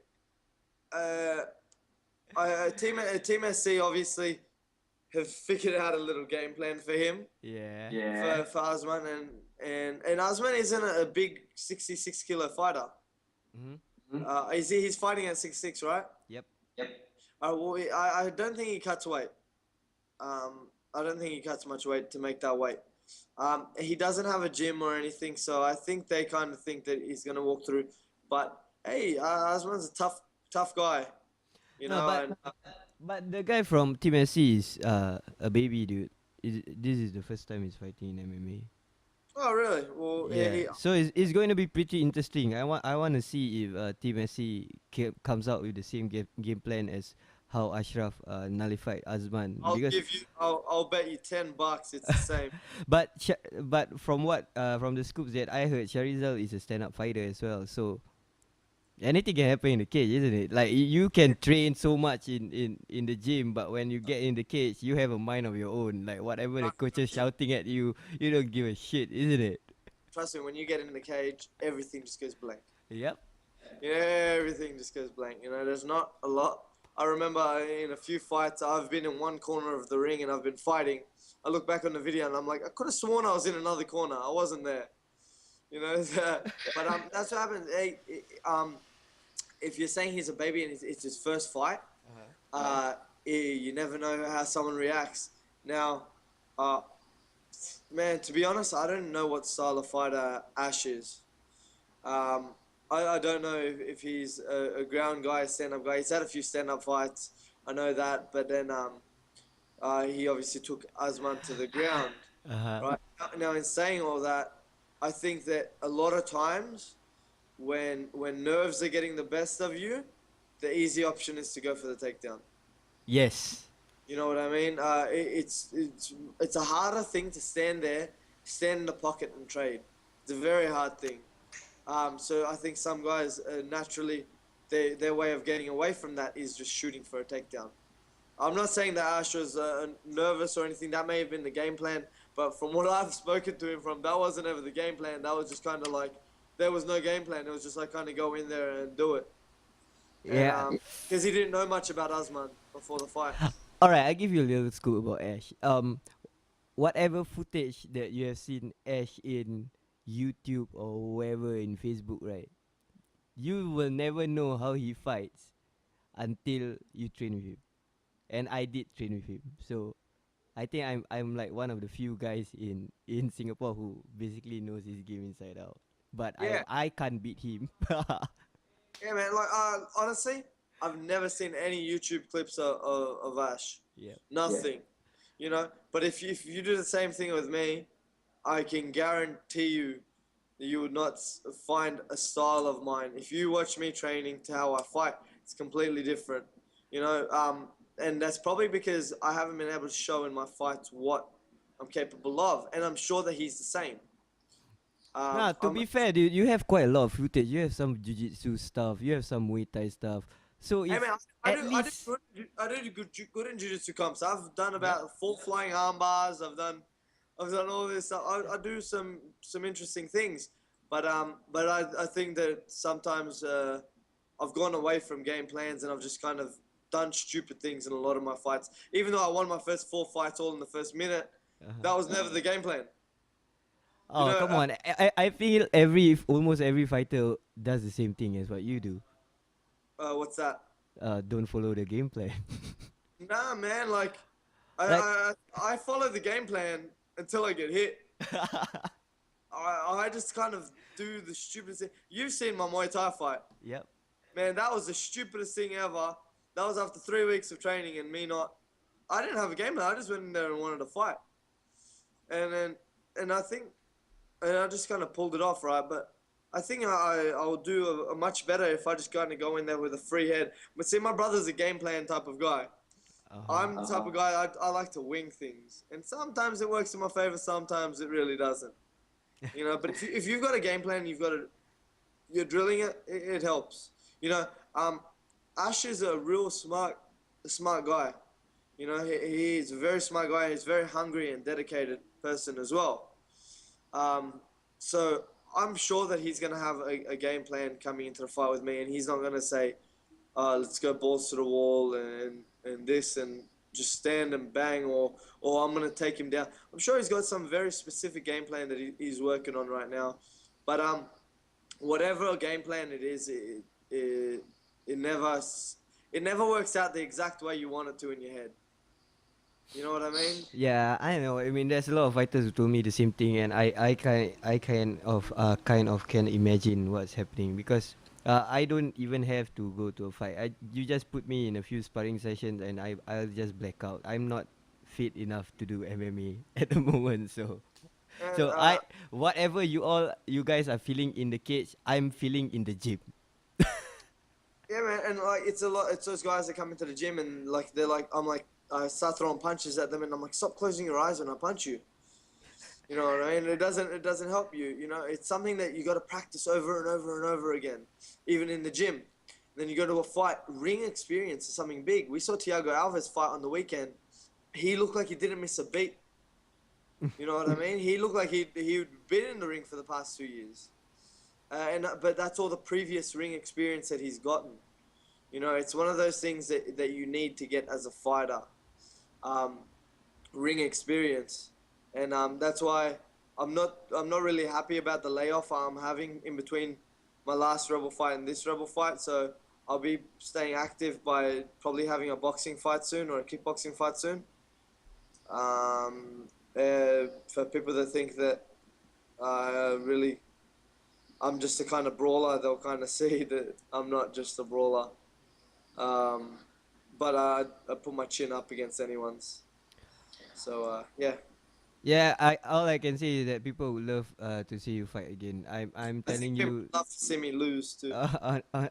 Speaker 2: Team SC obviously have figured out a little game plan for him.
Speaker 1: Yeah.
Speaker 2: For Asman, and Asman isn't a big 66 kilo fighter.
Speaker 1: Mm-hmm.
Speaker 2: He's fighting at 66, right?
Speaker 1: Yep.
Speaker 2: Well, I don't think he cuts weight. I don't think he cuts much weight to make that weight. He doesn't have a gym or anything, so I think they kind of think that he's gonna walk through. But hey, Asman's a tough guy, you
Speaker 1: No,
Speaker 2: know.
Speaker 1: but
Speaker 2: And
Speaker 1: but the guy from Team SC is a baby dude. This is the first time he's fighting in MMA.
Speaker 2: oh, really? Well,
Speaker 1: Yeah, so it's going to be pretty interesting. I want to see if Team SC comes out with the same game plan as how Ashraf nullified Azman because
Speaker 2: I'll bet you $10 it's the same.
Speaker 1: but from what from the scoops that I heard, Sharizal is a stand-up fighter as well. So anything can happen in the cage, isn't it? Like you can train so much in the gym, but when you get in the cage, you have a mind of your own. Like whatever the coach is shouting at you, you don't give a shit, isn't it?
Speaker 2: Trust me, when you get in the cage, everything just goes blank.
Speaker 1: Yep.
Speaker 2: Yeah, everything just goes blank. You know, there's not a lot. I remember in a few fights, I've been in one corner of the ring and I've been fighting. I look back on the video and I'm like, I could have sworn I was in another corner. I wasn't there. You know, but that's what happens. Hey, if you're saying he's a baby and it's his first fight, you never know how someone reacts. Now, man, to be honest, I don't know what style of fighter Ash is. I don't know if he's a ground guy, stand-up guy. He's had a few stand-up fights. I know that, but then he obviously took Azman to the ground. Right now, in saying all that, I think that a lot of times when nerves are getting the best of you, the easy option is to go for the takedown.
Speaker 1: Yes.
Speaker 2: You know what I mean? It's a harder thing to stand there, stand in the pocket and trade. It's a very hard thing. So I think some guys naturally, their way of getting away from that is just shooting for a takedown. I'm not saying that Ash was nervous or anything. That may have been the game plan. But from what I've spoken to him from, that wasn't ever the game plan. That was just kind of like, there was no game plan. It was just like kind of go in there and do it.
Speaker 1: Yeah.
Speaker 2: Because he didn't know much about Azman before the fight.
Speaker 1: All right, I give you a little scoop about Ash. Whatever footage that you have seen Ash in YouTube or wherever in Facebook, right? You will never know how he fights until you train with him. And I did train with him, so I think I'm like one of the few guys in Singapore who basically knows his game inside out. But
Speaker 2: Yeah.
Speaker 1: I can't beat him.
Speaker 2: Yeah, man. Like, honestly, I've never seen any YouTube clips of Ash.
Speaker 1: Yeah.
Speaker 2: Nothing. You know. But if you do the same thing with me, I can guarantee you that you would not find a style of mine. If you watch me training to how I fight, it's completely different. You know. And that's probably because I haven't been able to show in my fights what I'm capable of, and I'm sure that he's the same.
Speaker 1: Nah, to be fair, dude, you have quite a lot of footage. You have some Jiu Jitsu stuff. You have some Muay Thai stuff. So if
Speaker 2: Hey man,
Speaker 1: at least
Speaker 2: I do good in jiu-jitsu comps. I've done about 4 flying arm bars. I've done all this stuff. I do some interesting things, but I think that sometimes I've gone away from game plans and I've just kind of done stupid things in a lot of my fights. Even though I won my first 4 fights all in the first minute, that was never the game plan.
Speaker 1: oh,
Speaker 2: know,
Speaker 1: come on. I feel almost every fighter does the same thing as what you do.
Speaker 2: What's that?
Speaker 1: Don't follow the game plan.
Speaker 2: Nah, man. Like,
Speaker 1: Like-
Speaker 2: I follow the game plan until I get hit. I just kind of do the stupidest thing. You've seen my Muay Thai fight.
Speaker 1: Yep.
Speaker 2: Man, that was the stupidest thing ever. That was after 3 weeks of training and me not... I didn't have a game plan. I just went in there and wanted to fight. And I think... And I just kind of pulled it off, right? But I think I'll do a much better if I just kind of go in there with a free head. But see, my brother's a game plan type of guy. I'm the type of guy, I like to wing things. And sometimes it works in my favor, sometimes it really doesn't. You know, but if you've got a game plan, you're drilling it, it helps. You know, Ash is a real smart guy. You know, he's a very smart guy. He's a very hungry and dedicated person as well. So I'm sure that he's going to have a game plan coming into the fight with me, and he's not going to say, let's go balls to the wall and this and just stand and bang or I'm going to take him down. I'm sure he's got some very specific game plan that he's working on right now. But whatever game plan it is, it it never works out the exact way you want it to in your head. You know what I mean?
Speaker 1: Yeah, I know. I mean, there's a lot of fighters who told me the same thing, and I kind of can imagine what's happening because I don't even have to go to a fight. You just put me in a few sparring sessions, and I'll just black out. I'm not fit enough to do MMA at the moment, so
Speaker 2: And
Speaker 1: so whatever you guys are feeling in the cage, I'm feeling in the gym.
Speaker 2: yeah, man, and like it's a lot. It's those guys that come into the gym and like they're like, I'm like, I start throwing punches at them, and I'm like, stop closing your eyes when I punch you. You know what I mean? It doesn't help you. You know, it's something that you got to practice over and over and over again, even in the gym. Then you go to a fight. Ring experience is something big. We saw Thiago Alves fight on the weekend. He looked like he didn't miss a beat. You know what I mean? He looked like he'd been in the ring for the past 2 years. But that's all the previous ring experience that he's gotten. You know, it's one of those things that you need to get as a fighter. Ring experience. And that's why I'm not really happy about the layoff I'm having in between my last Rebel fight and this Rebel fight. So I'll be staying active by probably having a boxing fight soon or a kickboxing fight soon. For people that think that really I'm just a kind of brawler, they'll kind of see that I'm not just a brawler. But I put my chin up against anyone's. So yeah.
Speaker 1: Yeah, all I can say is that people would love to see you fight again. I'm
Speaker 2: I
Speaker 1: telling
Speaker 2: think people
Speaker 1: you,
Speaker 2: love to see me lose too.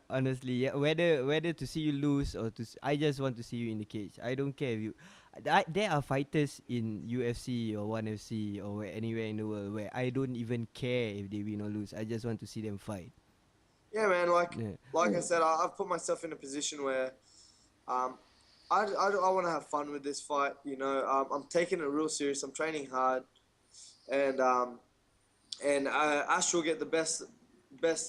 Speaker 1: honestly, yeah, whether to see you lose or I just want to see you in the cage. I don't care if you. There are fighters in UFC or ONE FC or anywhere in the world where I don't even care if they win or lose. I just want to see them fight.
Speaker 2: Yeah, man.
Speaker 1: Yeah.
Speaker 2: Like I said, I've put myself in a position where um, I want to have fun with this fight. You know, I'm taking it real serious. I'm training hard, and Ash will get the best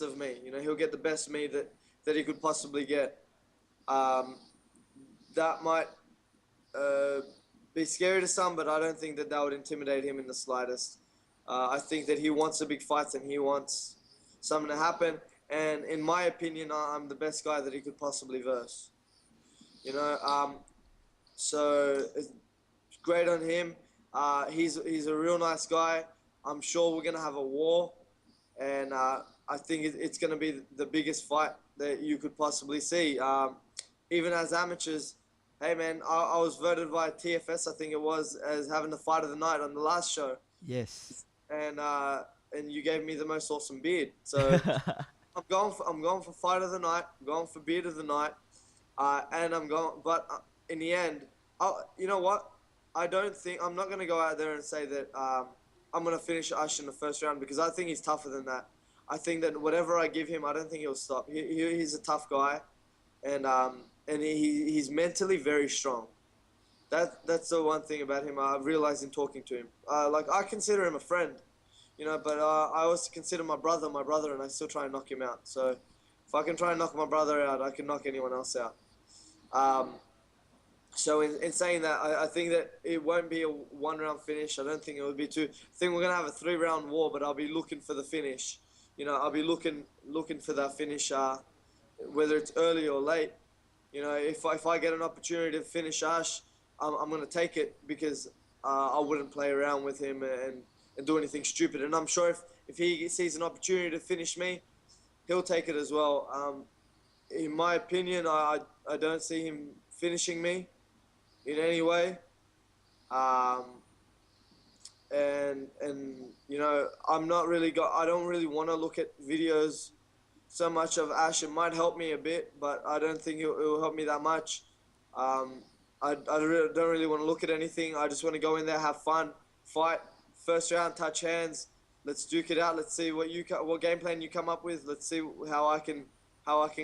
Speaker 2: of me. You know, he'll get the best of me that he could possibly get. That might be scary to some, but I don't think that would intimidate him in the slightest. I think that he wants the big fights and he wants something to happen. And in my opinion, I'm the best guy that he could possibly verse. You know, so it's great on him. He's a real nice guy. I'm sure we're gonna have a war, and I think it's gonna be the biggest fight that you could possibly see. Even as amateurs, hey man, I was voted by TFS, I think it was, as having the fight of the night on the last show,
Speaker 1: Yes.
Speaker 2: and you gave me the most awesome beard. So I'm going for fight of the night. I'm going for beard of the night. And I'm going, but in the end, you know what? I'm not going to go out there and say that I'm going to finish Ash in the first round because I think he's tougher than that. I think that whatever I give him, I don't think he'll stop. He's a tough guy, and he's mentally very strong. That's the one thing about him I've realized in talking to him. Like I consider him a friend, you know, but I also consider my brother, and I still try and knock him out. So if I can try and knock my brother out, I can knock anyone else out. So in saying that, I think that it won't be a one-round finish. I don't think it would be two. I think we're gonna have a three-round war, but I'll be looking for the finish. You know, I'll be looking for that finish, whether it's early or late. You know, if I get an opportunity to finish Ash, I'm gonna take it because I wouldn't play around with him and do anything stupid. And I'm sure if he sees an opportunity to finish me, he'll take it as well. In my opinion, I don't see him finishing me in any way. And you know, I don't really want to look at videos so much of Ash. It might help me a bit, but I don't think it will help me that much. I don't really want to look at anything. I just want to go in there, have fun, fight. First round, touch hands. Let's duke it out. Let's see what game plan you come up with. Let's see how I can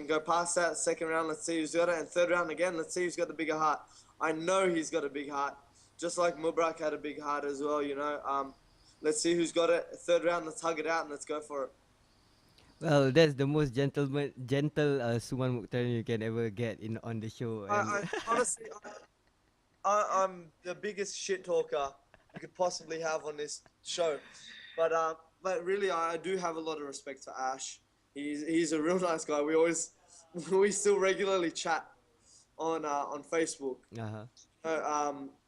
Speaker 2: go past that. Second round, let's see who's got it. And third round again, let's see who's got the bigger heart. I know he's got a big heart, just like Mubrak had a big heart as well. You know, let's see who's got it. Third round, let's hug it out and let's go for it.
Speaker 1: Well, that's the most gentle Suman Mukhtar you can ever get on the show. And
Speaker 2: Honestly, I'm the biggest shit talker you could possibly have on this show, but really, I do have a lot of respect for Ash. He's a real nice guy. We still regularly chat. on Facebook.
Speaker 1: Uh-huh.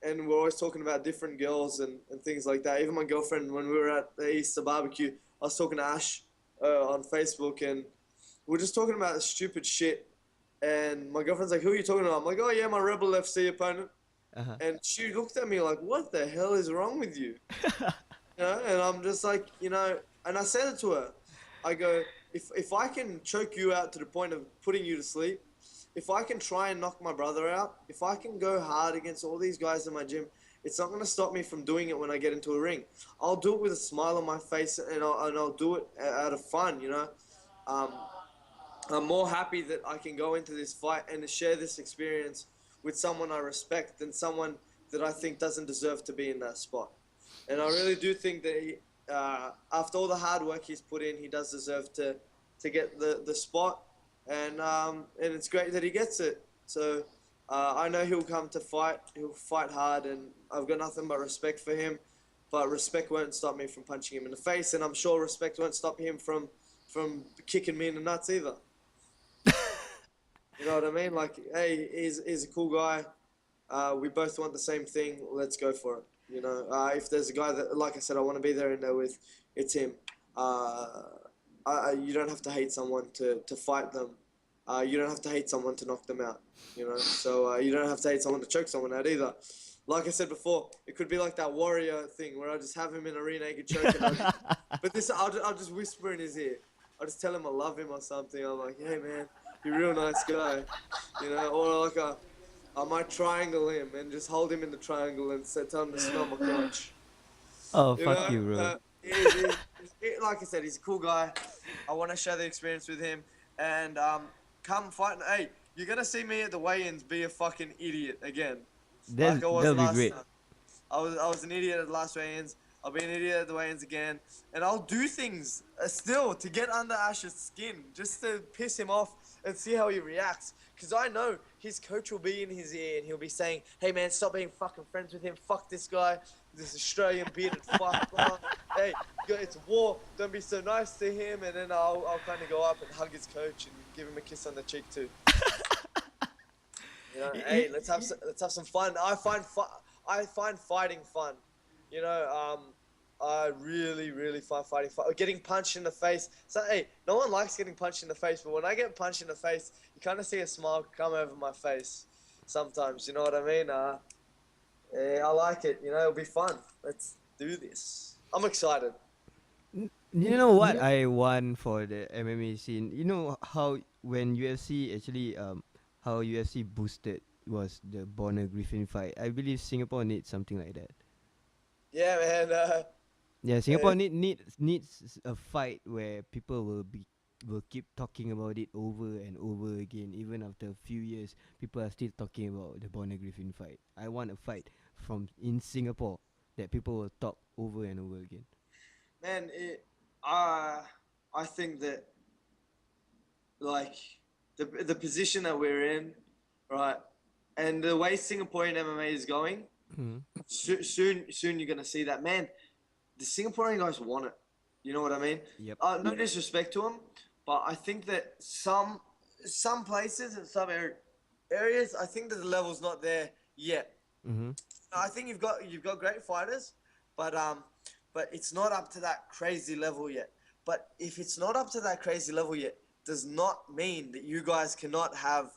Speaker 2: And we're always talking about different girls and things like that. Even my girlfriend, when we were at the Easter barbecue, I was talking to Ash on Facebook, and we're just talking about stupid shit. And my girlfriend's like, "Who are you talking about?" I'm like, "Oh yeah, my Rebel FC opponent."
Speaker 1: Uh-huh.
Speaker 2: And she looked at me like, "What the hell is wrong with you?" And I'm just like, and I said it to her. I go, if I can choke you out to the point of putting you to sleep, if I can try and knock my brother out, if I can go hard against all these guys in my gym, it's not going to stop me from doing it when I get into a ring. I'll do it with a smile on my face, and I'll do it out of fun, I'm more happy that I can go into this fight and share this experience with someone I respect than someone that I think doesn't deserve to be in that spot. And I really do think that after all the hard work he's put in, he does deserve to get the spot. And it's great that he gets it. So I know he'll come to fight. He'll fight hard, and I've got nothing but respect for him. But respect won't stop me from punching him in the face, and I'm sure respect won't stop him from kicking me in the nuts either. You know what I mean? Like, hey, he's a cool guy. We both want the same thing. Let's go for it. If there's a guy that, like I said, I want to be there and there with, it's him. You don't have to hate someone to fight them. You don't have to hate someone to knock them out. So you don't have to hate someone to choke someone out either. Like I said before, it could be like that warrior thing where I just have him in a rear naked choke. But this, I'll just whisper in his ear. I'll just tell him I love him or something. I'm like, hey man, you're a real nice guy, Or like I might triangle him and just hold him in the triangle and tell him to smell my crotch.
Speaker 1: Oh, fuck you, bro.
Speaker 2: Like I said, he's a cool guy. I want to share the experience with him, and come fight. Hey, you're gonna see me at the weigh-ins be a fucking idiot again. Like I was
Speaker 1: That'll be
Speaker 2: last
Speaker 1: great.
Speaker 2: time. I was an idiot at the last weigh-ins. I'll be an idiot at the weigh-ins again, and I'll do things still to get under Ash's skin, just to piss him off and see how he reacts. Because I know his coach will be in his ear and he'll be saying, "Hey man, stop being fucking friends with him. Fuck this guy, this Australian bearded fuck. Hey, it's war. Don't be so nice to him." And then I'll kind of go up and hug his coach and give him a kiss on the cheek too. Hey, let's have some fun. I find fighting fun. I really find fighting fun. Getting punched in the face. So, hey, no one likes getting punched in the face, but when I get punched in the face, you kind of see a smile come over my face sometimes. You know what I mean? I like it. It'll be fun. Let's do this. I'm excited.
Speaker 1: You know what I want for the MMA scene? You know how when UFC actually how UFC boosted was the Bonner Griffin fight. I believe Singapore needs something like that.
Speaker 2: Yeah, man.
Speaker 1: Yeah, Singapore needs a fight where people will keep talking about it over and over again. Even after a few years, people are still talking about the Bonner Griffin fight. I want a fight in Singapore that people will talk over and over again.
Speaker 2: Man, I think that, like, the position that we're in, right, and the way Singaporean MMA is going, soon you're gonna see that. Man, the Singaporean guys want it. You know what I mean?
Speaker 1: Yep.
Speaker 2: No disrespect to them, but I think that some places and some areas, I think that the level's not there yet. I think you've got great fighters, but it's not up to that crazy level yet. But if it's not up to that crazy level yet, does not mean that you guys cannot have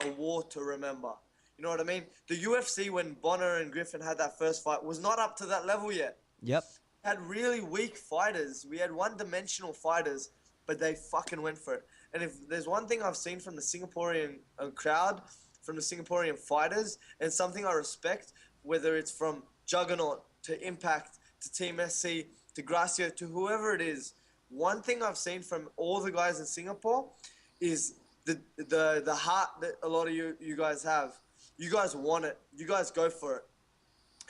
Speaker 2: a war to remember. You know what I mean? The UFC, when Bonner and Griffin had that first fight, was not up to that level yet.
Speaker 1: Yep.
Speaker 2: We had really weak fighters. We had one-dimensional fighters, but they fucking went for it. And if there's one thing I've seen from the Singaporean crowd, from the Singaporean fighters, and something I respect, whether it's from Juggernaut to Impact to Team SC to Gracio to whoever it is, one thing I've seen from all the guys in Singapore is the heart that a lot of you guys have. You guys want it. You guys go for it.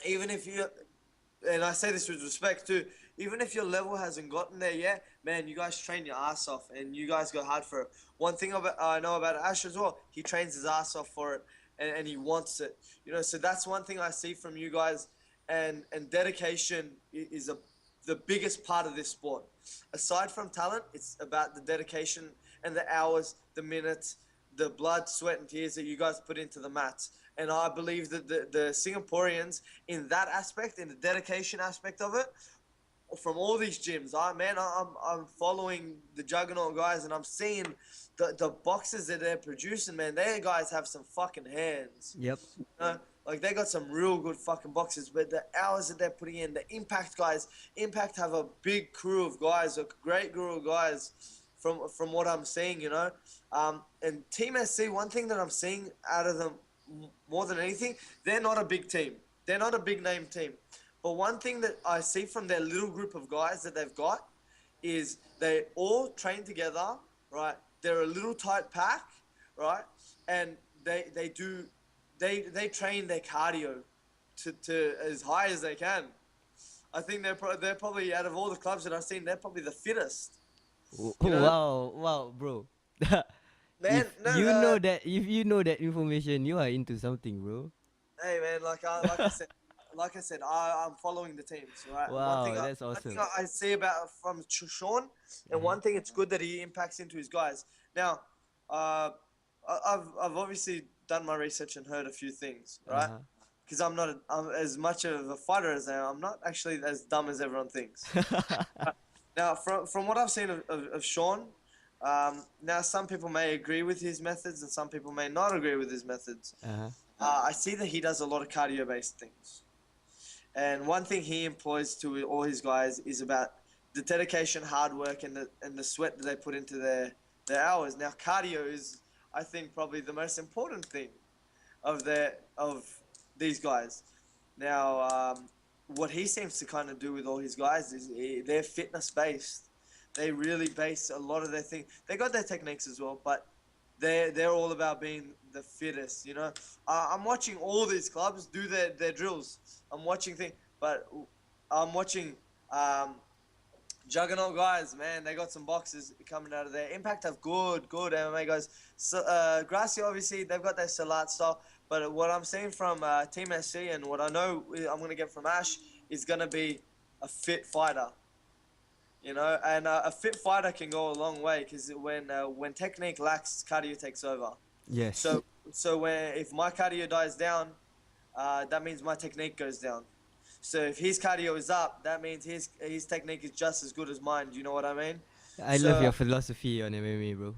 Speaker 2: Even if you, and I say this with respect too, even if your level hasn't gotten there yet, man, you guys train your ass off and you guys go hard for it. One thing I know about Ash as well, he trains his ass off for it and he wants it. So that's one thing I see from you guys, and dedication is the biggest part of this sport. Aside from talent, it's about the dedication and the hours, the minutes, the blood, sweat, and tears that you guys put into the mats. And I believe that the Singaporeans, in that aspect, in the dedication aspect of it, from all these gyms, I'm following the Juggernaut guys, and I'm seeing the boxes that they're producing, man. They guys have some fucking hands.
Speaker 1: Yep.
Speaker 2: You know? Like, they got some real good fucking boxes, but the hours that they're putting in, the Impact guys, Impact have a big crew of guys, a great crew of guys from what I'm seeing, you know. And Team SC, one thing that I'm seeing out of them more than anything, they're not a big team. They're not a big name team. But one thing that I see from their little group of guys that they've got is they all train together, right? They're a little tight pack, right? And they train their cardio to as high as they can. I think they're probably, out of all the clubs that I've seen, they're probably the fittest. You know?
Speaker 1: Wow, bro.
Speaker 2: Man,
Speaker 1: If you know that information, you are into something, bro.
Speaker 2: Hey man, like I said, I'm following the teams, right?
Speaker 1: Wow, that's awesome.
Speaker 2: One thing I see about from Sean, and one thing it's good that he impacts into his guys. Now, I've obviously done my research and heard a few things, right? Because I'm as much of a fighter as I am. I'm not actually as dumb as everyone thinks. Now, from what I've seen of Sean, now some people may agree with his methods and some people may not agree with his methods. I see that he does a lot of cardio-based things. And one thing he employs to all his guys is about the dedication, hard work, and the sweat that they put into their hours. Now, cardio is, I think, probably the most important thing of these guys. Now, what he seems to kind of do with all his guys is they're fitness-based. They really base a lot of their thing. They got their techniques as well, but they're all about being the fittest, you know. I'm watching all these clubs do their drills. I'm watching Juggernaut guys, man. They got some boxes coming out of there. Impact have good MMA guys. So, Gracie, obviously, they've got their Salat style. But what I'm seeing from Team SC and what I know I'm going to get from Ash is going to be a fit fighter. You know, and a fit fighter can go a long way because when technique lacks, cardio takes over.
Speaker 1: Yes.
Speaker 2: So if my cardio dies down, that means my technique goes down. So if his cardio is up, that means his technique is just as good as mine. Do you know what I mean?
Speaker 1: I love your philosophy on MMA, bro.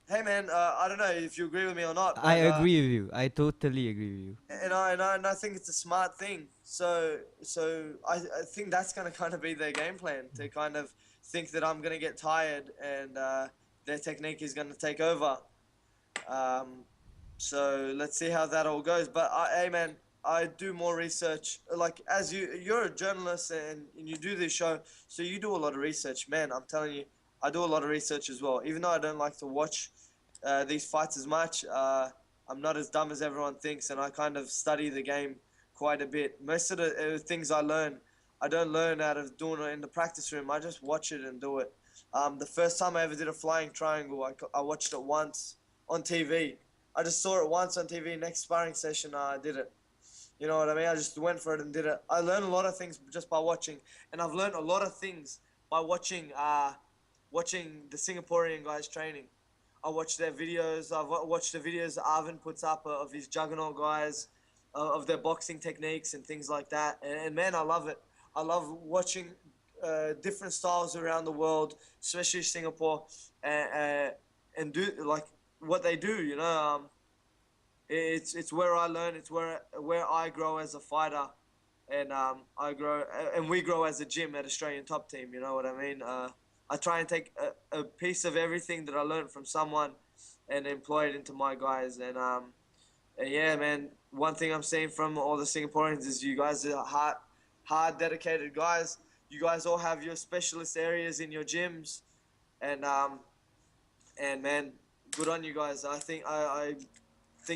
Speaker 2: Hey man, I don't know if you agree with me or not. But,
Speaker 1: I agree with you. I totally agree with you.
Speaker 2: And I think it's a smart thing. So I think that's gonna kind of be their game plan, to kind of think that I'm gonna get tired and their technique is gonna take over. So let's see how that all goes. But hey man, I do more research. Like, as you're a journalist and you do this show, so you do a lot of research, man. I'm telling you, I do a lot of research as well. Even though I don't like to watch these fights as much, I'm not as dumb as everyone thinks, and I kind of study the game quite a bit. Most of the things I don't learn out of doing it in the practice room. I just watch it and do it. The first time I ever did a flying triangle, I watched it once on TV. I just saw it once on TV. Next sparring session, I did it. You know what I mean? I just went for it and did it. I learned a lot of things just by watching, and I've learned a lot of things by watching the Singaporean guys training. I watch their videos. I've watched the videos Arvind puts up of his Juggernaut guys, of their boxing techniques and things like that. And man, I love it. I love watching different styles around the world, especially Singapore, and do like what they do. You know, it's where I learn. It's where I grow as a fighter, and we grow as a gym at Australian Top Team. You know what I mean? I try and take a piece of everything that I learned from someone and employ it into my guys. And yeah, man, one thing I'm seeing from all the Singaporeans is you guys are hard, dedicated guys. You guys all have your specialist areas in your gyms. And man, good on you guys. I think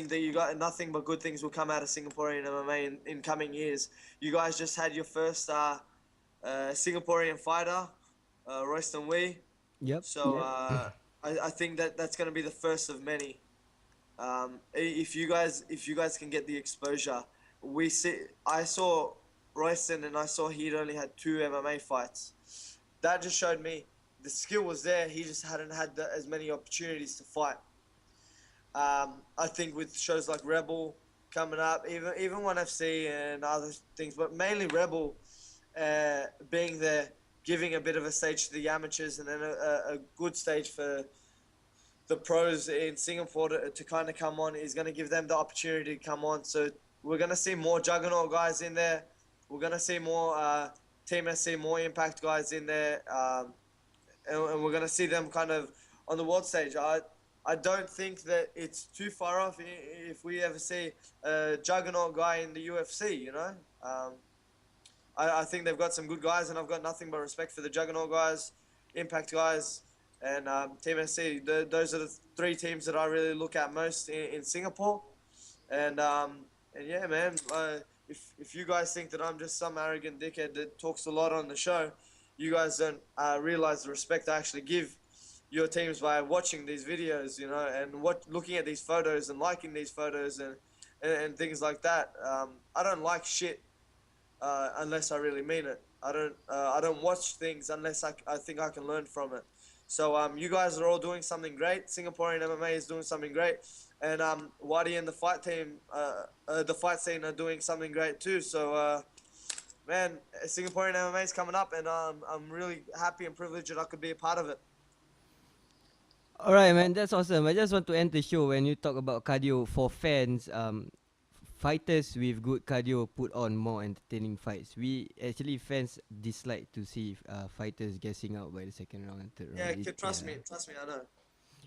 Speaker 2: that you got nothing but good things will come out of Singaporean MMA in coming years. You guys just had your first Singaporean fighter, Royston Wee.
Speaker 1: Yep.
Speaker 2: So I think that's going to be the first of many. If you guys can get the exposure, I saw Royston and I saw he'd only had 2 MMA fights. That just showed me the skill was there. He just hadn't had as many opportunities to fight. I think with shows like Rebel coming up, even One FC and other things, but mainly Rebel being there, giving a bit of a stage to the amateurs, and then a good stage for the pros in Singapore to kind of come on, is going to give them the opportunity to come on. So we're going to see more juggernaut guys in there. We're going to see more Team SC, more Impact guys in there. And we're going to see them kind of on the world stage. I don't think that it's too far off if we ever see a juggernaut guy in the UFC, you know? I think they've got some good guys, and I've got nothing but respect for the juggernaut guys, Impact guys, and Team SC. Those are the three teams that I really look at most in Singapore. And yeah, man, if you guys think that I'm just some arrogant dickhead that talks a lot on the show, you guys don't realize the respect I actually give your teams by watching these videos, you know, and looking at these photos and liking these photos and things like that. I don't like shit unless I really mean it. I don't watch things unless I think I can learn from it. So you guys are all doing something great. Singaporean MMA is doing something great, and Wadi and the fight team, the fight scene are doing something great too. So man, Singaporean MMA is coming up, and I'm really happy and privileged that I could be a part of it.
Speaker 1: All right, man, that's awesome. I just want to end the show when you talk about cardio for fans. Fighters with good cardio put on more entertaining fights. We actually fans dislike to see fighters guessing out by the second round and third round.
Speaker 2: Yeah, trust me, I know.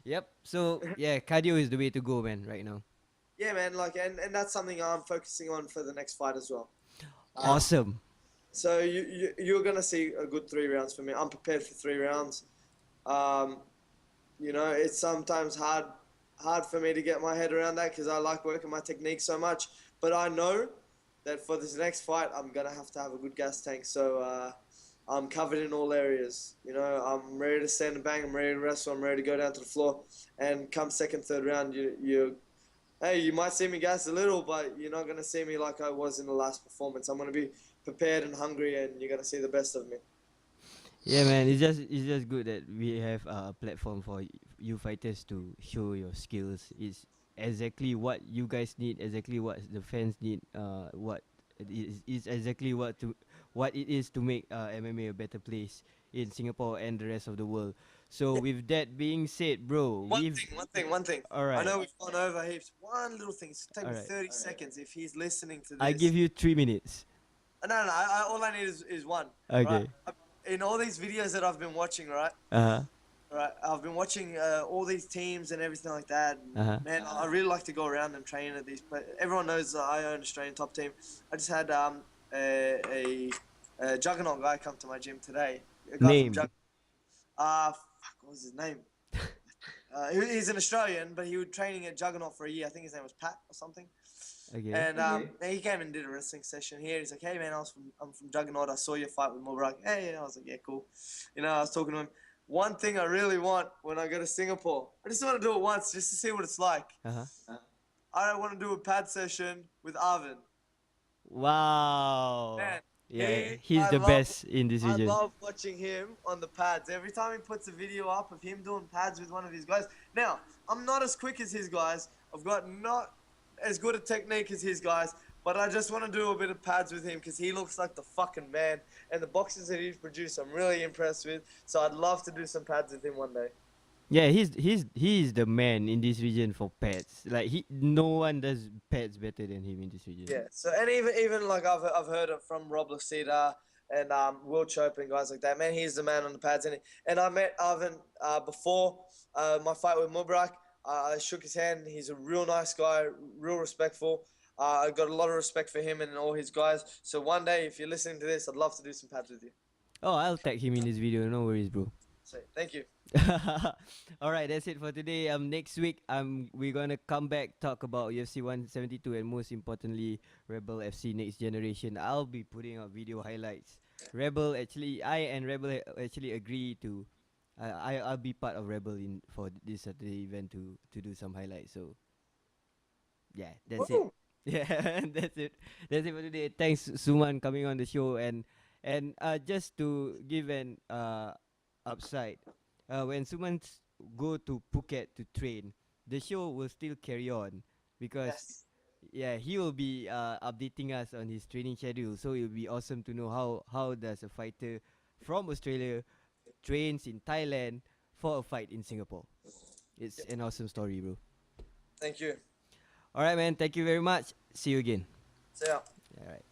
Speaker 1: Yep. So yeah, cardio is the way to go, man. Right now.
Speaker 2: Yeah, man. Like, and that's something I'm focusing on for the next fight as well.
Speaker 1: Awesome.
Speaker 2: So you're gonna see a good 3 rounds for me. I'm prepared for 3 rounds. You know, it's sometimes hard for me to get my head around that because I like working my technique so much. But I know that for this next fight, I'm gonna have to have a good gas tank. So I'm covered in all areas. You know, I'm ready to stand and bang. I'm ready to wrestle. I'm ready to go down to the floor. And come second, third round, you might see me gas a little, but you're not gonna see me like I was in the last performance. I'm gonna be prepared and hungry, and you're gonna see the best of me.
Speaker 1: Yeah, man. It's just good that we have a platform for you fighters to show your skills. It's exactly what you guys need. Exactly what the fans need. What it is exactly what it is to make MMA a better place in Singapore and the rest of the world. So with that being said, bro,
Speaker 2: One thing.
Speaker 1: All right.
Speaker 2: I know we've gone over heaps. One little thing. It's take me
Speaker 1: Alright.
Speaker 2: 30 seconds if he's listening to this.
Speaker 1: I give you 3 minutes.
Speaker 2: No. All I need is one.
Speaker 1: Okay.
Speaker 2: Right? In all these videos that I've been watching, right?
Speaker 1: Uh-huh.
Speaker 2: Right. I've been watching all these teams and everything like that.
Speaker 1: Uh-huh.
Speaker 2: Man, I really like to go around and train at these. Everyone knows that I own Australian top team. I just had a juggernaut guy come to my gym today. A guy
Speaker 1: Name.
Speaker 2: Fuck, what was his name? He's an Australian, but he was training at Juggernaut for a year. I think his name was Pat or something.
Speaker 1: Okay.
Speaker 2: And he came and did a wrestling session here. He's like, "Hey man, I'm from Juggernaut. I saw your fight with Mubarak." Hey, I was like, "Yeah, cool." You know, I was talking to him. One thing I really want when I go to Singapore, I just want to do it once just to see what it's like.
Speaker 1: Uh-huh.
Speaker 2: I want to do a pad session with Arvind.
Speaker 1: Wow.
Speaker 2: Man,
Speaker 1: Yeah, he's the best in this
Speaker 2: I
Speaker 1: region.
Speaker 2: love watching him on the pads. Every time he puts a video up of him doing pads with one of his guys. Now, I'm not as quick as his guys. I've got not as good a technique as his guys. But I just want to do a bit of pads with him because he looks like the fucking man. And the boxes that he's produced, I'm really impressed with. So I'd love to do some pads with him one day.
Speaker 1: Yeah, he's the man in this region for pets. Like no one does pets better than him in this region.
Speaker 2: Yeah. So and even like I've heard it from Rob Lisita and Will Chope and guys like that. Man, he's the man on the pads. And I met Arvind before my fight with Mubarak. I shook his hand. He's a real nice guy, real respectful. I got a lot of respect for him and all his guys. So one day, if you're listening to this, I'd love to do some pads with you.
Speaker 1: Oh, I'll tag him in this video. No worries, bro.
Speaker 2: So thank you.
Speaker 1: All right, that's it for today. Next week, we're gonna come back, talk about UFC 172 and most importantly, Rebel FC Next Generation. I'll be putting out video highlights. I and Rebel actually agree to. I'll be part of Rebel for this Saturday event to do some highlights. So yeah, that's it. Yeah, that's it. That's it for today. Thanks, Suman, coming on the show and just to give an upside. When Suman go to Phuket to train, the show will still carry on because
Speaker 2: Yes.
Speaker 1: yeah, he will be updating us on his training schedule. So it will be awesome to know how does a fighter from Australia trains in Thailand for a fight in Singapore. It's an awesome story, bro.
Speaker 2: Thank you.
Speaker 1: All right, man. Thank you very much. See you again.
Speaker 2: See ya.
Speaker 1: All right.